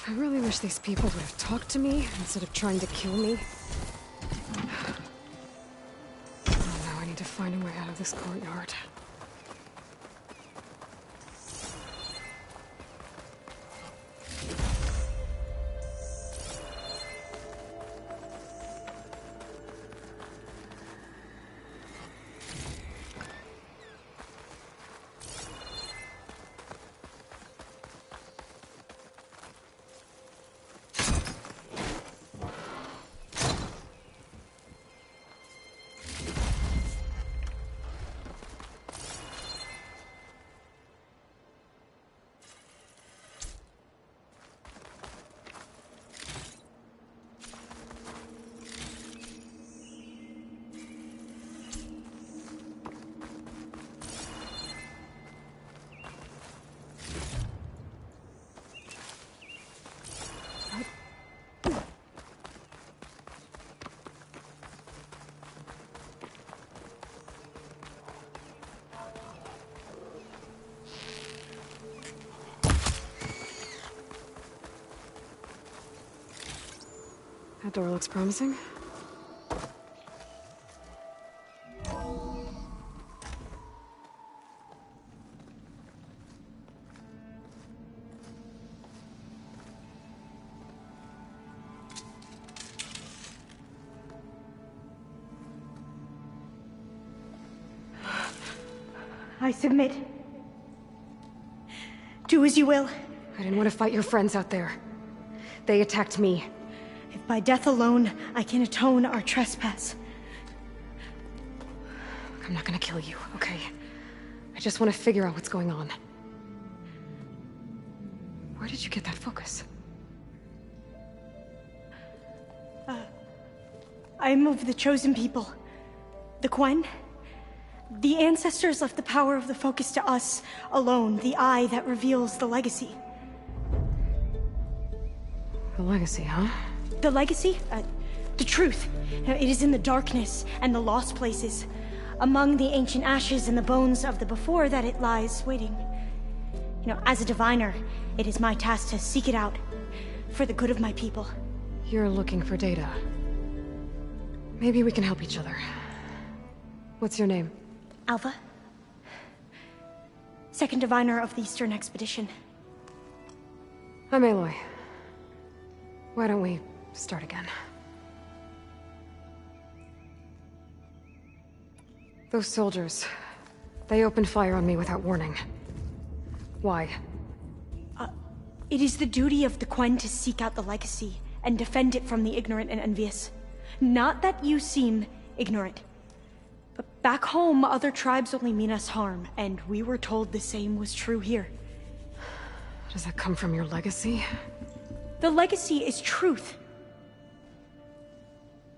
I really wish these people would have talked to me instead of trying to kill me. Oh, now I need to find a way out of this courtyard. That door looks promising. I submit. Do as you will. I didn't want to fight your friends out there. They attacked me. If by death alone I can atone our trespass. I'm not gonna kill you, okay? I just want to figure out what's going on. Where did you get that focus? I am of the chosen people. The Quen. The ancestors left the power of the focus to us alone, the eye that reveals the legacy. The legacy, huh? The legacy? The truth. It is in the darkness and the lost places. Among the ancient ashes and the bones of the before that it lies waiting. As a diviner, it is my task to seek it out. For the good of my people. You're looking for data. Maybe we can help each other. What's your name? Alva. Second diviner of the Eastern Expedition. I'm Aloy. Why don't we start again? Those soldiers, they opened fire on me without warning. Why? It is the duty of the Quen to seek out the legacy and defend it from the ignorant and envious. Not that you seem ignorant. But back home, other tribes only mean us harm, and we were told the same was true here. Does that come from your legacy? The legacy is truth.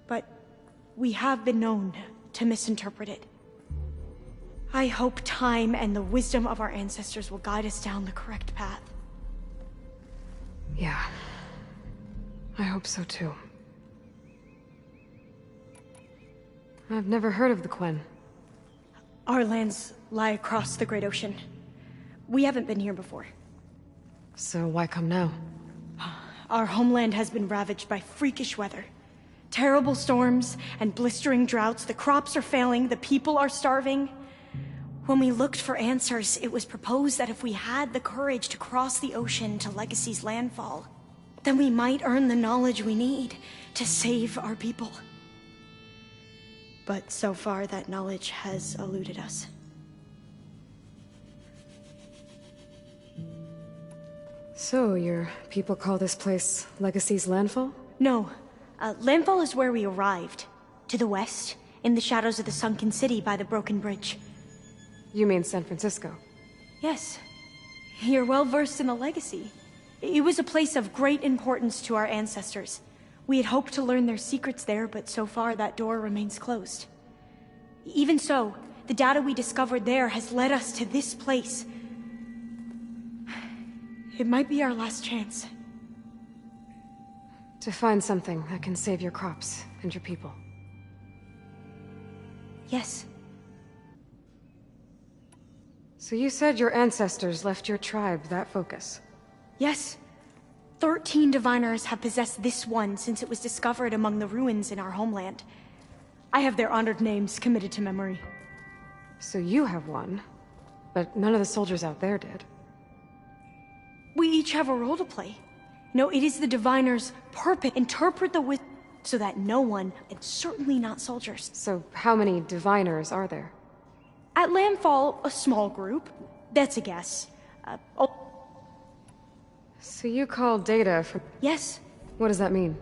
But we have been known to misinterpret it. I hope time and the wisdom of our ancestors will guide us down the correct path. Yeah. I hope so too. I've never heard of the Quen. Our lands lie across the Great Ocean. We haven't been here before. So why come now? Our homeland has been ravaged by freakish weather. Terrible storms and blistering droughts. The crops are failing, the people are starving. When we looked for answers, it was proposed that if we had the courage to cross the ocean to Legacy's landfall, then we might earn the knowledge we need to save our people. But so far, that knowledge has eluded us. So, your people call this place Legacy's landfall? No. Landfall is where we arrived. To the west, in the shadows of the sunken city by the broken bridge. You mean San Francisco? Yes. You're well versed in the legacy. It was a place of great importance to our ancestors. We had hoped to learn their secrets there, but so far that door remains closed. Even so, the data we discovered there has led us to this place. It might be our last chance. To find something that can save your crops and your people. Yes. So you said your ancestors left your tribe that focus? Yes. 13 diviners have possessed this one since it was discovered among the ruins in our homeland. I have their honored names committed to memory. So you have one, but none of the soldiers out there did. We each have a role to play. No, it is the diviners' purpose. Interpret the wisdom so that no one, and certainly not soldiers. So how many diviners are there? At Landfall, a small group. That's a guess. So you call data from... Yes. What does that mean?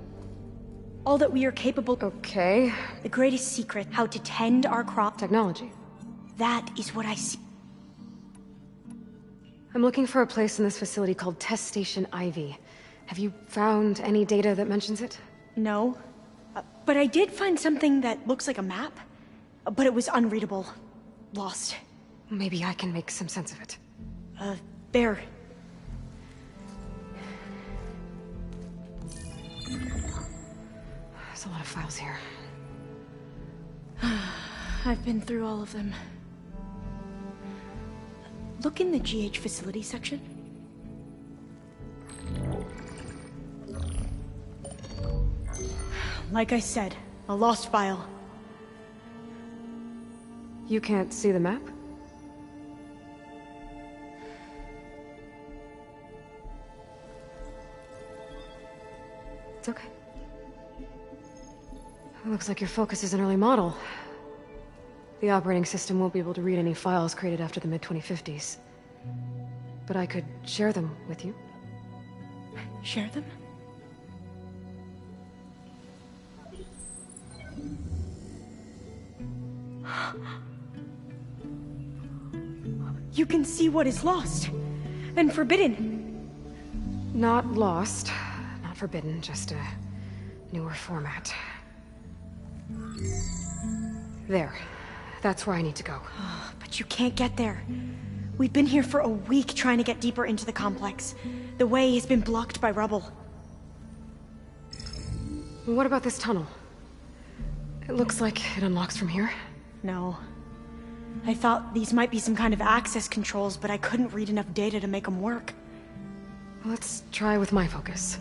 All that we are capable... Okay. The greatest secret, how to tend our crop... Technology. That is what I see. I'm looking for a place in this facility called Test Station Ivy. Have you found any data that mentions it? No. But I did find something that looks like a map. But it was unreadable. Lost. Maybe I can make some sense of it. There. There's a lot of files here. I've been through all of them. Look in the GH facility section. Like I said, a lost file. You can't see the map? It's okay. It looks like your focus is an early model. The operating system won't be able to read any files created after the mid-2050s. But I could share them with you. Share them? You can see what is lost and forbidden. Not lost, not forbidden, just a newer format. There. That's where I need to go. But you can't get there. We've been here for a week trying to get deeper into the complex. The way has been blocked by rubble. What about this tunnel? It looks like it unlocks from here. No. I thought these might be some kind of access controls, but I couldn't read enough data to make them work. Let's try with my focus,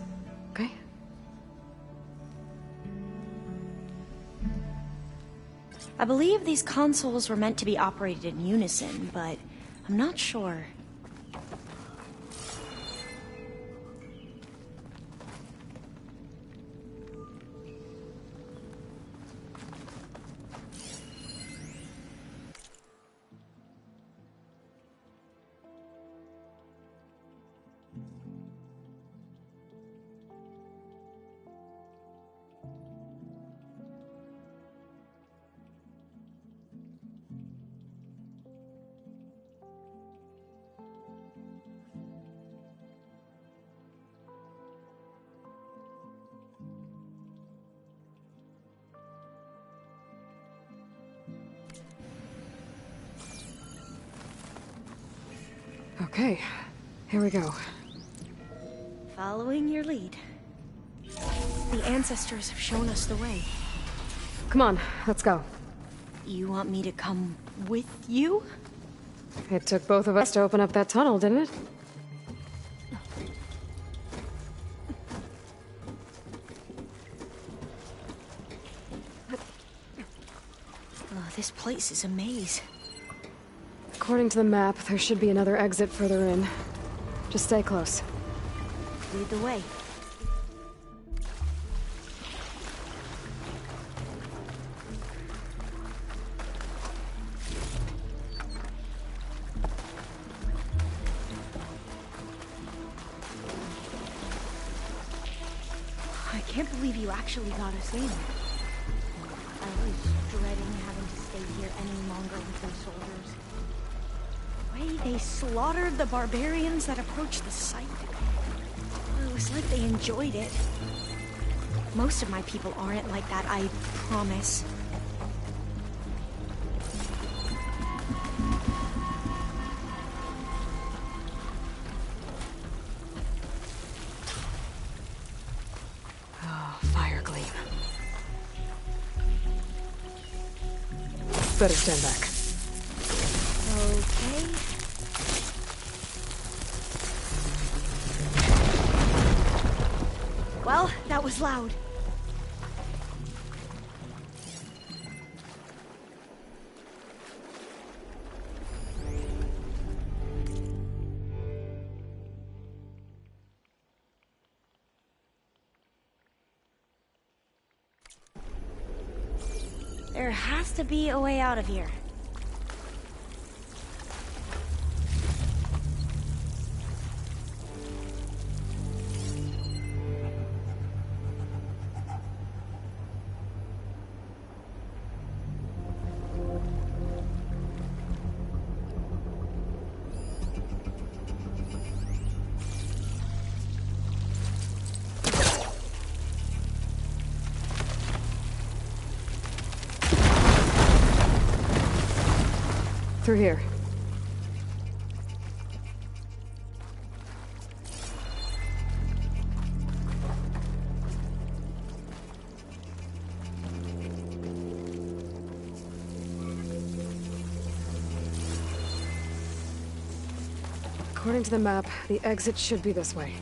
okay? I believe these consoles were meant to be operated in unison, but I'm not sure. Okay, here we go. Following your lead. The ancestors have shown us the way. Come on, let's go. You want me to come with you? It took both of us to open up that tunnel, didn't it? Oh, this place is a maze. According to the map, there should be another exit further in. Just stay close. Lead the way. I can't believe you actually got us in. I was dreading having to stay here any longer with those soldiers. The way they slaughtered the barbarians that approached the site. It was like they enjoyed it. Most of my people aren't like that, I promise. Oh, fire gleam. Better stand back. Okay. Well, that was loud. There has to be a way out of here. Through here. According to the map, the exit should be this way.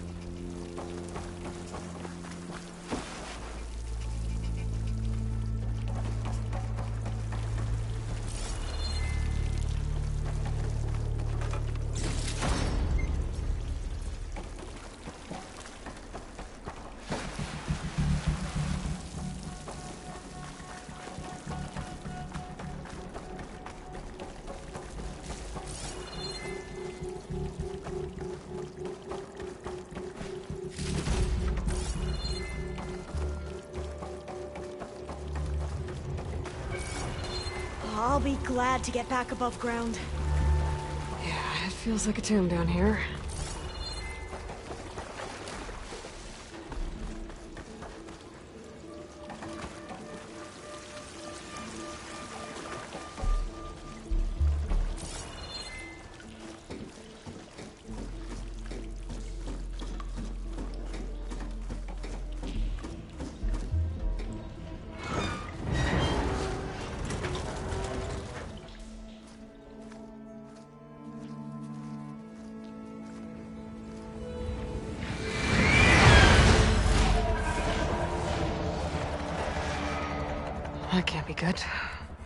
I'll be glad to get back above ground. Yeah, it feels like a tomb down here. That can't be good.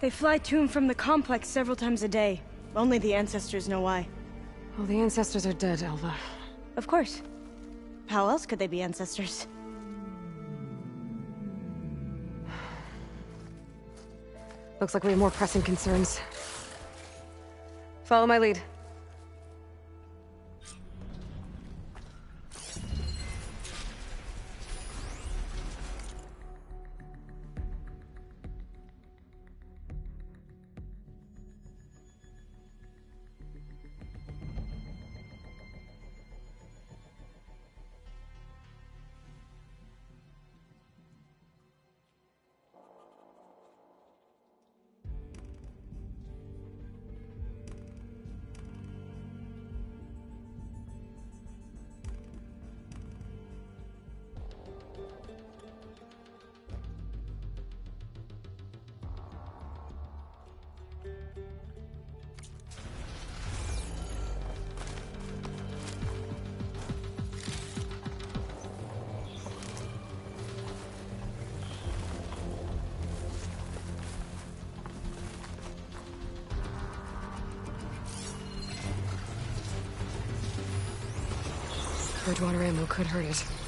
They fly to and from the complex several times a day. Only the ancestors know why. Well, the ancestors are dead, Elva. Of course. How else could they be ancestors? Looks like we have more pressing concerns. Follow my lead. Bridgewater ammo could hurt it.